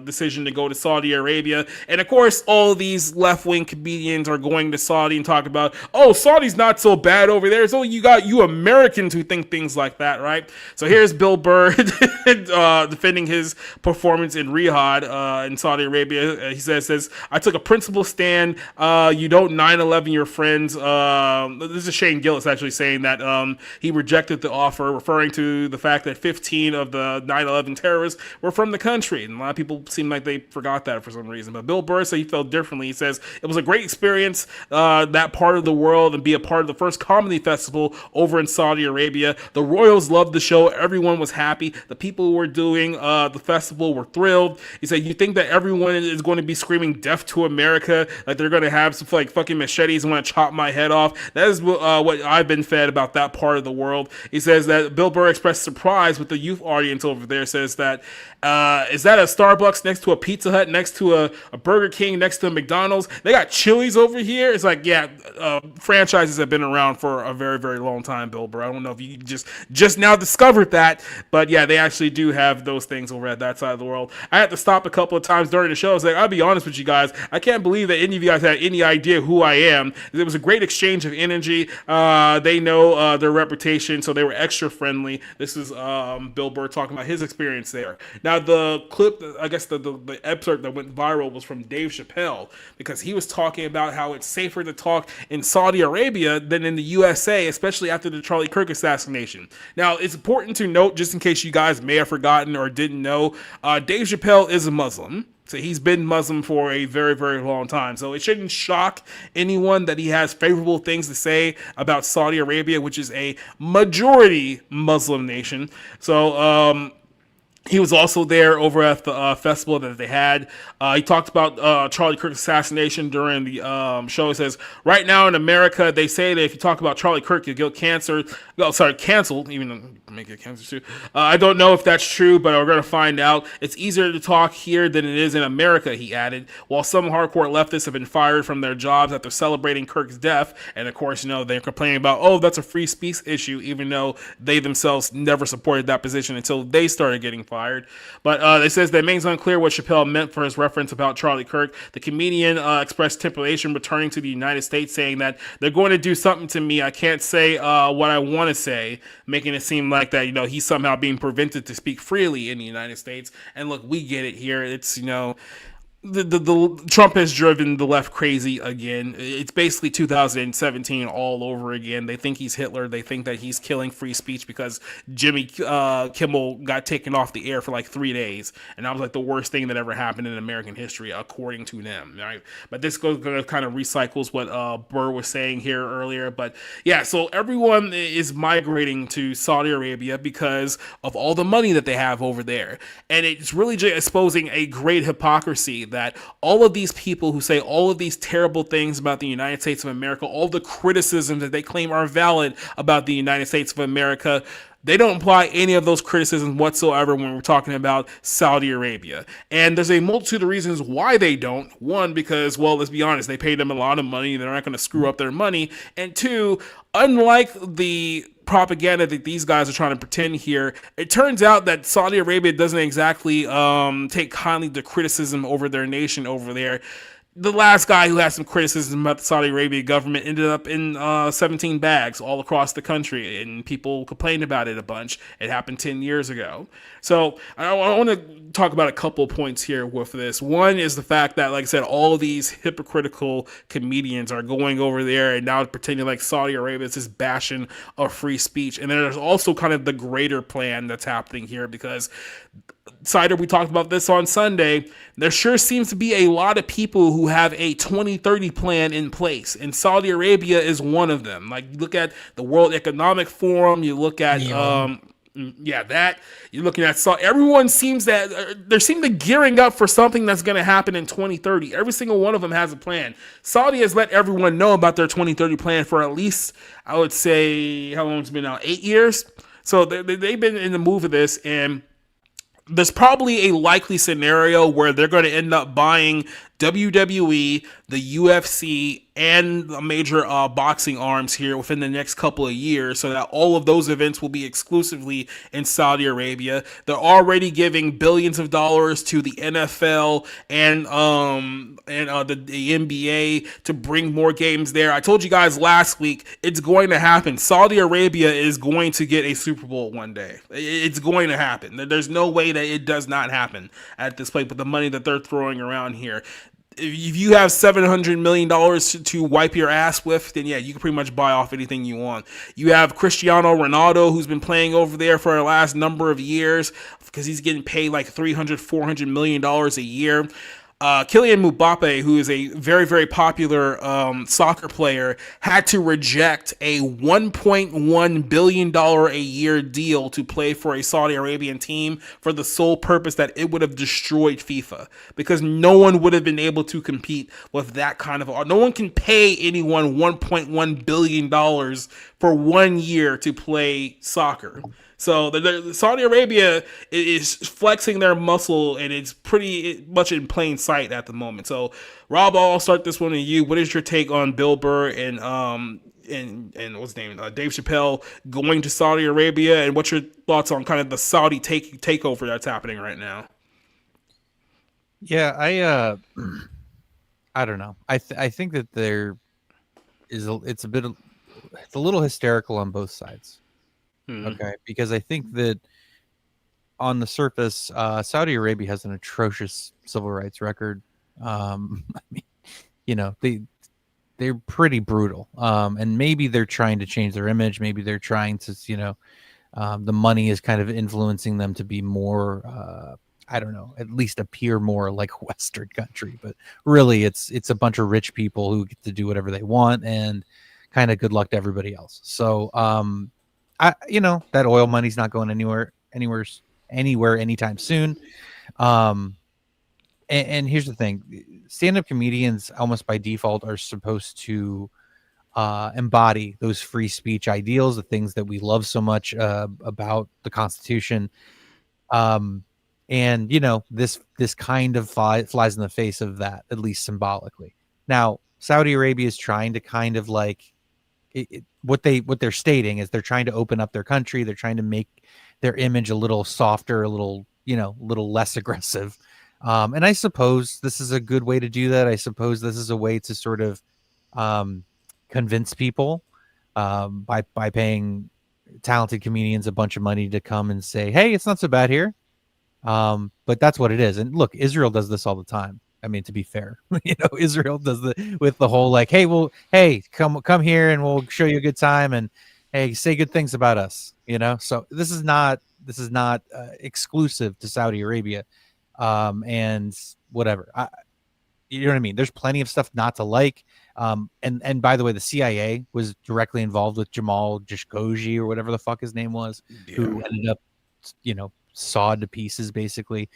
decision to go to Saudi Arabia. And of course, all of these left-wing comedians are going to Saudi and talk about, oh, Saudi's not so bad over there. It's only you Americans who think things like that, right? So here's Bill Burr defending his performance in Riyadh in Saudi Arabia. He says, I took a principled stand. You don't 9/11 your friends. This is Shane Gillis actually saying that he rejected the offer, referring to the fact that 15 of the 9/11 terrorists were from the country. And a lot of people seem like they forgot that for some reason. But Bill Burr said he felt differently. He says, it was a great experience, that part of the world, and be a part of the first comedy festival over in Saudi Arabia. The royals loved the show. Everyone was happy. The people who were doing the festival were thrilled. He said, you think that everyone is going to be screaming death to America, like they're going to have some like fucking machetes and want to chop my head off? That is what I've been fed about that part of the world. He says that Bill Burr expressed surprise with the youth audience over there, says that, is that a Starbucks next to a Pizza Hut, next to a Burger King, next to a McDonald's? They got Chili's over here? It's like, yeah, franchises have been around for a very, very long time, Bill Burr. I don't know if you just now discovered that, but yeah, they actually do have those things over at that side of the world. I had to stop a couple of times during the show. I was like, I'll be honest with you guys, I can't believe that any of you guys had any idea who I am. It was a great exchange of energy. They know their reputation, so they were extra friendly. This is Bill Burr talking about his experience there. Now, the clip, I guess the excerpt that went viral was from Dave Chappelle, because he was talking about how it's safer to talk in Saudi Arabia than in the USA, especially after the Charlie Kirk assassination. Now, it's important to note, just in case you guys may have forgotten or didn't know, Dave Chappelle is a Muslim. So he's been Muslim for a very, very long time. So it shouldn't shock anyone that he has favorable things to say about Saudi Arabia, which is a majority Muslim nation. So, he was also there over at the festival that they had. He talked about Charlie Kirk's assassination during the show. He says, right now in America, they say that if you talk about Charlie Kirk, you'll get canceled, even though make it cancer too. I don't know if that's true, but we're going to find out. It's easier to talk here than it is in America, he added. While some hardcore leftists have been fired from their jobs after celebrating Kirk's death, and of course, they're complaining about, oh, that's a free speech issue, even though they themselves never supported that position until they started getting fired. But it says that it remains unclear what Chappelle meant for his reference about Charlie Kirk. The comedian expressed trepidation returning to the United States, saying that they're going to do something to me. I can't say what I want to say, making it seem like that, he's somehow being prevented to speak freely in the United States. And look, we get it here. It's, the Trump has driven the left crazy again. It's basically 2017 all over again. They think he's Hitler. They think that he's killing free speech because Jimmy Kimmel got taken off the air for like 3 days, and that was like the worst thing that ever happened in American history, according to them. Right? But this kind of recycles what Burr was saying here earlier. But yeah, so everyone is migrating to Saudi Arabia because of all the money that they have over there, and it's really just exposing a great hypocrisy that all of these people who say all of these terrible things about the United States of America, all the criticisms that they claim are valid about the United States of America, they don't apply any of those criticisms whatsoever when we're talking about Saudi Arabia. And there's a multitude of reasons why they don't. One, because, well, let's be honest, they paid them a lot of money. They're not going to screw up their money. And two, unlike the propaganda that these guys are trying to pretend here, it turns out that Saudi Arabia doesn't exactly take kindly to criticism over their nation over there. The last guy who had some criticism about the Saudi Arabia government ended up in 17 bags all across the country, and people complained about it a bunch. It happened 10 years ago. So I want to talk about a couple of points here with this. One is the fact that, like I said, all of these hypocritical comedians are going over there and now pretending like Saudi Arabia is this bastion of free speech. And then there's also kind of the greater plan that's happening here, because Cider, we talked about this on Sunday, there sure seems to be a lot of people who have a 2030 plan in place, and Saudi Arabia is one of them. Like, you look at the World Economic Forum, you look at that, you're looking at everyone seems that they seem to gearing up for something that's going to happen in 2030. Every single one of them has a plan. Saudi has let everyone know about their 2030 plan for at least, I would say, how long it's been now, 8 years. So they've been in the move of this, and there's probably a likely scenario where they're going to end up buying WWE, the UFC, and the major boxing arms here within the next couple of years, so that all of those events will be exclusively in Saudi Arabia. They're already giving billions of dollars to the NFL and the NBA to bring more games there. I told you guys last week it's going to happen. Saudi Arabia is going to get a Super Bowl one day. It's going to happen. There's no way that it does not happen at this point with the money that they're throwing around here. If you have $700 million to wipe your ass with, then yeah, you can pretty much buy off anything you want. You have Cristiano Ronaldo, who's been playing over there for the last number of years because he's getting paid like $300-400 million a year. Kylian Mbappe, who is a very, very popular soccer player, had to reject a $1.1 billion a year deal to play for a Saudi Arabian team for the sole purpose that it would have destroyed FIFA, because no one would have been able to compete with that kind of... No one can pay anyone $1.1 billion for 1 year to play soccer. So the Saudi Arabia is flexing their muscle, and it's pretty much in plain sight at the moment. So, Rob, I'll start this one to you. What is your take on Bill Burr and what's his name, Dave Chappelle going to Saudi Arabia, and what's your thoughts on kind of the Saudi takeover that's happening right now? Yeah, I don't know. I think that it's a little hysterical on both sides. Okay, because I think that on the surface, Saudi Arabia has an atrocious civil rights record. I mean, they're pretty brutal, and maybe they're trying to change their image. Maybe they're trying to, the money is kind of influencing them to be more, I don't know, at least appear more like a Western country. But really, it's a bunch of rich people who get to do whatever they want, and kind of good luck to everybody else. So, that oil money's not going anywhere anytime soon. And here's the thing: stand-up comedians, almost by default, are supposed to embody those free speech ideals, the things that we love so much about the Constitution. And this kind of flies in the face of that, at least symbolically. Now, Saudi Arabia is trying to kind of like what they're stating is they're trying to open up their country. They're trying to make their image a little softer, a little less aggressive. And I suppose this is a good way to do that. I suppose this is a way to sort of convince people by paying talented comedians a bunch of money to come and say, hey, it's not so bad here. But that's what it is. And look, Israel does this all the time. I mean, to be fair, Israel does with the whole like, hey, come here and we'll show you a good time, and hey, say good things about us, So this is not exclusive to Saudi Arabia, and whatever. You know what I mean? There's plenty of stuff not to like. And by the way, the CIA was directly involved with Jamal Khashoggi or whatever the fuck his name was, who ended up, sawed to pieces, basically.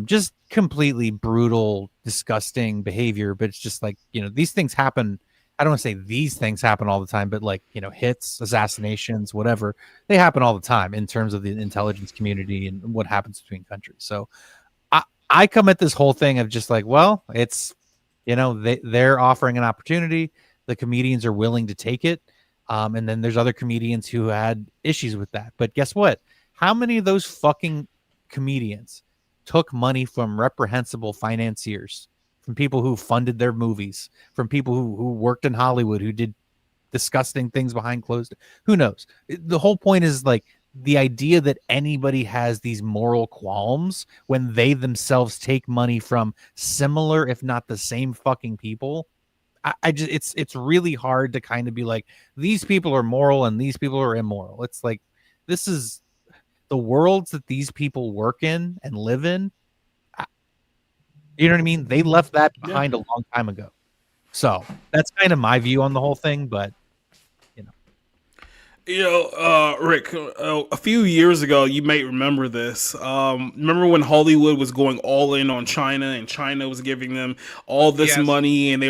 Just completely brutal, disgusting behavior. But it's just like, these things happen. I don't want to say these things happen all the time, but like, hits, assassinations, whatever, they happen all the time in terms of the intelligence community and what happens between countries. So I come at this whole thing of just like, well, it's, they're offering an opportunity. The comedians are willing to take it. And then there's other comedians who had issues with that. But guess what? How many of those fucking comedians took money from reprehensible financiers, from people who funded their movies, from people who worked in Hollywood, who did disgusting things behind closed? Who knows? The whole point is like the idea that anybody has these moral qualms when they themselves take money from similar, if not the same fucking people. It's really hard to kind of be like, these people are moral and these people are immoral. It's like, this is the worlds that these people work in and live in. You know what I mean? They left that behind a long time ago. So that's kind of my view on the whole thing. But Rick, a few years ago, you may remember this. Remember when Hollywood was going all in on China, and China was giving them all this money, and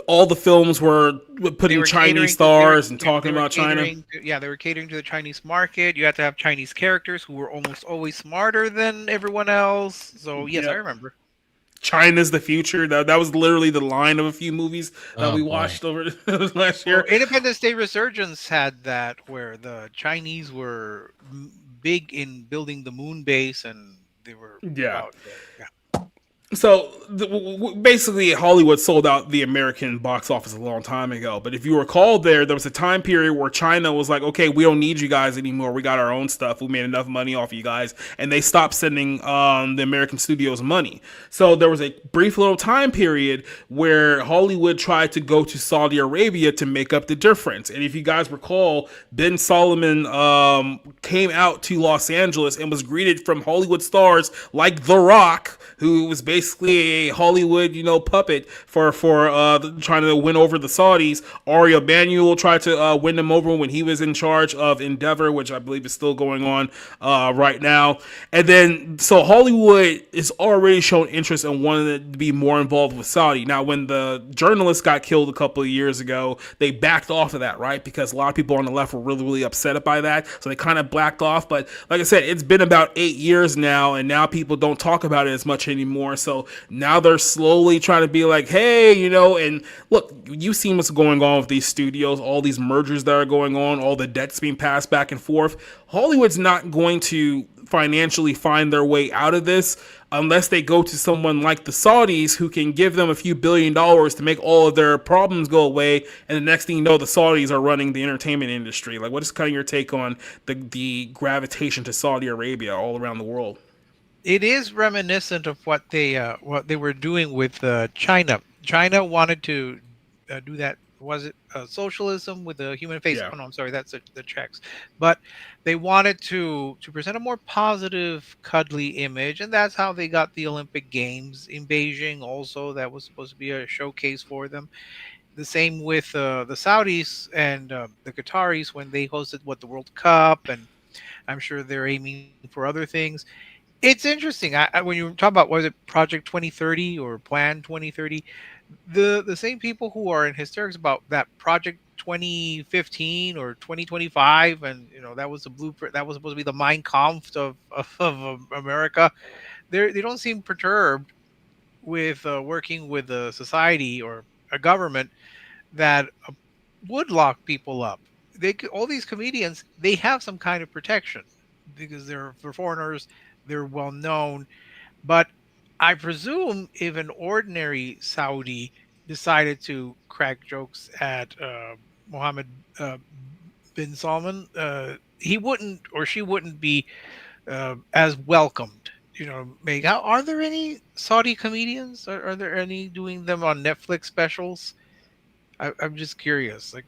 all the films were putting Chinese stars and talking about China. They were catering to the Chinese market. You had to have Chinese characters who were almost always smarter than everyone else. So yes, I remember. China's the future. That was literally the line of a few movies that we boy. watched over last year. Well, Independence Day Resurgence had that where the Chinese were big in building the moon base, and they were Yeah. about yeah. So basically, Hollywood sold out the American box office a long time ago. But if you recall, there was a time period where China was like, "Okay, we don't need you guys anymore. We got our own stuff. We made enough money off of you guys," and they stopped sending the American studios money. So there was a brief little time period where Hollywood tried to go to Saudi Arabia to make up the difference. And if you guys recall, Ben Solomon came out to Los Angeles and was greeted from Hollywood stars like The Rock, who was basically a Hollywood, puppet for trying to win over the Saudis. Ari Emanuel tried to win them over when he was in charge of Endeavor, which I believe is still going on right now. And then, so Hollywood is already shown interest in wanting to be more involved with Saudi. Now, when the journalist got killed a couple of years ago, they backed off of that, right? Because a lot of people on the left were really, really upset by that. So they kind of backed off. But like I said, it's been about 8 years now, and now people don't talk about it as much anymore. So now they're slowly trying to be like, hey, and look, you've seen what's going on with these studios, all these mergers that are going on, all the debts being passed back and forth. Hollywood's not going to financially find their way out of this unless they go to someone like the Saudis who can give them a few $1 billion to make all of their problems go away. And the next thing you know, the Saudis are running the entertainment industry. Like, what is kind of your take on the gravitation to Saudi Arabia all around the world? It is reminiscent of what they were doing with China. China wanted to do that. Was it socialism with a human face? Yeah. Oh no, I'm sorry, that's the Czechs. But they wanted to present a more positive, cuddly image, and that's how they got the Olympic Games in Beijing. Also, that was supposed to be a showcase for them. The same with the Saudis and the Qataris when they hosted the World Cup, and I'm sure they're aiming for other things. It's interesting. When you talk about, was it Project 2030 or Plan 2030, the same people who are in hysterics about that Project 2015 or 2025, and that was the blueprint, that was supposed to be the Mein Kampf of America. They don't seem perturbed with working with a society or a government that would lock people up. All these comedians, they have some kind of protection because they're for foreigners. They're well known, but I presume if an ordinary Saudi decided to crack jokes at Mohammed bin Salman, he wouldn't or she wouldn't be as welcomed. Are there any Saudi comedians? Are there any doing them on Netflix specials? I'm just curious, like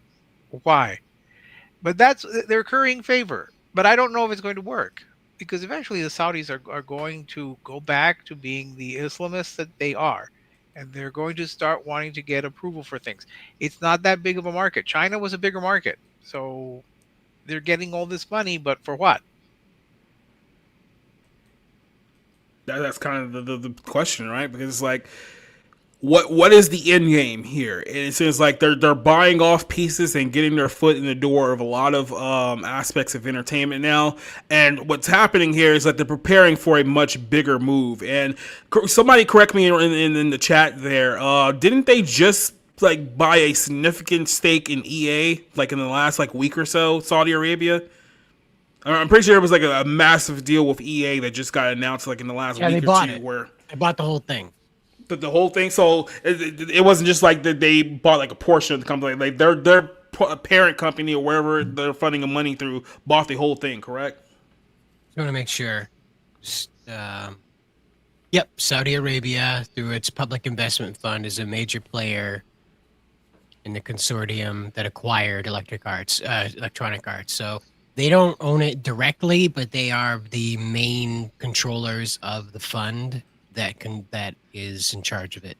why? But that's their currying favor. But I don't know if it's going to work. Because eventually the Saudis are going to go back to being the Islamists that they are. And they're going to start wanting to get approval for things. It's not that big of a market. China was a bigger market. So they're getting all this money, but for what? That's kind of the question, right? Because it's like, what is the end game here? And it seems like they're buying off pieces and getting their foot in the door of a lot of aspects of entertainment now. And what's happening here is that they're preparing for a much bigger move. And somebody correct me in the chat there. Didn't they just buy a significant stake in EA in the last week or so? Saudi Arabia. I'm pretty sure it was a massive deal with EA that just got announced in the last week or two. Where they bought the whole thing. The whole thing. So it wasn't just that they bought a portion of the company. Their parent company or wherever they're funding the money through bought the whole thing. Correct. I want to make sure. Yep, Saudi Arabia through its public investment fund is a major player in the consortium that acquired Electronic Arts. So they don't own it directly, but they are the main controllers of the fund that is in charge of it.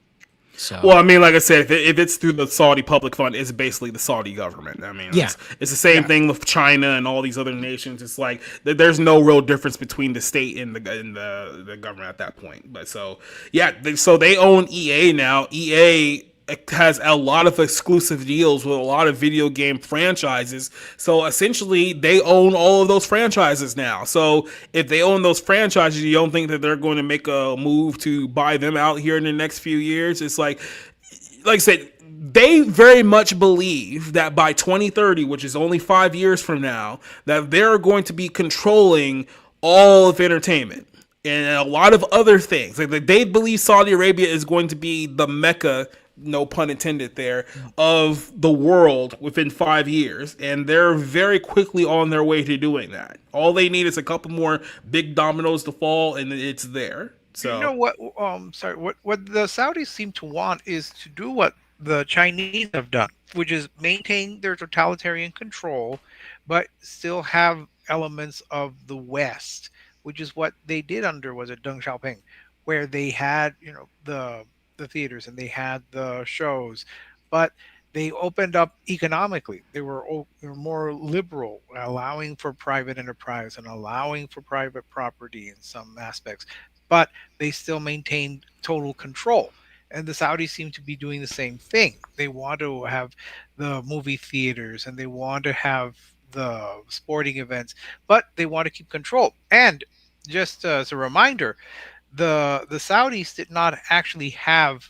So, well, I mean, like I said, if it's through the Saudi public fund, it's basically the Saudi government. I mean, it's the same thing with China and all these other nations. It's like there's no real difference between the state and the government at that point. But so they own EA now. EA has a lot of exclusive deals with a lot of video game franchises. So essentially, they own all of those franchises now. So if they own those franchises, you don't think that they're going to make a move to buy them out here in the next few years? It's like I said, they very much believe that by 2030, which is only 5 years from now, that they're going to be controlling all of entertainment and a lot of other things. Like they believe Saudi Arabia is going to be the mecca, no pun intended there, of the world within 5 years, and they're very quickly on their way to doing that. All they need is a couple more big dominoes to fall, and it's there. You So know what? Sorry. What the Saudis seem to want is to do what the Chinese have done, which is maintain their totalitarian control, but still have elements of the West, which is what they did under, was it, Deng Xiaoping, where they had, the theaters and they had the shows, but they opened up economically. They were more liberal, allowing for private enterprise and allowing for private property in some aspects, but they still maintained total control. And the Saudis seem to be doing the same thing. They want to have the movie theaters and they want to have the sporting events, but they want to keep control. And just as a reminder, the Saudis did not actually have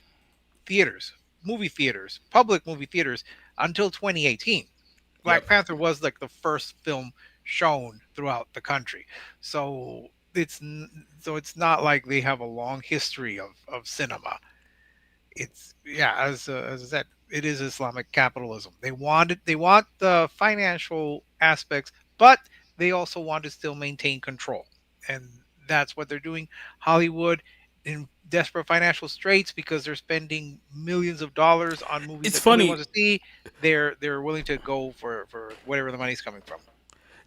theaters, movie theaters, public movie theaters, until 2018. Black yep. Panther was like the first film shown throughout the country. So it's not like they have a long history of cinema. It's, yeah, as I said, it is Islamic capitalism. They want the financial aspects, but they also want to still maintain control, and that's what they're doing. Hollywood, in desperate financial straits because they're spending millions of dollars on movies It's that nobody funny. wants to see, they're willing to go for whatever the money's coming from.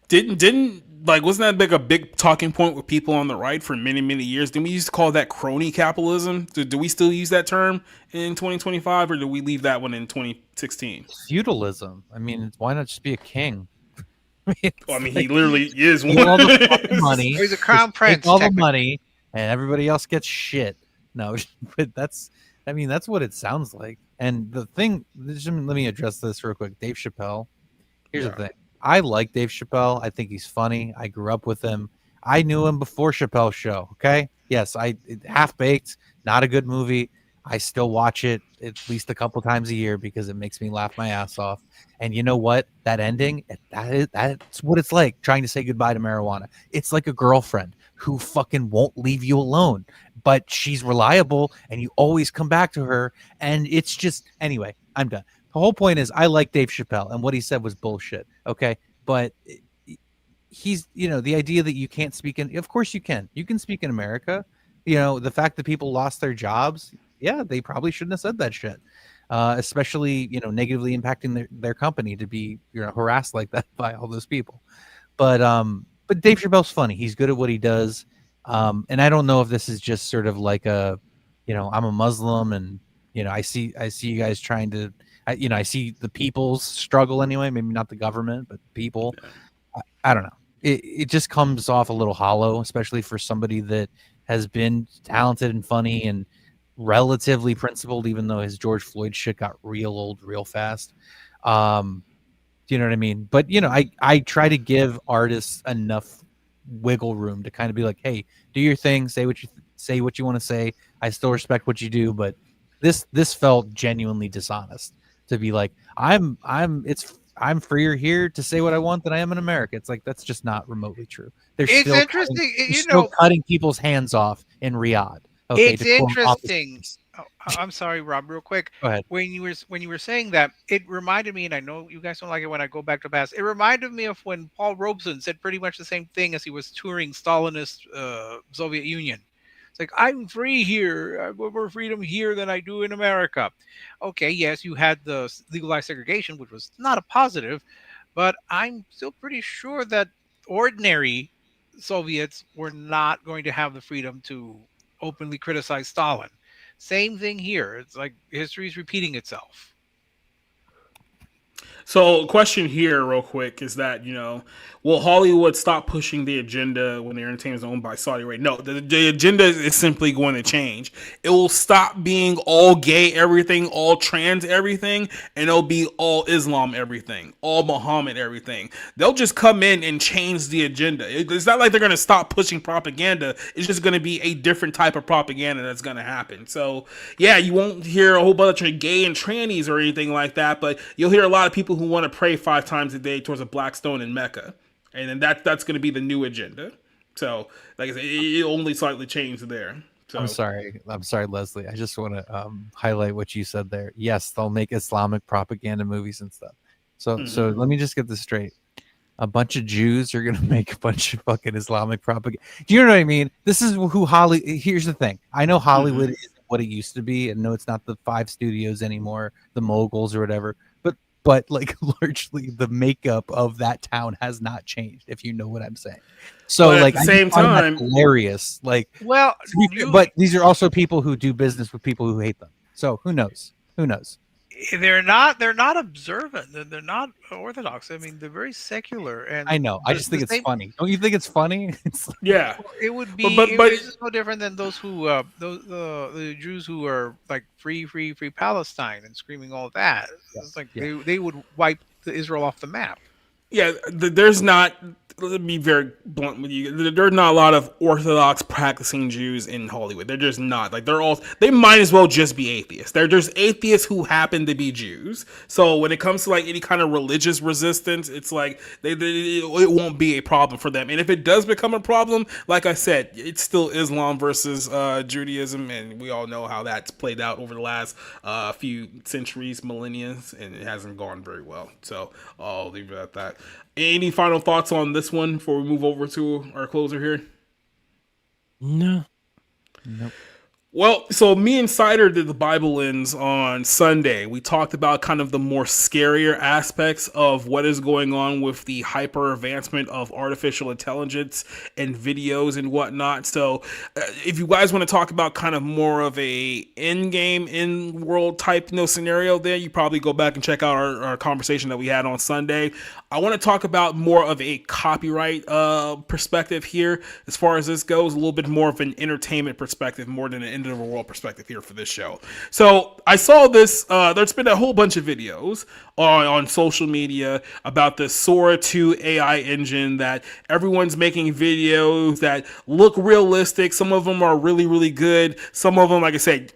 Didn't like wasn't that like a big talking point with people on the right for many years? Didn't we used to call that crony capitalism? Do we still use that term in 2025, or do we leave that one in 2016? Feudalism. I mean, why not just be a king? I mean, he literally is take one. all the fucking money. He's a crown Just prince, take all the technically. money, and everybody else gets shit. No, but that's what it sounds like. And the thing, let me address this real quick. Dave Chappelle. Here's the thing. I like Dave Chappelle. I think he's funny. I grew up with him. I knew him before Chappelle's show. Okay. Yes, Half Baked, not a good movie. I still watch it at least a couple times a year because it makes me laugh my ass off. And you know what? That ending, that's what it's like trying to say goodbye to marijuana. It's like a girlfriend who fucking won't leave you alone, but she's reliable and you always come back to her. And it's just, anyway, I'm done. The whole point is I like Dave Chappelle, and what he said was bullshit. Okay. But he's, the idea that you can't speak in, of course you can speak in America. The fact that people lost their jobs, yeah, they probably shouldn't have said that shit. Especially, negatively impacting their company to be, harassed like that by all those people. But Dave Chappelle's funny. He's good at what he does. And I don't know if this is just sort of like a, I'm a Muslim and, I see you guys trying to, I see the people's struggle anyway, maybe not the government, but people. I don't know. It just comes off a little hollow, especially for somebody that has been talented and funny and relatively principled, even though his George Floyd shit got real old real fast. Do you know what I mean? But, I try to give artists enough wiggle room to kind of be like, hey, do your thing, say what you want to say. I still respect what you do, but this felt genuinely dishonest to be like, I'm freer here to say what I want than I am in America. It's like, that's just not remotely true. It's interesting, still cutting people's hands off in Riyadh. Okay, it's interesting. Oh, I'm sorry, Rob, real quick. Go ahead. When you were saying that, it reminded me, and I know you guys don't like it when I go back to past. It reminded me of when Paul Robeson said pretty much the same thing as he was touring Stalinist Soviet Union. It's like, I'm free here. I have more freedom here than I do in America. Okay, yes, you had the legalized segregation, which was not a positive, but I'm still pretty sure that ordinary Soviets were not going to have the freedom to openly criticize Stalin. Same thing here. It's like history is repeating itself. So, question here, real quick, is that, will Hollywood stop pushing the agenda when the entertainment is owned by Saudi Arabia? No, the agenda is simply going to change. It will stop being all gay everything, all trans everything, and it'll be all Islam everything, all Muhammad everything. They'll just come in and change the agenda. It's not like they're going to stop pushing propaganda. It's just going to be a different type of propaganda that's going to happen. So, yeah, you won't hear a whole bunch of gay and trannies or anything like that, but you'll hear a lot of people who want to pray 5 times a day towards a black stone in Mecca. And then that's going to be the new agenda. So, like I said, it only slightly changed there. So. I'm sorry, Leslie. I just want to highlight what you said there. Yes, they'll make Islamic propaganda movies and stuff. So let me just get this straight. A bunch of Jews are going to make a bunch of fucking Islamic propaganda. Do you know what I mean? This is who Hollywood. Here's the thing. I know Hollywood isn't what it used to be, and no, it's not the 5 studios anymore, the moguls or whatever. But like largely the makeup of that town has not changed, if you know what I'm saying. So but like at the same time, hilarious. Like, well, but these are also people who do business with people who hate them. So who knows? Who knows? They're not observant. They're not orthodox. I mean, they're very secular. And I know. I just think it's funny. Don't you think it's funny? It's like, yeah, it would be. But it's no different than those who the Jews who are like free Palestine and screaming all that. Yeah. It's like they would wipe Israel off the map. Yeah, there's not. Let me be very blunt with you. There's not a lot of Orthodox practicing Jews in Hollywood. They're just not. Like they might as well just be atheists. They're just atheists who happen to be Jews. So when it comes to like any kind of religious resistance, it's like it won't be a problem for them. And if it does become a problem, like I said, it's still Islam versus Judaism, and we all know how that's played out over the last few centuries, millennia, and it hasn't gone very well. So I'll leave it at that. Any final thoughts on this one before we move over to our closer here? No. Nope. Well, so me and Cider did the Bible Lens on Sunday. We talked about kind of the more scarier aspects of what is going on with the hyper advancement of artificial intelligence and videos and whatnot. So if you guys want to talk about kind of more of a in-game, in-world type scenario there, you probably go back and check out our conversation that we had on Sunday. I want to talk about more of a copyright perspective here as far as this goes, a little bit more of an entertainment perspective more than an end of the world perspective here for this show. So I saw this, there's been a whole bunch of videos on social media about the Sora 2 AI engine that everyone's making videos that look realistic. Some of them are really, really good. Some of them, like I said,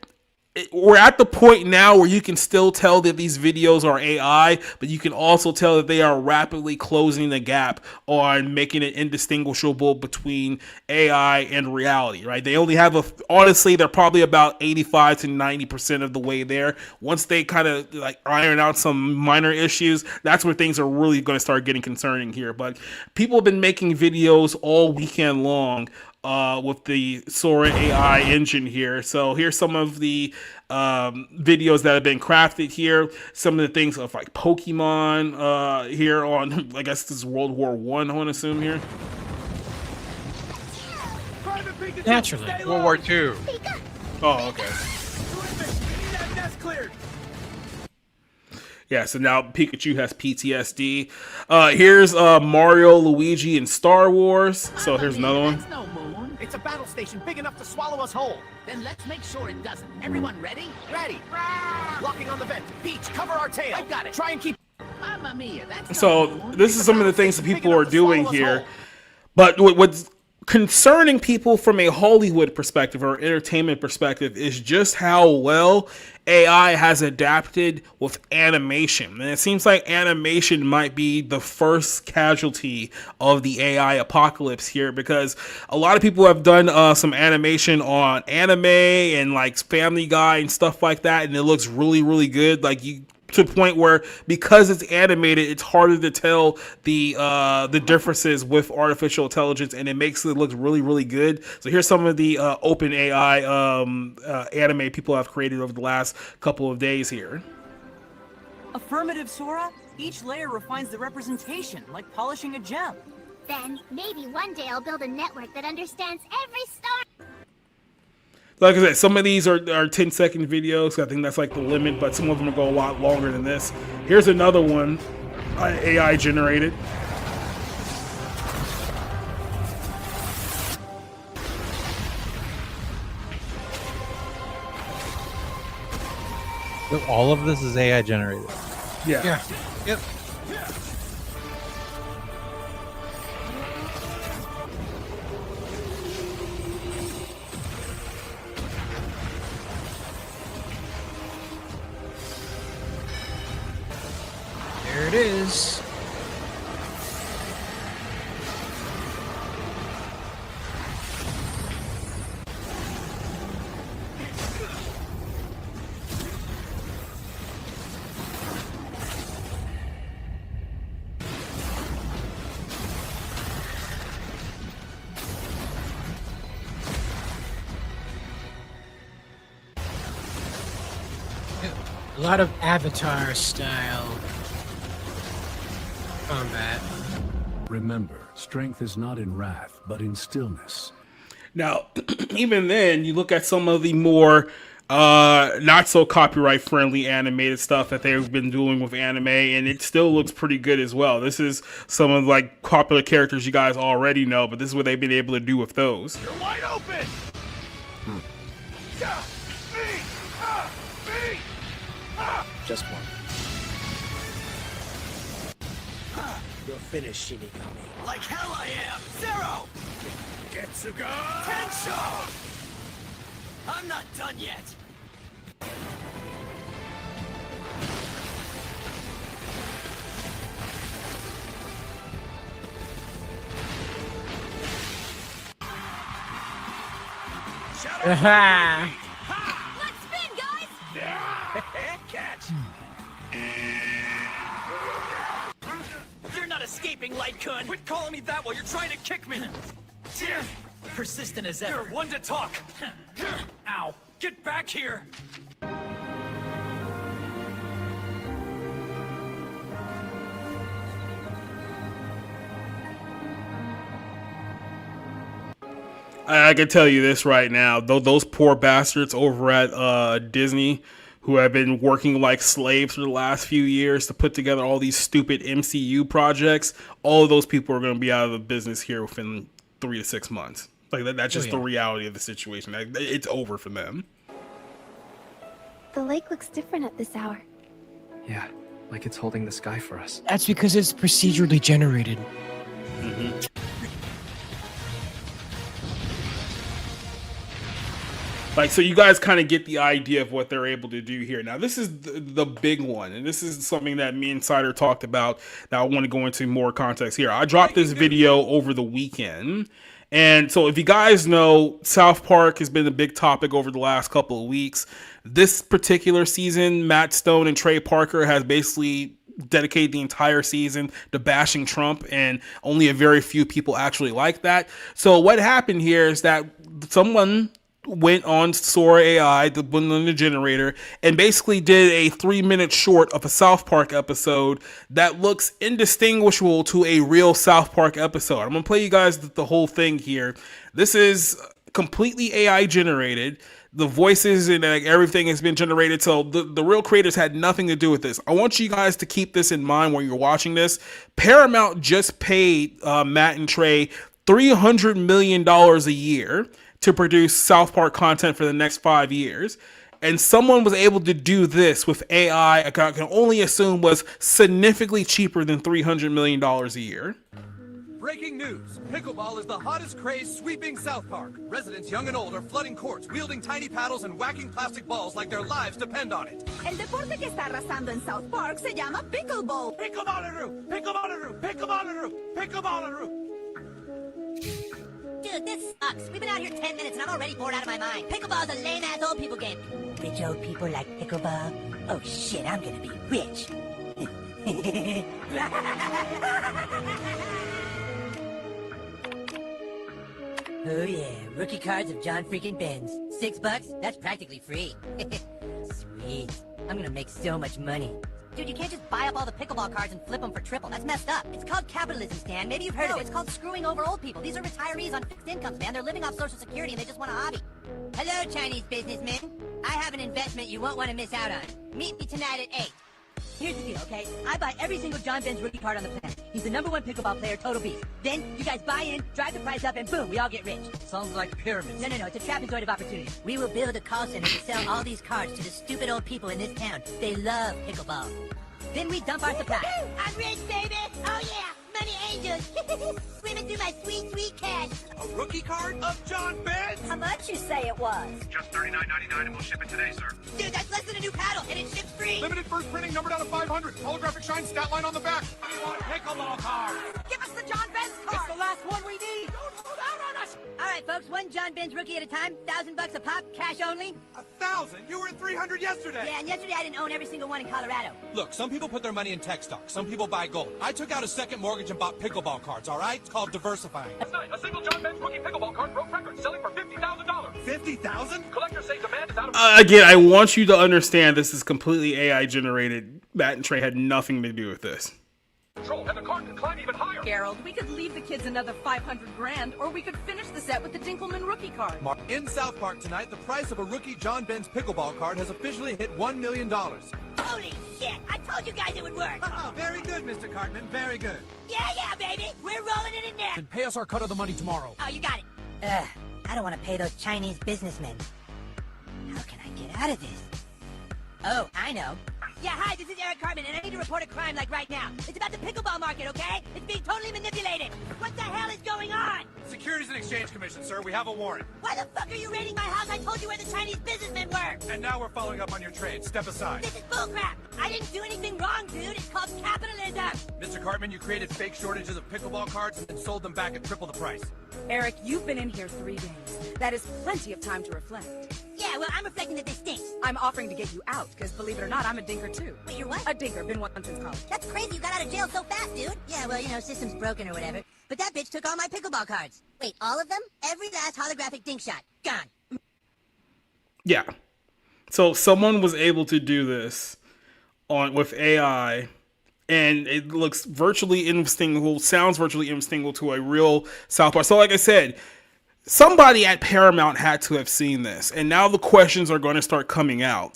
we're at the point now where you can still tell that these videos are AI, but you can also tell that they are rapidly closing the gap on making it indistinguishable between AI and reality, right? They only have honestly, they're probably about 85 to 90% of the way there. Once they kind of like iron out some minor issues, that's where things are really going to start getting concerning here. But people have been making videos all weekend long with the Sora AI engine here. So here's some of the videos that have been crafted here. Some of the things of like Pokemon here on, I guess this is World War I want to assume here. Naturally. World War II. Oh, okay. Yeah, so now Pikachu has PTSD. Here's Mario, Luigi, and Star Wars. So here's another one. That's no moon. It's a battle station big enough to swallow us whole. Then let's make sure it doesn't. Everyone ready? Ready. Locking on the vent. Peach, cover our tail. I got it. Try and keep. Mamma mia, that's so no moon. this is some of the things that people are doing here. But what's concerning people from a Hollywood perspective or entertainment perspective is just how well AI has adapted with animation. And it seems like animation might be the first casualty of the AI apocalypse here, because a lot of people have done some animation on anime and like Family Guy and stuff like that, and it looks really, really good. Like to the point where, because it's animated, it's harder to tell the differences with artificial intelligence, and it makes it look really, really good. So here's some of the open AI anime people have created over the last couple of days here. Affirmative, Sora. Each layer refines the representation, like polishing a gem. Then maybe one day I'll build a network that understands every star. Like I said, some of these are 10-second videos. I think that's like the limit, but some of them go a lot longer than this. Here's another one AI generated. So all of this is AI generated. Yeah. Yep. There it is. A lot of Avatar style combat. Remember, strength is not in wrath, but in stillness. Now, even then, you look at some of the more not so copyright friendly animated stuff that they've been doing with anime, and it still looks pretty good as well. This is some of like popular characters you guys already know, but this is what they've been able to do with those. You're wide open! Just one. You're finished, Shinigami. Like hell I am! Zero! Getsuga! Tensho! I'm not done yet! Aha! Let's spin, guys! Catch! You're not escaping, Light-kun! Quit calling me that while you're trying to kick me! Persistent as ever. You're one to talk! Ow! Get back here! I can tell you this right now, those poor bastards over at Disney who have been working like slaves for the last few years to put together all these stupid MCU projects, all of those people are going to be out of the business here within 3 to 6 months. Like that's just the reality of the situation. Like, it's over for them. The lake looks different at this hour. Yeah, like it's holding the sky for us. That's because it's procedurally generated. Like, so you guys kind of get the idea of what they're able to do here. Now, this is the big one, and this is something that me and Cider talked about that I want to go into more context here. I dropped this video over the weekend, and so if you guys know, South Park has been a big topic over the last couple of weeks. This particular season, Matt Stone and Trey Parker has basically dedicated the entire season to bashing Trump, and only a very few people actually like that. So what happened here is that someone went on Sora AI, the generator, and basically did a 3-minute short of a South Park episode that looks indistinguishable to a real South Park episode. I'm gonna play you guys the whole thing here. This is completely AI generated. The voices and everything has been generated, so the real creators had nothing to do with this. I want you guys to keep this in mind when you're watching this. Paramount just paid Matt and Trey $300 million a year to produce South Park content for the next 5 years. And someone was able to do this with AI, I can only assume was significantly cheaper than $300 million a year. Breaking news! Pickleball is the hottest craze sweeping South Park. Residents young and old are flooding courts, wielding tiny paddles and whacking plastic balls like their lives depend on it. El deporte que está arrasando en South Park se llama pickleball. Pickleballaroo! Pickleballaroo! Pickleballaroo! Pickleballaroo! Dude, this sucks. We've been out here 10 minutes and I'm already bored out of my mind. Pickleball's a lame-ass old people game. Rich old people like pickleball? Oh shit, I'm gonna be rich. Oh yeah, rookie cards of John freaking Benz. $6? That's practically free. Sweet. I'm gonna make so much money. Dude, you can't just buy up all the pickleball cards and flip them for triple. That's messed up. It's called capitalism, Stan. Maybe you've heard of it. It's called screwing over old people. These are retirees on fixed incomes, man. They're living off Social Security and they just want a hobby. Hello, Chinese businessmen. I have an investment you won't want to miss out on. Meet me tonight at 8. Here's the deal, okay? I buy every single John Ben's rookie card on the planet. He's the #1 pickleball player, total beast. Then you guys buy in, drive the price up, and boom, we all get rich. Sounds like pyramids. No, it's a trapezoid of opportunity. We will build a call center to sell all these cards to the stupid old people in this town. They love pickleball. Then we dump our supply. I'm rich, baby! Oh yeah! Money angels! Swimming through my sweet, sweet cash. A rookie card of John Ben? How much you say it was? Just $39.99 and we'll ship it today, sir. Dude, that's less than a new paddle, and it ships free! Limited first printing, numbered out of 500. Holographic shine, stat line on the back. We want pickleball cards. Give us the John Ben's card! It's the last one we need! Don't hold out on us! Alright, folks, one John Ben's rookie at a time. $1,000 a pop, cash only. 1,000? You were at 300 yesterday. Yeah, and yesterday I didn't own every single one in Colorado. Look, some people put their money in tech stock. Some people buy gold. I took out a second mortgage and bought pickleball cards, all right? It's called diversifying. Last night, a single John Ben's rookie pickleball card broke records, selling for $50,000. 50,000? Collectors say demand is out of... Again, I want you to understand this is completely AI generated. Matt and Trey had nothing to do with this. control, and the card can climb even higher. Harold, we could leave the kids another 500 grand, or we could finish the set with the Dinkelman rookie card. In South Park tonight, the price of a rookie John Ben's pickleball card has officially hit $1 million. Holy shit! I told you guys it would work! Very good, Mr. Cartman. Very good. Yeah, baby! We're rolling it in there! Then pay us our cut of the money tomorrow. Oh, you got it. I don't want to pay those Chinese businessmen. How can I get out of this? Oh, I know. Yeah, hi, this is Eric Cartman, and I need to report a crime, like, right now. It's about the pickleball market, okay? It's being totally manipulated. What the hell is going on? Securities and Exchange Commission, sir. We have a warrant. Why the fuck are you raiding my house? I told you where the Chinese businessmen were. And now we're following up on your trade. Step aside. This is bullcrap. I didn't do anything wrong, dude. It's called capitalism. Mr. Cartman, you created fake shortages of pickleball cards and then sold them back at triple the price. Eric, you've been in here 3 days. That is plenty of time to reflect. Yeah, well, I'm reflecting that this stinks. I'm offering to get you out, because believe it or not, I'm a dinker too. Wait, you're what? A dinker, been one since college. That's crazy, you got out of jail so fast, dude. Yeah, well, you know, system's broken or whatever. But that bitch took all my pickleball cards. Wait, all of them? Every last holographic dink shot. Gone. Yeah. So someone was able to do this with AI, and it looks virtually indistinguishable, sounds virtually indistinguishable to a real South Park. So like I said, somebody at Paramount had to have seen this, and now the questions are going to start coming out.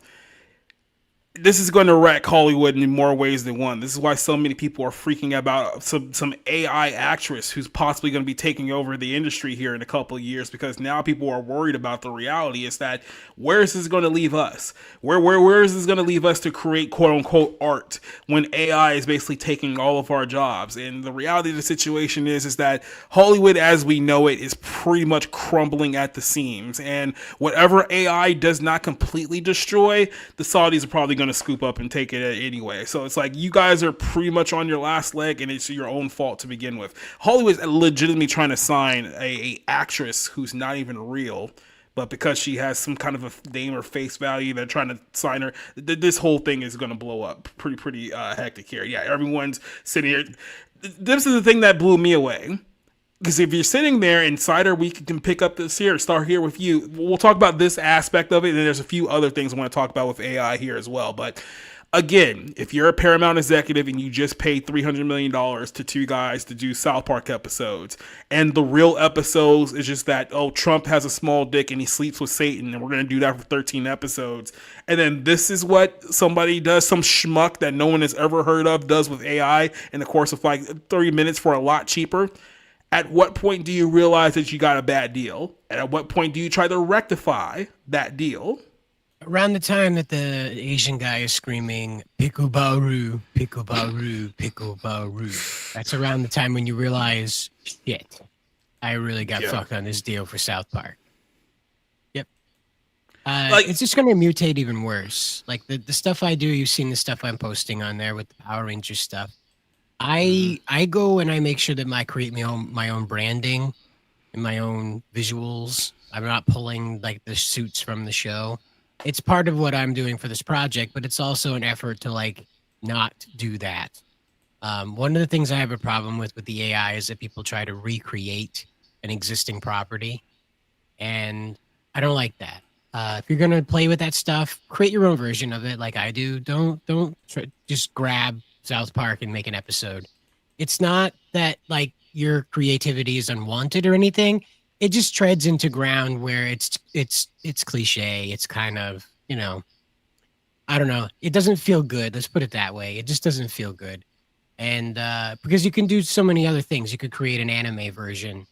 This is going to wreck Hollywood in more ways than one. This is why so many people are freaking about some AI actress who's possibly going to be taking over the industry here in a couple of years, because now people are worried about the reality is that where is this going to leave us? Where is this going to leave us to create quote unquote art when AI is basically taking all of our jobs? And the reality of the situation is that Hollywood as we know it is pretty much crumbling at the seams, and whatever AI does not completely destroy, the Saudis are probably going to scoop up and take it anyway. So it's like you guys are pretty much on your last leg, and it's your own fault to begin with. Hollywood's legitimately trying to sign a actress who's not even real, but because she has some kind of a name or face value, they're trying to sign her. This whole thing is going to blow up pretty hectic here. Yeah, everyone's sitting here. This is the thing that blew me away. Because if you're sitting there, Insider, we can pick up this here, start here with you. We'll talk about this aspect of it, and there's a few other things I want to talk about with AI here as well. But again, if you're a Paramount executive and you just paid $300 million to 2 guys to do South Park episodes, and the real episodes is just that, oh, Trump has a small dick and he sleeps with Satan, and we're going to do that for 13 episodes. And then this is what somebody does, some schmuck that no one has ever heard of does with AI in the course of like 30 minutes for a lot cheaper. At what point do you realize that you got a bad deal? And at what point do you try to rectify that deal? Around the time that the Asian guy is screaming, "Pickle-baroo, pickle-baroo, pickle-baroo," that's around the time when you realize, shit, I really got fucked on this deal for South Park. Yep. It's just going to mutate even worse. Like the stuff I do, you've seen the stuff I'm posting on there with the Power Rangers stuff. I go and I make sure that I create my own branding and my own visuals. I'm not pulling like the suits from the show. It's part of what I'm doing for this project, but it's also an effort to like not do that. One of the things I have a problem with the AI is that people try to recreate an existing property, and I don't like that. If you're gonna play with that stuff, create your own version of it, like I do. Don't just grab South Park and make an episode. It's not that like your creativity is unwanted or anything. It just treads into ground where it's cliche. It's kind of, you know, I don't know. It doesn't feel good. Let's put it that way. It just doesn't feel good. And because you can do so many other things, you could create an anime version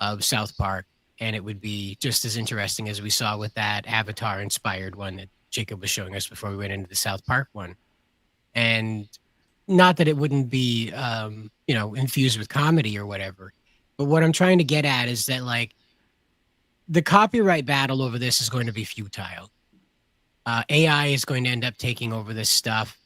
of South Park, and it would be just as interesting as we saw with that Avatar inspired one that Jacob was showing us before we went into the South Park one. And not that it wouldn't be, infused with comedy or whatever, but what I'm trying to get at is that like the copyright battle over this is going to be futile. AI is going to end up taking over this stuff.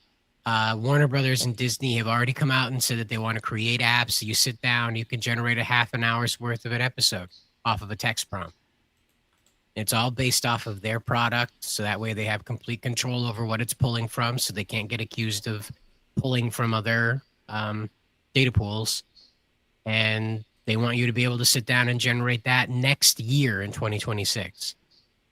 Warner Brothers and Disney have already come out and said that they want to create apps. So you sit down, you can generate a half an hour's worth of an episode off of a text prompt. It's all based off of their product. So that way they have complete control over what it's pulling from. So they can't get accused of pulling from other data pools. And they want you to be able to sit down and generate that next year in 2026.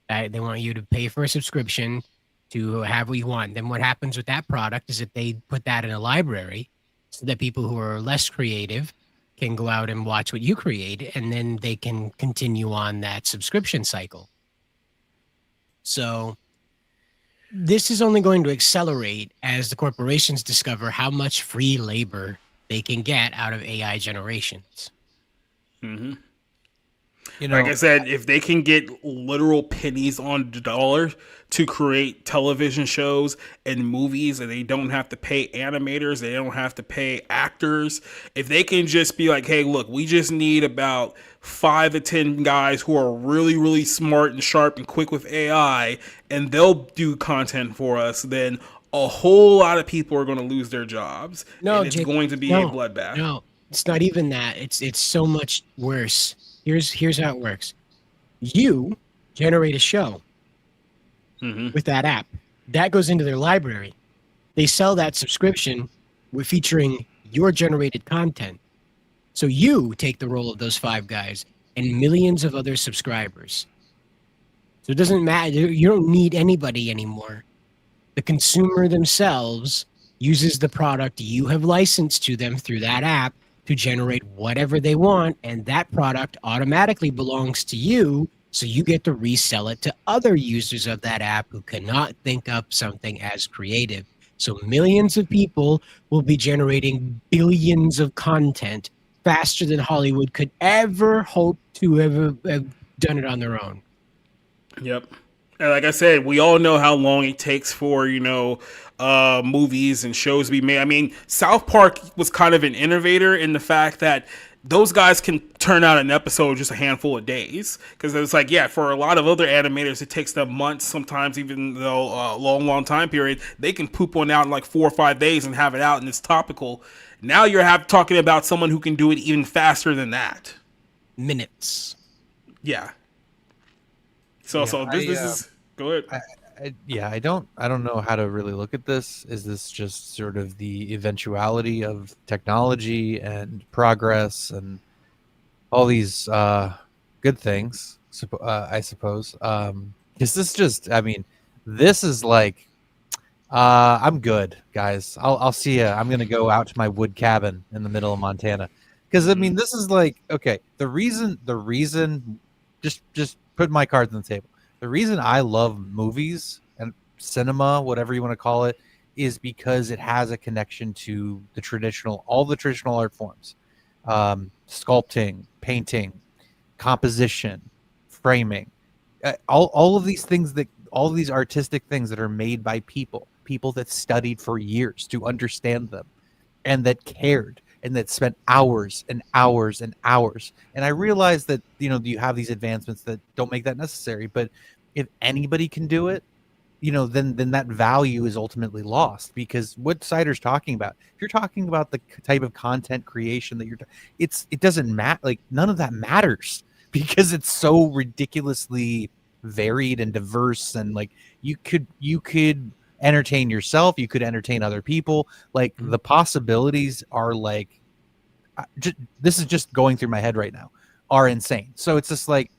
They want you to pay for a subscription to have what you want. Then what happens with that product is that they put that in a library so that people who are less creative can go out and watch what you create, and then they can continue on that subscription cycle. So this is only going to accelerate as the corporations discover how much free labor they can get out of AI generations. Mm-hmm. Like I said, if they can get literal pennies on the dollar to create television shows and movies, and they don't have to pay animators, they don't have to pay actors, if they can just be like, hey, look, we just need about 5 to 10 guys who are really, really smart and sharp and quick with AI, and they'll do content for us, then a whole lot of people are going to lose their jobs. No, and it's going to be a bloodbath. No, it's not even that. It's so much worse. Here's how it works. You generate a show with that app. That goes into their library. They sell that subscription with featuring your generated content. So you take the role of those 5 guys and millions of other subscribers. So it doesn't matter. You don't need anybody anymore. The consumer themselves uses the product you have licensed to them through that app to generate whatever they want, and that product automatically belongs to you, so you get to resell it to other users of that app who cannot think up something as creative. So millions of people will be generating billions of content faster than Hollywood could ever hope to have done it on their own. Yep. And like I said, we all know how long it takes for, movies and shows to be made. I mean, South Park was kind of an innovator in the fact that those guys can turn out an episode just a handful of days. Because it's like, yeah, for a lot of other animators, it takes them months, sometimes even though a long time period. They can poop one out in like 4 or 5 days and have it out and it's topical. Now you're talking about someone who can do it even faster than that. Minutes. Yeah. So this is go ahead. I don't know how to really look at this. Is this just sort of the eventuality of technology and progress and all these good things? I suppose. Is this just? I mean, this is like, I'm good, guys. I'll see ya. I'm gonna go out to my wood cabin in the middle of Montana, because I mean, this is like, okay. The reason, just put my cards on the table. The reason I love movies and cinema, whatever you want to call it, is because it has a connection to all the traditional art forms. Sculpting, painting, composition, framing, all of these things all of these artistic things that are made by people that studied for years to understand them and that cared and that spent hours and hours and hours. And I realize that, you have these advancements that don't make that necessary, but if anybody can do it, then that value is ultimately lost, because what Cider's talking about, if you're talking about the type of content creation that it doesn't matter. Like, none of that matters because it's so ridiculously varied and diverse. And like, you could entertain yourself, you could entertain other people. Like, the possibilities are like, this is just going through my head right now, are insane. So it's just like,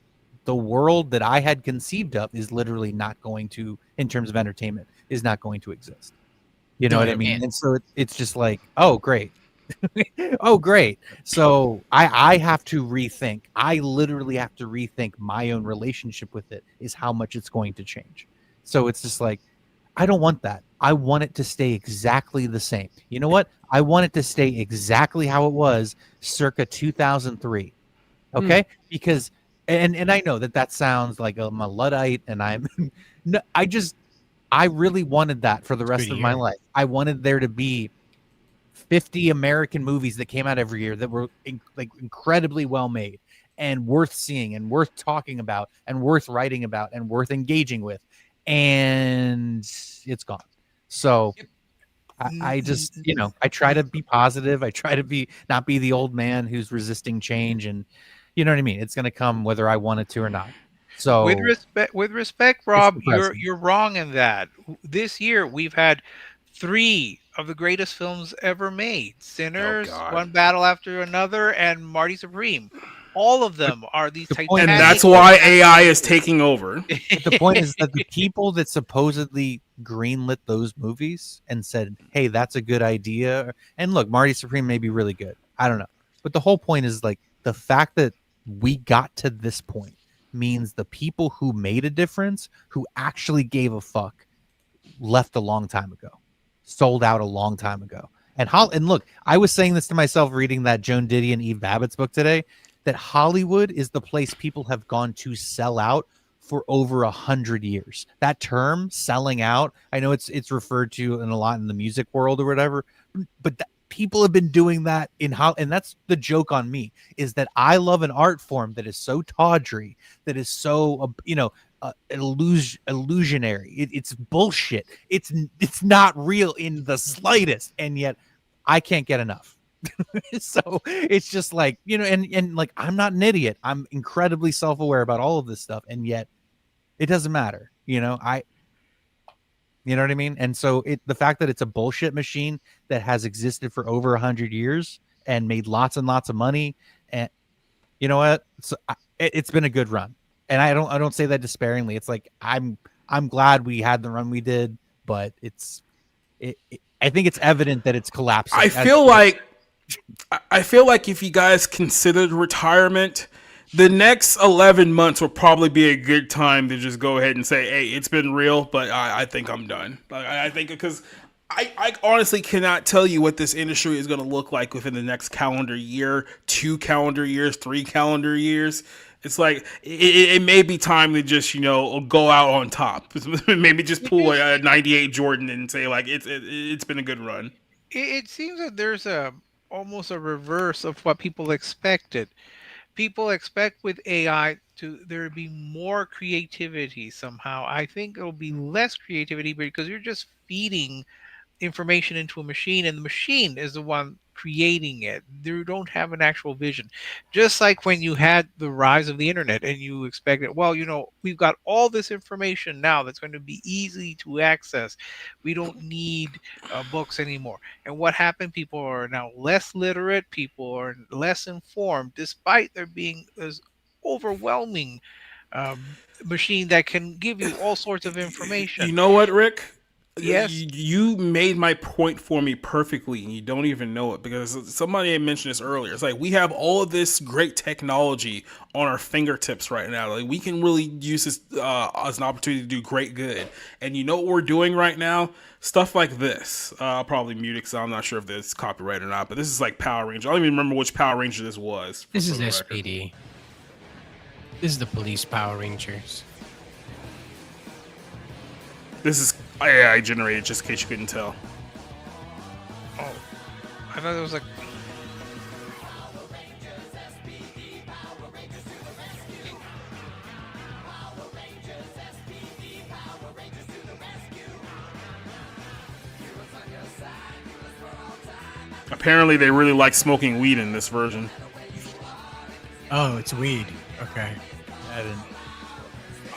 the world that I had conceived of is literally not going to, in terms of entertainment, is not going to exist. You know what I mean? And so it's just like, oh, great. Oh, great. So I have to rethink. I literally have to rethink my own relationship with it, is how much it's going to change. So it's just like, I don't want that. I want it to stay exactly the same. You know what? I want it to stay exactly how it was circa 2003. Okay? Because and I know that sounds like I'm a Luddite and I'm no, I really wanted that for the rest of my life. I wanted there to be 50 American movies that came out every year that were incredibly well made and worth seeing and worth talking about and worth writing about and worth engaging with. And it's gone. So I just, I try to be positive. I try to not be the old man who's resisting change. And you know what I mean? It's going to come whether I want it to or not. So with respect, Rob, you're wrong in that. This year we've had 3 of the greatest films ever made: Sinners, One Battle After Another, and Marty Supreme. All of them are these titanic. And that's why AI is taking over. But the point is that the people that supposedly greenlit those movies and said, "Hey, that's a good idea," and look, Marty Supreme may be really good. I don't know, but the whole point is like the fact that we got to this point means the people who made a difference, who actually gave a fuck, left a long time ago, sold out a long time ago. And look, I was saying this to myself reading that Joan Didion and Eve Babbitt's book today, that Hollywood is the place people have gone to sell out for over 100 years. That term, selling out, I know it's referred to in a lot in the music world or whatever, but people have been doing that and that's the joke on me, is that I love an art form that is so tawdry, that is so illusionary. It's bullshit. It's not real in the slightest, and yet I can't get enough. So it's just like, and like, I'm not an idiot. I'm incredibly self-aware about all of this stuff, and yet it doesn't matter. You know what I mean? And so the fact that it's a bullshit machine that has existed for over 100 years and made lots and lots of money, and you know what? So it's been a good run. And I don't say that despairingly. It's like I'm glad we had the run we did, but I think it's evident that it's collapsing. I feel like if you guys considered retirement, the next 11 months will probably be a good time to just go ahead and say, "Hey, it's been real, but I think I'm done." I think because I honestly cannot tell you what this industry is going to look like within the next calendar year, 2 calendar years, 3 calendar years. It's like it may be time to just go out on top. Maybe just pull a '98 Jordan and say like it's been a good run. It seems that there's almost a reverse of what people expected. People expect with AI there be more creativity somehow. I think it'll be less creativity because you're just feeding information into a machine, and the machine is the one creating it. You don't have an actual vision. Just like when you had the rise of the internet and you expected, well, we've got all this information now that's going to be easy to access. We don't need books anymore. And what happened? People are now less literate. People are less informed, despite there being this overwhelming machine that can give you all sorts of information. You know what, Rick? Yes. You made my point for me perfectly, and you don't even know it, because somebody had mentioned this earlier. It's like we have all of this great technology on our fingertips right now. Like we can really use this as an opportunity to do great good. And you know what we're doing right now? Stuff like this. I'll probably mute it because I'm not sure if this is copyright or not. But this is like Power Ranger. I don't even remember which Power Ranger this was. This is SPD. This is the police Power Rangers. This is AI generated, just in case you couldn't tell. Oh, I thought it was like. Apparently, they really like smoking weed in this version. Oh, it's weed. Okay.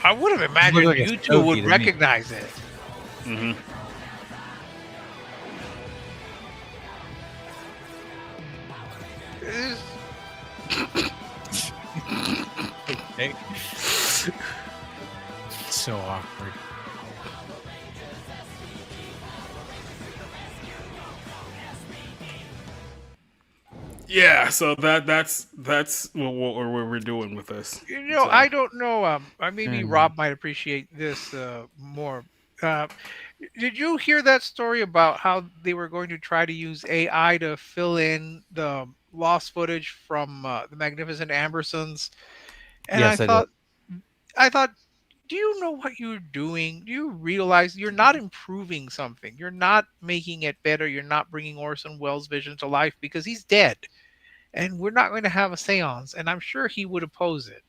I would have imagined like you two would recognize it. Mm-hmm. Okay. So awkward. Yeah, so that's what we're doing with this. I don't know. Maybe Rob might appreciate this more. Did you hear that story about how they were going to try to use AI to fill in the lost footage from the Magnificent Ambersons? And Yes, I did. I thought, do you know what you're doing? Do you realize you're not improving something? You're not making it better. You're not bringing Orson Welles' vision to life because he's dead, and we're not going to have a séance. And I'm sure he would oppose it.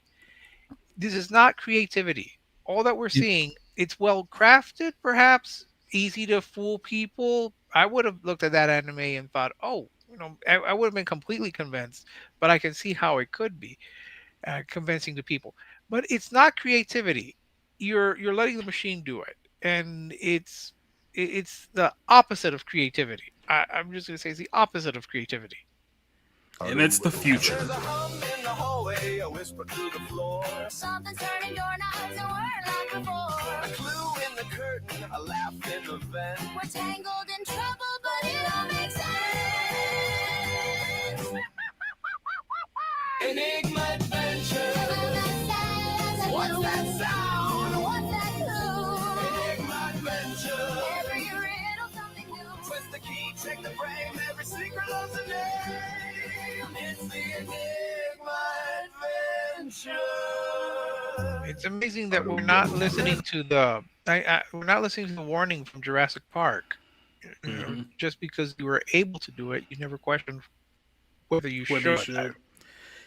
This is not creativity. All that we're seeing, it's well crafted, perhaps easy to fool people. I would have looked at that anime and thought, oh, I would have been completely convinced, but I can see how it could be convincing to people. But it's not creativity. You're letting the machine do it, and it's the opposite of creativity. I'm just gonna say it's the opposite of creativity. And it's the future. Something's turning doorknobs and we're like before. A clue in the curtain, a laugh in the vent. We're tangled in trouble, but it all makes sense. Enigma adventure. What's that sound? What's that clue? Enigma adventure. Every riddle, something new. Twist the key, check the frame. Every secret loves a name. It's the Enigma adventure. It's amazing that we're not listening to the we're not listening to the warning from Jurassic Park. Just because you were able to do it, you never questioned whether you should.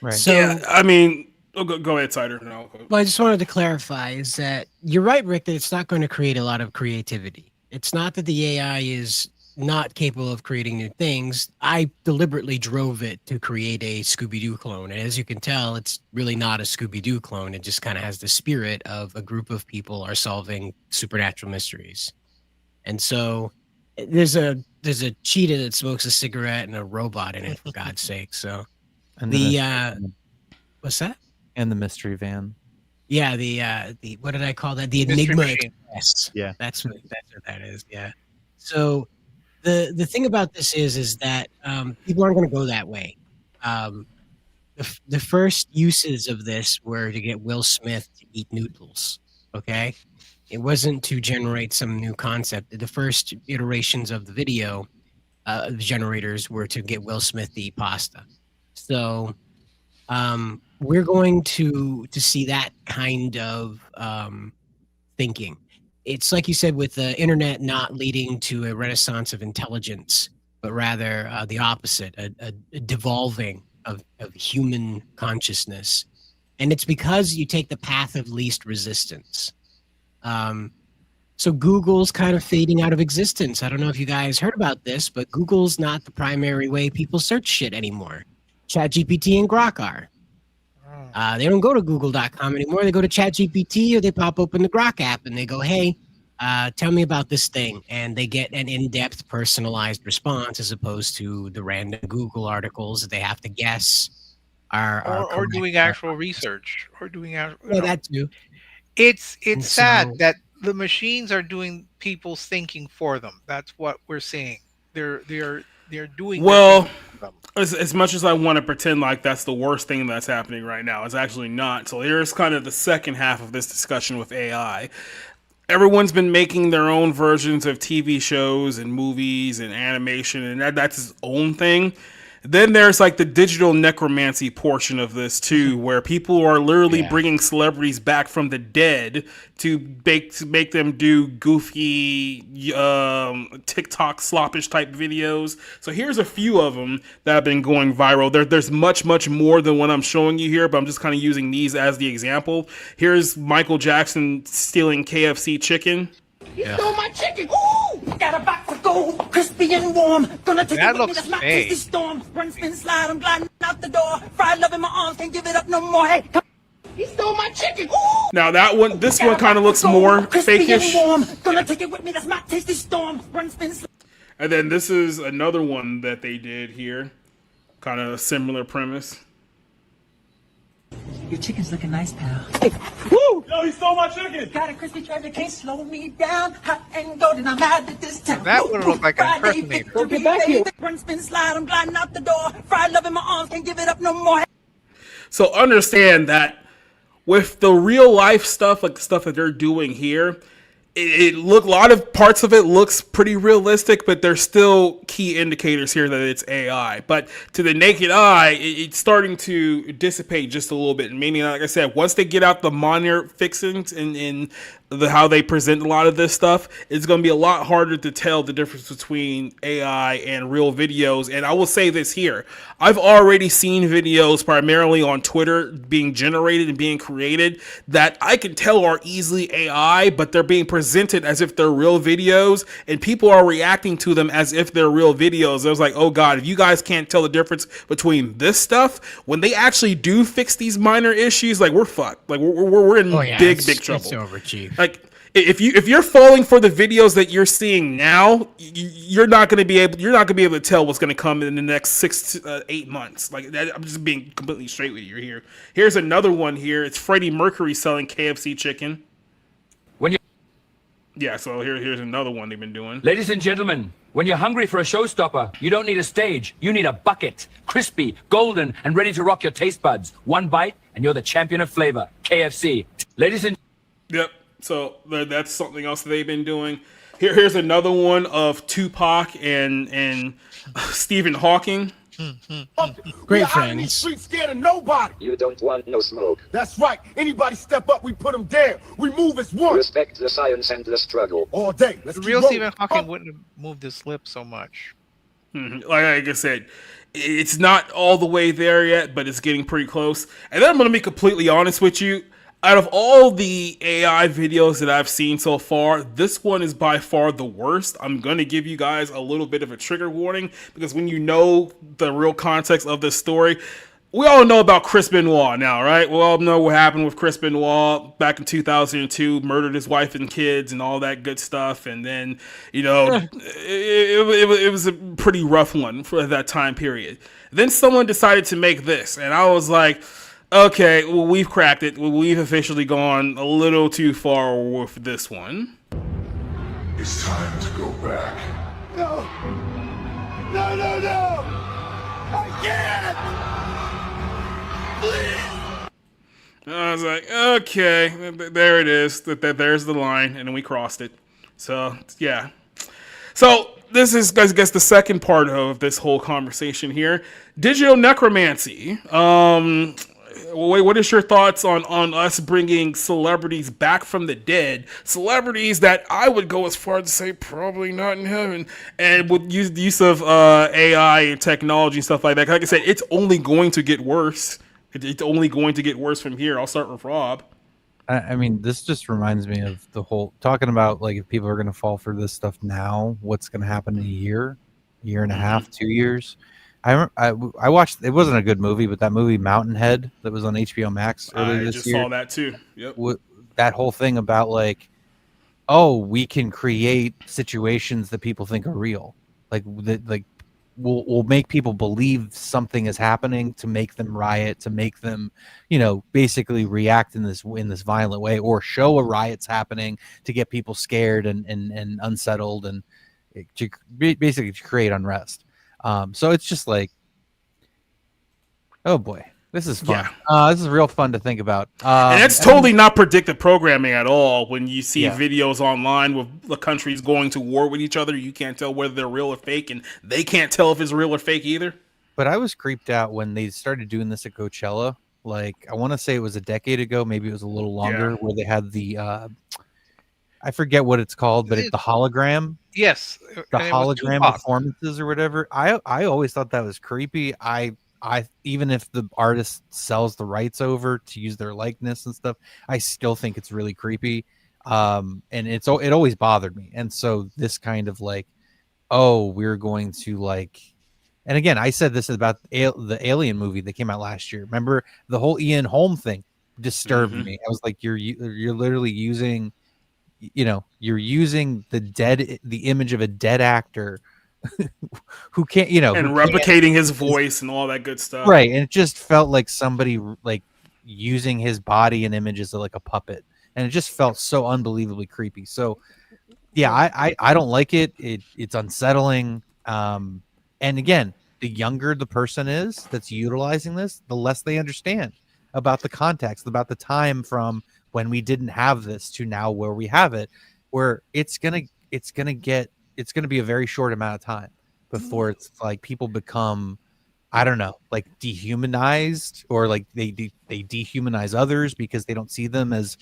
Right. So, yeah, I mean, go ahead, Cider. No. Well, I just wanted to clarify is that you're right, Rick, that it's not going to create a lot of creativity. It's not that the AI is not capable of creating new things. I deliberately drove it to create a Scooby-Doo clone. And as you can tell, it's really not a Scooby-Doo clone. It just kind of has the spirit of a group of people are solving supernatural mysteries. And so there's a cheetah that smokes a cigarette and a robot in it, for God's sake. So And what's that? And the mystery van. Yeah, the what did I call that? The Enigma Express. Yeah, that's what that is. Yeah. So the thing about this is that people aren't going to go that way. The first uses of this were to get Will Smith to eat noodles. Okay, it wasn't to generate some new concept. The first iterations of the video, the generators were to get Will Smith to eat pasta. So we're going to see that kind of thinking. It's like you said, with the internet not leading to a renaissance of intelligence, but rather the opposite, a devolving of human consciousness. And it's because you take the path of least resistance. So Google's kind of fading out of existence. I don't know if you guys heard about this, but Google's not the primary way people search shit anymore. ChatGPT and Grok are. They don't go to google.com anymore. They go to ChatGPT or they pop open the Grok app and they go, hey, tell me about this thing. And they get an in-depth personalized response as opposed to the random Google articles that they have to guess. Or doing actual research. Or doing actual. Yeah, that too. It's sad that the machines are doing people's thinking for them. That's what we're seeing. They're doing well. As much as I want to pretend like that's the worst thing that's happening right now, it's actually not. So here's kind of the second half of this discussion with AI. Everyone's been making their own versions of TV shows and movies and animation, and that's his own thing. Then there's like the digital necromancy portion of this too, where people are literally bringing celebrities back from the dead to make them do goofy TikTok sloppish type videos. So here's a few of them that have been going viral. There's much more than what I'm showing you here, but I'm just kind of using these as the example. Here's Michael Jackson stealing KFC chicken. You stole my chicken! Ooh! Got a box of gold, crispy and warm. Gonna take it with me, that's my tasty storm. Run, spin, slide, I'm gliding out the door. Fried love in my arms, can't give it up no more. Hey, come. He stole my chicken! Ooh! Now this one kind of looks more fakeish. Gonna take it with me, that's my tasty storm. Run, spin, slide. And then this is another one that they did here. Kind of a similar premise. Your chicken's looking nice, pal. Woo! Yo, he stole my chicken! Got a crispy treasure, can't slow me down. Hot and golden, I'm mad at this town. That would look like an impersonator. Don't get back here. Run, spin, slide, I'm gliding out the door. Fried love in my arms, can't give it up no more. So understand that with the real life stuff, like the stuff that they're doing here, it look a lot of parts of it looks pretty realistic, but there's still key indicators here that it's AI. But to the naked eye, it's starting to dissipate just a little bit. Meaning, like I said, once they get out the minor fixings in how they present a lot of this stuff, it's going to be a lot harder to tell the difference between AI and real videos. And I will say this here. I've already seen videos primarily on Twitter being generated and being created that I can tell are easily AI, but they're being presented as if they're real videos, and people are reacting to them as if they're real videos. I was like, oh God, if you guys can't tell the difference between this stuff, when they actually do fix these minor issues, like we're fucked. Like we're in big trouble. It's over, Chief. Like if you're falling for the videos that you're seeing now, you're not going to be able to tell what's going to come in the next 6 to 8 months. Like that, I'm just being completely straight with you here. Here's another one here. It's Freddie Mercury selling KFC chicken. Yeah, so here's another one they've been doing. Ladies and gentlemen, when you're hungry for a showstopper, you don't need a stage. You need a bucket. Crispy, golden, and ready to rock your taste buds. One bite, and you're the champion of flavor. KFC. Ladies and... Yep. So that's something else that they've been doing. Here's another one of Tupac and Stephen Hawking. Great friends. Street scared of nobody. You don't want no smoke. That's right. Anybody step up, we put them down. We move as one. Respect the science and the struggle. All day. The real Stephen Hawking wouldn't have moved his lips so much. Like I said, it's not all the way there yet, but it's getting pretty close. And then I'm going to be completely honest with you. Out of all the AI videos that I've seen so far, this one is by far the worst. I'm going to give you guys a little bit of a trigger warning, because when you know the real context of this story, we all know about Chris Benoit now, right? We all know what happened with Chris Benoit back in 2002, murdered his wife and kids and all that good stuff. And then, you know, it was a pretty rough one for that time period. Then someone decided to make this, and I was like, okay, well, we've cracked it. We've officially gone a little too far with this one. It's time to go back. No! No, no, no! I can't! Please! I was like, okay, there it is. There's the line, and then we crossed it. So, yeah. So, this is, I guess, the second part of this whole conversation here. Digital necromancy. What is your thoughts on us bringing celebrities back from the dead? Celebrities that I would go as far as to say probably not in heaven, and with the use of AI and technology and stuff like that. Like I said, it's only going to get worse. It's only going to get worse from here. I'll start with Rob. I mean, this just reminds me of the whole talking about, like, if people are going to fall for this stuff now, what's going to happen in a year and a half, 2 years. I watched, it wasn't a good movie, but that movie Mountainhead that was on HBO Max earlier this year. I just saw that too. Yep. That whole thing about, like, oh, we can create situations that people think are real. Like we'll make people believe something is happening to make them riot, to make them, you know, basically react in this violent way, or show a riot's happening to get people scared and unsettled, and to basically to create unrest. So it's just like, oh boy, this is fun. Yeah. This is real fun to think about. And it's totally not predictive programming at all. When you see videos online with the countries going to war with each other, you can't tell whether they're real or fake, and they can't tell if it's real or fake either. But I was creeped out when they started doing this at Coachella. Like, I want to say it was a decade ago, maybe it was a little longer, where they had the I forget what it's called, but it's the hologram. Yes, the hologram performances or whatever. I always thought that was creepy. I even if the artist sells the rights over to use their likeness and stuff, I still think it's really creepy. And it always bothered me. And so this kind of like, oh, we're going to like, and again, I said this about the Alien movie that came out last year. Remember the whole Ian Holm thing disturbed me. I was like, you're literally using, you're using the image of a dead actor who can't, and replicating his voice and all that good stuff. Right. And it just felt like somebody like using his body and images like a puppet. And it just felt so unbelievably creepy. So yeah, I don't like it. It's unsettling. And again, the younger the person is that's utilizing this, the less they understand about the context, about the time from when we didn't have this to now where we have it, where it's gonna be a very short amount of time before it's like people become, I don't know, like dehumanized, or like they dehumanize others because they don't see them as,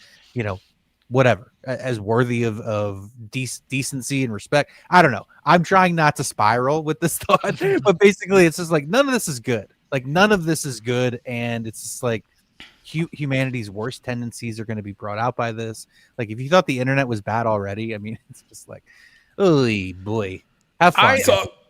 whatever, as worthy of decency and respect. I don't know. I'm trying not to spiral with this thought, but basically it's just like none of this is good. Like none of this is good, and it's just like humanity's worst tendencies are going to be brought out by this. Like if you thought the internet was bad already, I mean, it's just like, oh boy, have fun.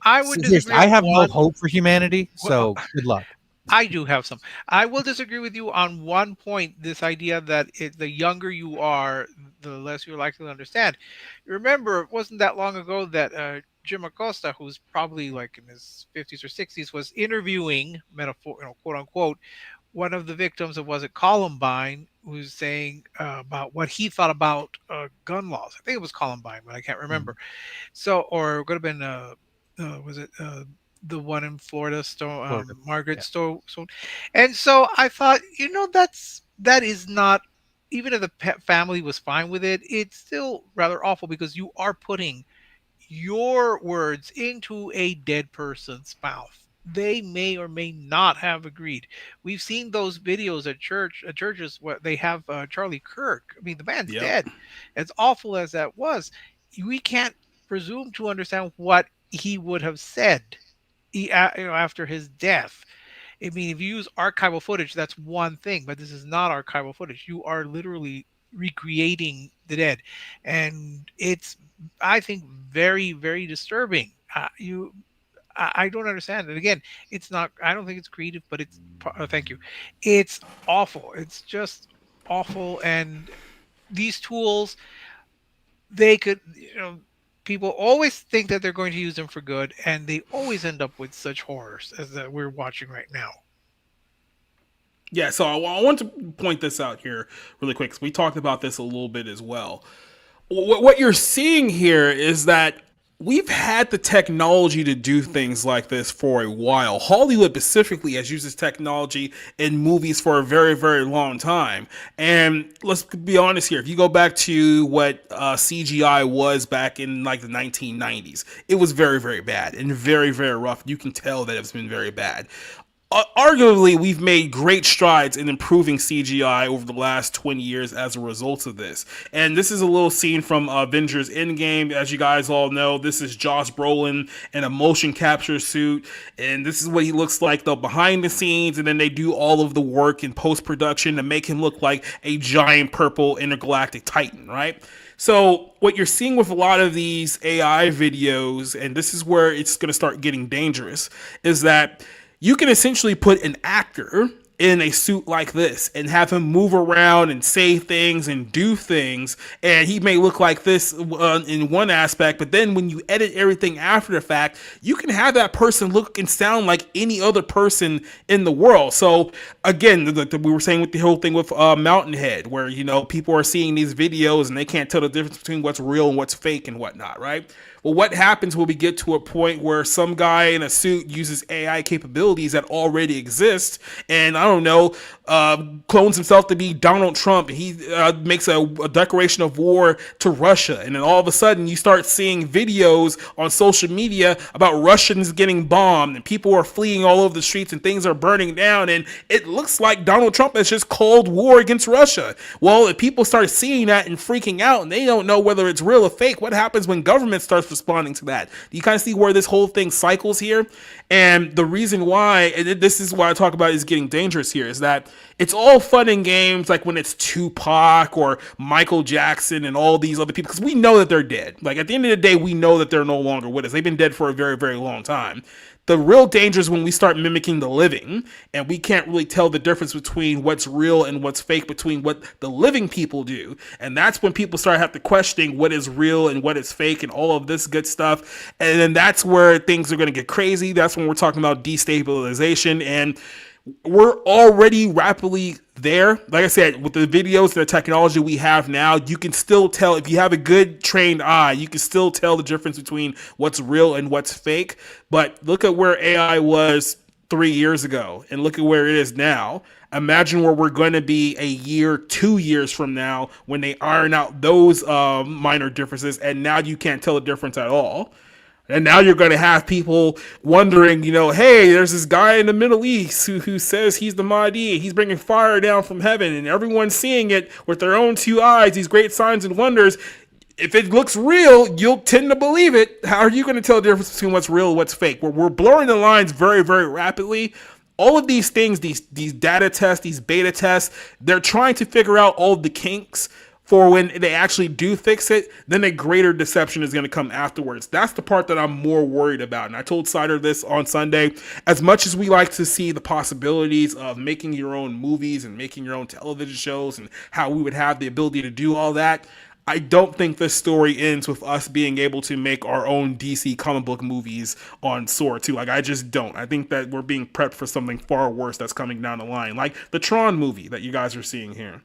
I would disagree. I have no hope for humanity, so good luck. I do have some. I will disagree with you on one point. This idea that the younger you are, the less you're likely to understand. Remember, it wasn't that long ago that Jim Acosta, who's probably like in his 50s or 60s, was interviewing, quote unquote, one of the victims of, was it Columbine, who's saying about what he thought about gun laws. I think it was Columbine, but I can't remember. So, or it could have been, was it the one in Florida, Margaret Stone. And so I thought, that is not, even if the family was fine with it, it's still rather awful because you are putting your words into a dead person's mouth. They may or may not have agreed. We've seen those videos at churches where they have Charlie Kirk. I mean, the man's dead. As awful as that was, we can't presume to understand what he would have said after his death. I mean, if you use archival footage, that's one thing, but this is not archival footage. You are literally recreating the dead, and it's, I think, very, very disturbing. I don't understand it. Again, it's not. I don't think it's creative, but it's. Thank you. It's awful. It's just awful, and these tools, they could, people always think that they're going to use them for good, and they always end up with such horrors as that we're watching right now. Yeah, so I want to point this out here really quick, because we talked about this a little bit as well. What you're seeing here is that we've had the technology to do things like this for a while. Hollywood specifically has used this technology in movies for a very, very long time. And let's be honest here. If you go back to what CGI was back in like the 1990s, it was very, very bad and very, very rough. You can tell that it's been very bad. Arguably, we've made great strides in improving CGI over the last 20 years as a result of this. And this is a little scene from Avengers Endgame. As you guys all know, this is Josh Brolin in a motion capture suit. And this is what he looks like though behind the scenes. And then they do all of the work in post-production to make him look like a giant purple intergalactic titan, right? So what you're seeing with a lot of these AI videos, and this is where it's going to start getting dangerous, is that you can essentially put an actor in a suit like this and have him move around and say things and do things, and he may look like this in one aspect, but then when you edit everything after the fact, you can have that person look and sound like any other person in the world. So again, we were saying with the whole thing with Mountain Head, where people are seeing these videos and they can't tell the difference between what's real and what's fake and whatnot, right? Well, what happens when we get to a point where some guy in a suit uses AI capabilities that already exist, and I don't know, clones himself to be Donald Trump, and he makes a declaration of war to Russia, and then all of a sudden you start seeing videos on social media about Russians getting bombed, and people are fleeing all over the streets, and things are burning down, and it looks like Donald Trump has just called war against Russia. Well, if people start seeing that and freaking out, and they don't know whether it's real or fake, what happens when government starts responding to that? Do you kind of see where this whole thing cycles here? And the reason why, and this is why I talk about is getting dangerous here, is that it's all fun and games like when it's Tupac or Michael Jackson and all these other people, because we know that they're dead. Like at the end of the day, we know that they're no longer with us. They've been dead for a very, very long time. The real danger is when we start mimicking the living, and we can't really tell the difference between what's real and what's fake between what the living people do. And that's when people start have to question what is real and what is fake and all of this good stuff. And then that's where things are going to get crazy. That's when we're talking about destabilization, and we're already rapidly there. Like I said, with the videos and the technology we have now, you can still tell, if you have a good trained eye, you can still tell the difference between what's real and what's fake. But look at where AI was 3 years ago, and look at where it is now. Imagine where we're going to be a year, 2 years from now when they iron out those minor differences, and now you can't tell the difference at all. And now you're going to have people wondering, hey, there's this guy in the Middle East who says he's the Mahdi. He's bringing fire down from heaven, and everyone's seeing it with their own two eyes, these great signs and wonders. If it looks real, you'll tend to believe it. How are you going to tell the difference between what's real and what's fake? We're blurring the lines very, very rapidly. All of these things, these data tests, these beta tests, they're trying to figure out all of the kinks for when they actually do fix it, then a greater deception is going to come afterwards. That's the part that I'm more worried about. And I told Cider this on Sunday. As much as we like to see the possibilities of making your own movies and making your own television shows and how we would have the ability to do all that, I don't think this story ends with us being able to make our own DC comic book movies on Sora 2. I just don't. I think that we're being prepped for something far worse that's coming down the line, like the Tron movie that you guys are seeing here.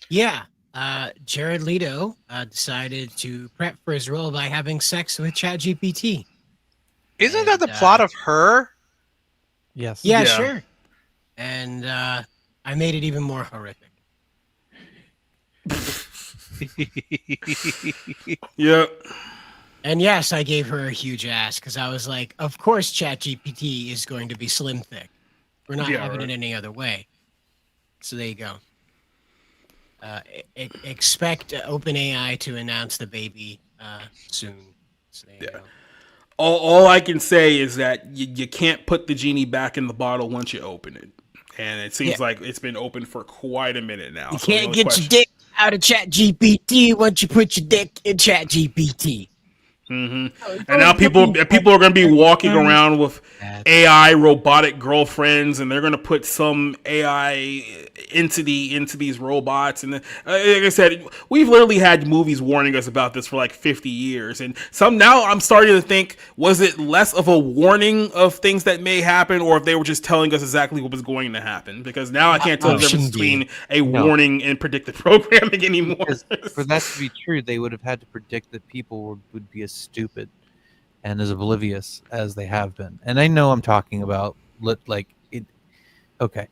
Yeah, Jared Leto decided to prep for his role by having sex with ChatGPT. Isn't that the plot of Her? Yes. Yeah, sure. And I made it even more horrific. Yep. And yes, I gave her a huge ass because I was like, of course ChatGPT is going to be slim thick. We're not having it any other way. So there you go. Expect OpenAI to announce the baby soon. So there you go. All I can say is that you can't put the genie back in the bottle once you open it. And it seems like it's been open for quite a minute now. You can't get your dick out of ChatGPT once you put your dick in ChatGPT. Mm-hmm. And now people are going to be walking around with AI robotic girlfriends, and they're going to put some AI into these robots. And like I said, we've literally had movies warning us about this for like 50 years. And now I'm starting to think, was it less of a warning of things that may happen, or if they were just telling us exactly what was going to happen? Because now I can't tell the difference between a warning and predictive programming anymore. Because for that to be true, they would have had to predict that people would be as stupid and as oblivious as they have been. And I know I'm talking about like it. Okay,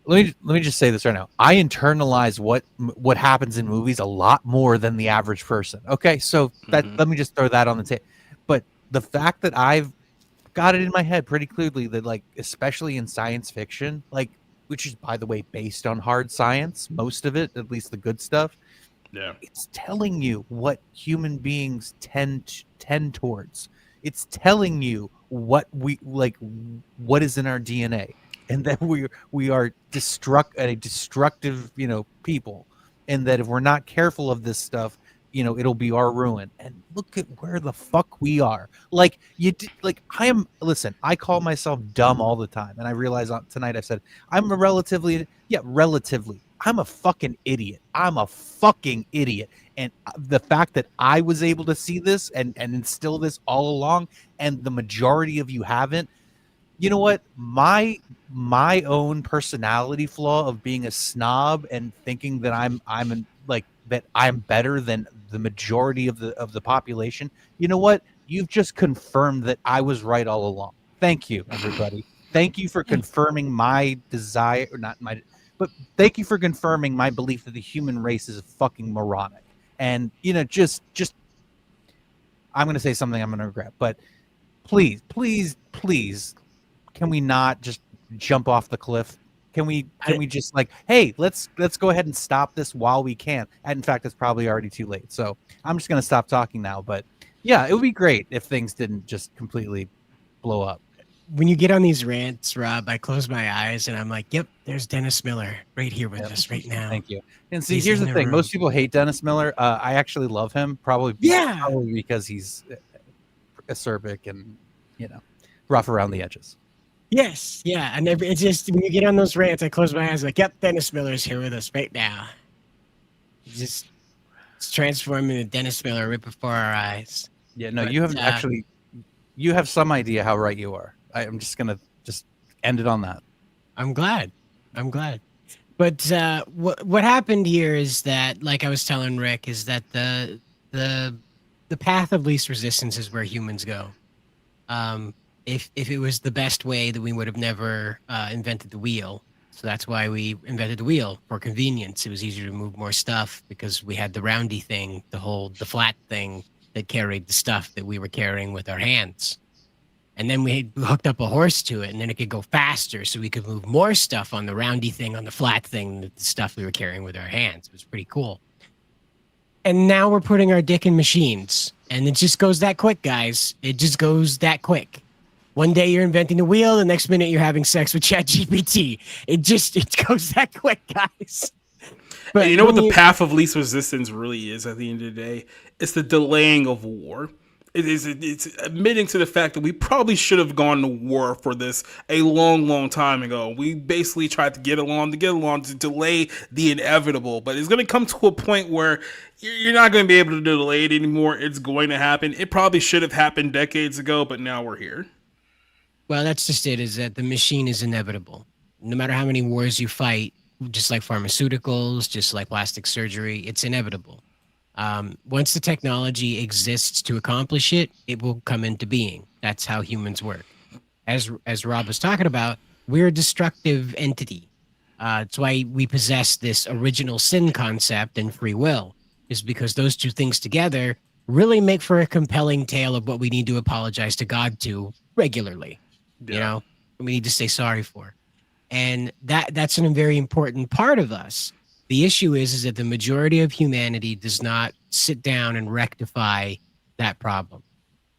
let me just say this right now. I internalize what happens in movies a lot more than the average person. Okay, so that let me just throw that on the table. But the fact that I've got it in my head pretty clearly that, like, especially in science fiction, like, which is, by the way, based on hard science, most of it, at least the good stuff. Yeah, it's telling you what human beings tend towards. It's telling you what what is in our DNA, and that we are destructive, people, and that if we're not careful of this stuff, it'll be our ruin. And look at where the fuck we are. Listen, I call myself dumb all the time, and I realize tonight I said I'm relatively. I'm a fucking idiot. I'm a fucking idiot. And the fact that I was able to see this and instill this all along, and the majority of you haven't, you know what? My own personality flaw of being a snob and thinking that I'm better than the majority of the population. You know what? You've just confirmed that I was right all along. Thank you, everybody. Thank you for confirming my desire, or not my. But thank you for confirming my belief that the human race is fucking moronic. And, just I'm going to say something I'm going to regret. But please, can we not just jump off the cliff? Can we just hey, let's go ahead and stop this while we can? And in fact, it's probably already too late. So I'm just going to stop talking now. But yeah, it would be great if things didn't just completely blow up. When you get on these rants, Rob, I close my eyes and I'm like, yep, there's Dennis Miller right here with us right now. Thank you. And see, here's the thing. Most people hate Dennis Miller. I actually love him, probably because he's acerbic and, rough around the edges. Yes. Yeah. And it's just, when you get on those rants, I close my eyes like, yep, Dennis Miller's here with us right now. It's transforming into Dennis Miller right before our eyes. Yeah, no, you haven't actually, you have some idea how right you are. I'm just going to end it on that. I'm glad. But what happened here is that, like I was telling Rick, is that the path of least resistance is where humans go. if it was the best way, then we would have never invented the wheel. So that's why we invented the wheel for convenience. It was easier to move more stuff because we had the roundy thing to hold the flat thing that carried the stuff that we were carrying with our hands. And then we hooked up a horse to it, and then it could go faster, so we could move more stuff on the roundy thing, on the flat thing, the stuff we were carrying with our hands. It was pretty cool. And now we're putting our dick in machines, and it just goes that quick, guys. It just goes that quick. One day you're inventing the wheel, the next minute you're having sex with ChatGPT. It goes that quick, guys. But and you know what the path of least resistance really is at the end of the day? It's the delaying of war. It's admitting to the fact that we probably should have gone to war for this a long, long time ago. We basically tried to get along to delay the inevitable, but it's going to come to a point where you're not going to be able to delay it anymore. It's going to happen. It probably should have happened decades ago, but now we're here. Well, that's just it, is that the machine is inevitable. No matter how many wars you fight, just like pharmaceuticals, just like plastic surgery, it's inevitable. Once the technology exists to accomplish it, it will come into being. That's how humans work. As Rob was talking about, we're a destructive entity. It's why we possess this original sin concept and free will, is because those two things together really make for a compelling tale of what we need to apologize to God to regularly. Yeah. You know, we need to say sorry for. And that's a very important part of us. The issue is that the majority of humanity does not sit down and rectify that problem.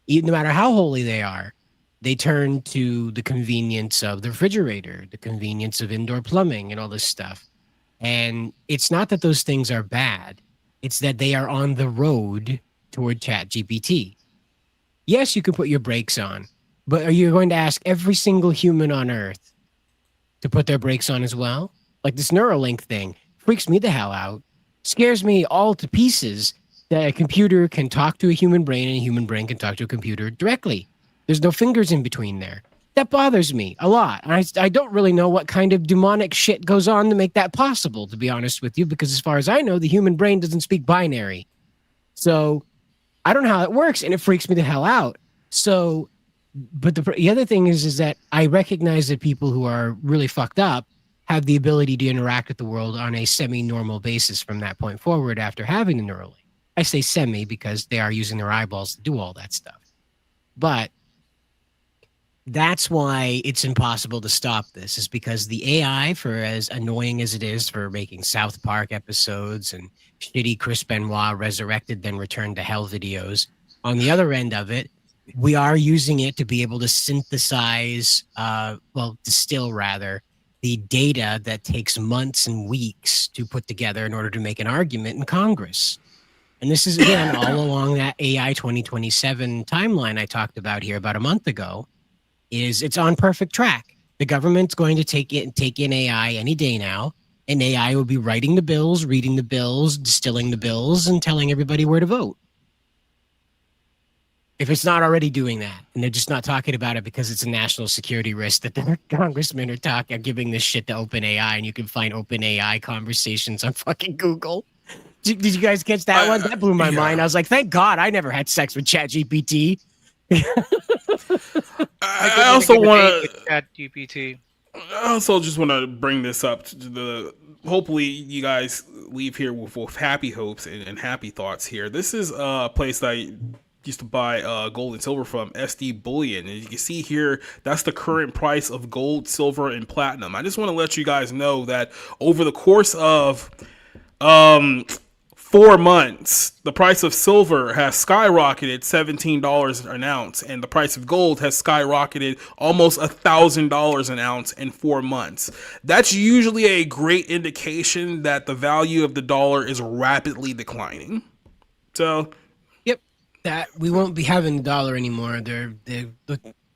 No matter how holy they are, they turn to the convenience of the refrigerator, the convenience of indoor plumbing and all this stuff. And it's not that those things are bad. It's that they are on the road toward ChatGPT. Yes, you can put your brakes on, but are you going to ask every single human on Earth to put their brakes on as well? Like this Neuralink thing freaks me the hell out. Scares me all to pieces that a computer can talk to a human brain and a human brain can talk to a computer directly. There's no fingers in between there. That bothers me a lot. I don't really know what kind of demonic shit goes on to make that possible, to be honest with you, because as far as I know, the human brain doesn't speak binary. So I don't know how it works, and it freaks me the hell out. So, but the other thing is that I recognize that people who are really fucked up have the ability to interact with the world on a semi-normal basis from that point forward after having the Neuralink. I say semi because they are using their eyeballs to do all that stuff. But that's why it's impossible to stop this, is because the AI, for as annoying as it is for making South Park episodes and shitty Chris Benoit resurrected then returned to hell videos, on the other end of it, we are using it to be able to synthesize, distill rather, the data that takes months and weeks to put together in order to make an argument in Congress. And this is, again, all along that AI 2027 timeline I talked about here about a month ago. It's on perfect track. The government's going to take in AI any day now, and AI will be writing the bills, reading the bills, distilling the bills, and telling everybody where to vote. If it's not already doing that, and they're just not talking about it because it's a national security risk that the congressmen are giving this shit to OpenAI, and you can find OpenAI conversations on fucking Google. Did you guys catch that one? That blew my mind. I was like, thank God I never had sex with ChatGPT. I also want to ChatGPT. I also just want to bring this up to the. Hopefully, you guys leave here with happy hopes and happy thoughts here. This is a place that I used to buy gold and silver from, SD Bullion. And you can see here, that's the current price of gold, silver, and platinum. I just want to let you guys know that over the course of 4 months, the price of silver has skyrocketed $17 an ounce, and the price of gold has skyrocketed almost $1,000 an ounce in 4 months. That's usually a great indication that the value of the dollar is rapidly declining. So, yep, that we won't be having the dollar anymore.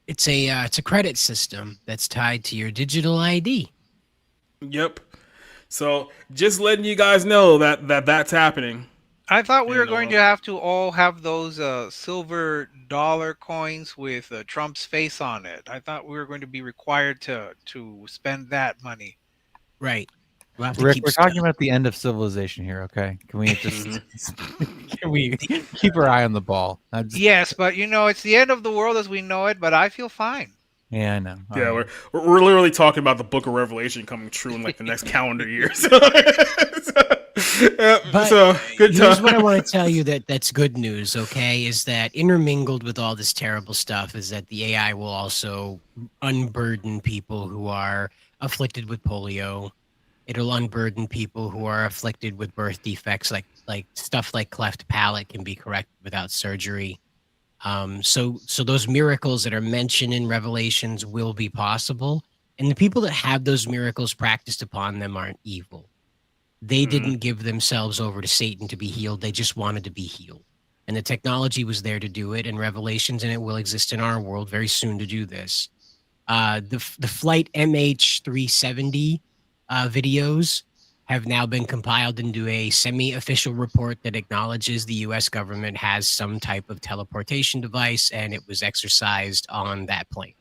It's a credit system that's tied to your digital ID. Yep. So just letting you guys know that's happening. I thought we were going to have to all have those silver dollar coins with Trump's face on it. I thought we were going to be required to spend that money. Right. We'll have to Rick, keep we're talking about the end of civilization here, okay? Can we just can we keep our eye on the ball? Yes, but it's the end of the world as we know it. But I feel fine. Yeah, I know. Yeah, we're literally talking about the Book of Revelation coming true in like the next calendar year. So, good here's time. what I want to tell you that's good news, okay, is that intermingled with all this terrible stuff is that the AI will also unburden people who are afflicted with polio. It'll unburden people who are afflicted with birth defects, like stuff like cleft palate can be corrected without surgery. So those miracles that are mentioned in Revelations will be possible, and the people that have those miracles practiced upon them aren't evil. They didn't give themselves over to Satan to be healed. They just wanted to be healed. And the technology was there to do it in Revelations, and it will exist in our world very soon to do this. The flight MH370 videos have now been compiled into a semi-official report that acknowledges the U.S. government has some type of teleportation device, and it was exercised on that plane.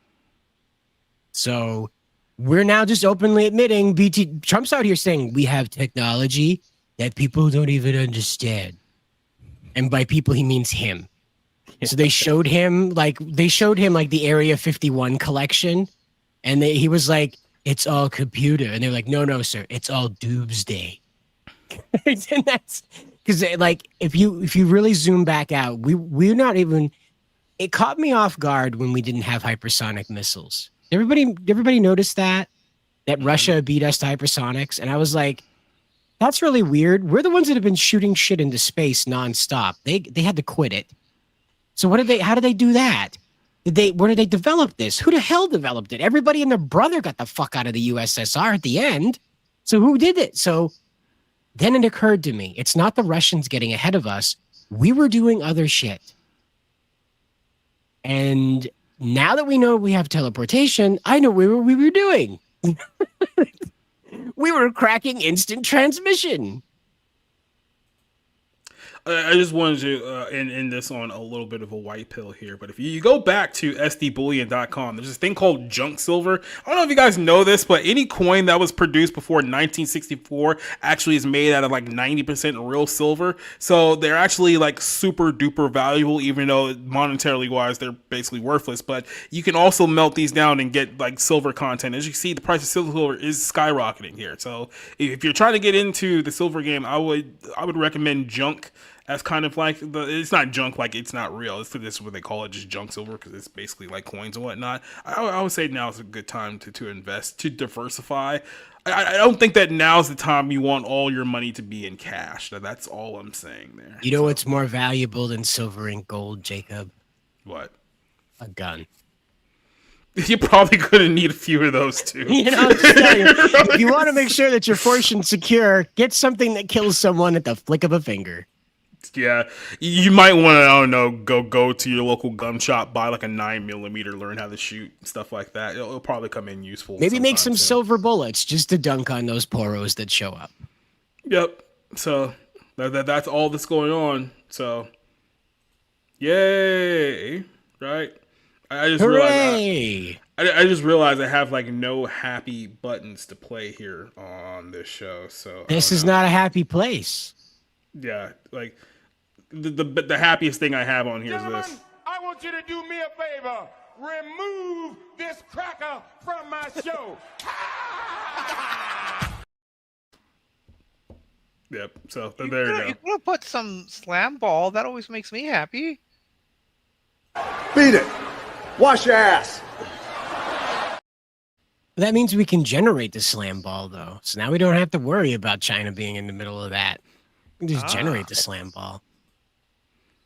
So we're now just openly admitting Trump's out here saying we have technology that people don't even understand. And by people, he means him. So they showed him like the Area 51 collection, and he was like, it's all computer. And they're like, no, sir, it's all doomsday. And that's because like if you really zoom back out, we're not even, it caught me off guard when we didn't have hypersonic missiles. Everybody noticed that Russia beat us to hypersonics, and I was like, that's really weird. We're the ones that have been shooting shit into space nonstop. They had to quit it. So how did they do that? Where did they develop this? Who the hell developed it? Everybody and their brother got the fuck out of the USSR at the end. So who did it? So then it occurred to me, it's not the Russians getting ahead of us. We were doing other shit. And now that we know we have teleportation, I know what we were doing. We were cracking instant transmission. I just wanted to end this on a little bit of a white pill here, but if you go back to sdbullion.com, there's this thing called junk silver. I don't know if you guys know this, but any coin that was produced before 1964 actually is made out of like 90% real silver. So they're actually like super duper valuable, even though monetarily wise they're basically worthless. But you can also melt these down and get like silver content. As you can see, the price of silver is skyrocketing here. So if you're trying to get into the silver game, I would recommend junk. As kind of like it's not junk, like it's not real. This is what they call it, just junk silver, because it's basically like coins and whatnot. I would say now is a good time to invest, to diversify. I don't think that now's the time you want all your money to be in cash. That's all I'm saying there. You know what's more valuable than silver and gold, Jacob? What? A gun. You're probably going to need a few of those too. If you want to make sure that your fortune's secure, get something that kills someone at the flick of a finger. Yeah, you might want to, I don't know, go to your local gun shop, buy like a 9mm, learn how to shoot, stuff like that. It'll probably come in useful. Maybe make some silver bullets just to dunk on those poros that show up. Yep. So that's all that's going on. So, yay! Right? I just realized I just realized I have like no happy buttons to play here on this show. So this is not a happy place. Yeah, like. The happiest thing I have on here is this. I want you to do me a favor. Remove this cracker from my show. Yep. So there you go. You could have put some slam ball. That always makes me happy. Beat it. Wash your ass. That means we can generate the slam ball, though. So now we don't have to worry about China being in the middle of that. We can just generate the slam ball.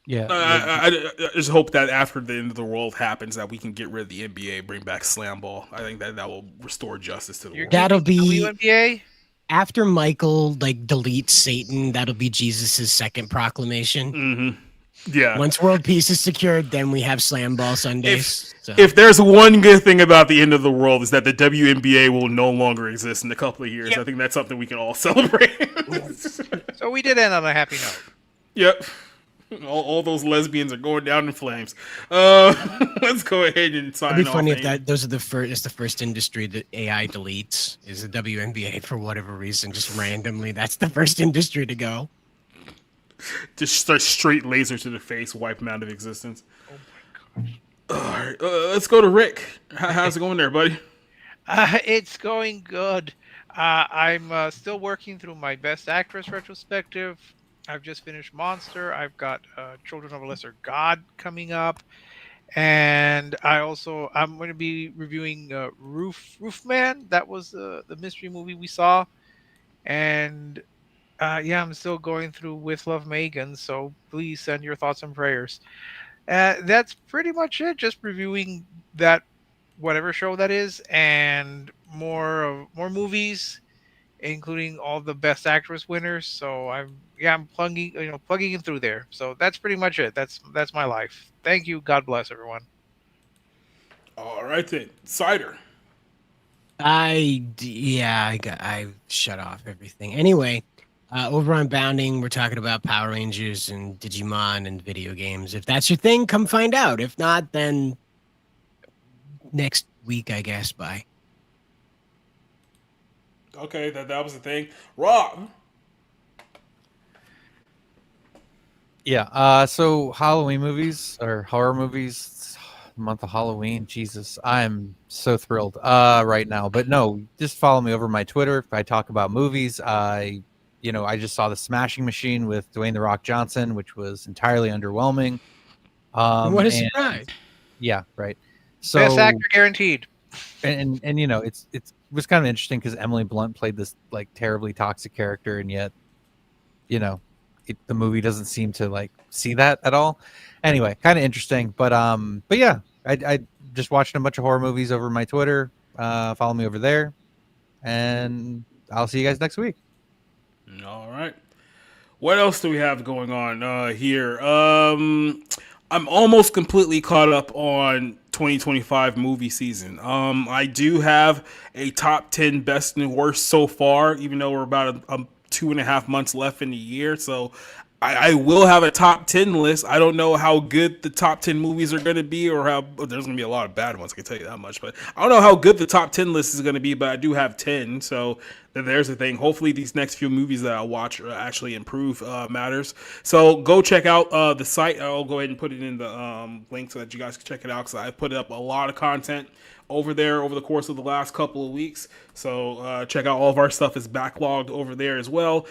Yeah, I just hope that after the end of the world happens, that we can get rid of the NBA, bring back slam ball. I think that will restore justice to the world. That'll be WNBA? After Michael deletes Satan. That'll be Jesus's second proclamation. Mm-hmm. Yeah. Once world peace is secured, then we have slam ball Sundays. If there's one good thing about the end of the world, is that the WNBA will no longer exist in a couple of years. Yep. I think that's something we can all celebrate. So we did end on a happy note. Yep. All those lesbians are going down in flames. Let's go ahead and sign off. It'd be funny if those are the first. It's the first industry that AI deletes is the WNBA for whatever reason, just randomly. That's the first industry to go. Just start straight laser to the face, wipe them out of existence. Oh my gosh. All right, let's go to Rick. How's it going there, buddy? It's going good. I'm still working through my Best Actress retrospective. I've just finished Monster. I've got Children of a Lesser God coming up, and I'm going to be reviewing Roofman. That was the mystery movie we saw, and I'm still going through With Love, Megan. So please send your thoughts and prayers. That's pretty much it. Just reviewing that whatever show that is, and more movies, including all the Best Actress winners. So I'm plugging in through there. So that's pretty much it. That's my life. Thank you. God bless everyone. All right then, Cider. I shut off everything. Anyway, over on Bounding, we're talking about Power Rangers and Digimon and video games. If that's your thing, come find out. If not, then next week, I guess. Bye. Okay, that was the thing. Rob. Yeah. So Halloween movies or horror movies, month of Halloween. Jesus, I'm so thrilled right now. But no, just follow me over my Twitter. If I talk about movies, I just saw The Smashing Machine with Dwayne "The Rock" Johnson, which was entirely underwhelming. What a surprise! Yeah, right. So Best actor guaranteed. And it was kind of interesting because Emily Blunt played this like terribly toxic character, and yet, the movie doesn't seem to like see that at all. Anyway, kind of interesting, but yeah, I just watched a bunch of horror movies over my Twitter. Follow me over there, and I'll see you guys next week. All right. What else do we have going on here? I'm almost completely caught up on 2025 movie season. I do have a top 10 best and worst so far, even though we're about 2.5 months left in the year. So I will have a top 10 list. I don't know how good the top 10 movies are going to be, or there's going to be a lot of bad ones, I can tell you that much. But I don't know how good the top 10 list is going to be, but I do have 10. So there's the thing. Hopefully these next few movies that I watch actually improve matters. So go check out the site. I'll go ahead and put it in the link so that you guys can check it out, because I put up a lot of content over there over the course of the last couple of weeks. So check out all of our stuff is backlogged over there as well.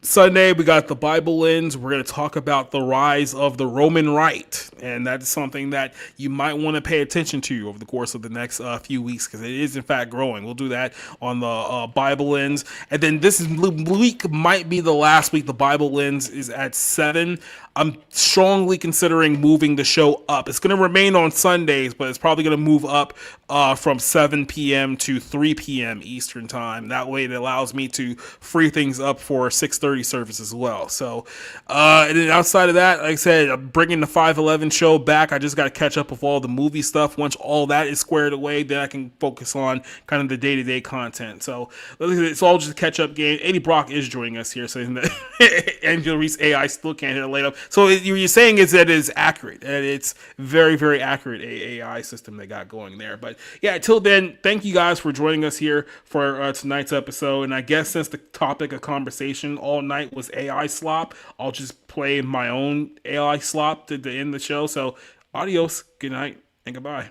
Sunday, we got the Bible Lens. We're going to talk about the rise of the Roman Right, and that's something that you might want to pay attention to over the course of the next few weeks, because it is, in fact, growing. We'll do that on the Bible Lens. And then this week might be the last week. The Bible Lens is at 7. I'm strongly considering moving the show up. It's going to remain on Sundays, but it's probably going to move up from 7 p.m. to 3 p.m. Eastern time. That way it allows me to free things up for 6:30 service as well. So, and then outside of that, like I said, I'm bringing the 511 show back. I just got to catch up with all the movie stuff. Once all that is squared away, then I can focus on kind of the day-to-day content. So it's all just a catch-up game. Eddie Brock is joining us here, so Angel Reese AI still can't hit a laid up. So what you're saying is that it's accurate, and it's very, very accurate AI system they got going there. But yeah, till then, thank you guys for joining us here for tonight's episode. And I guess since the topic of conversation all night was AI slop, I'll just play my own AI slop to end the show. So adios, good night, and goodbye.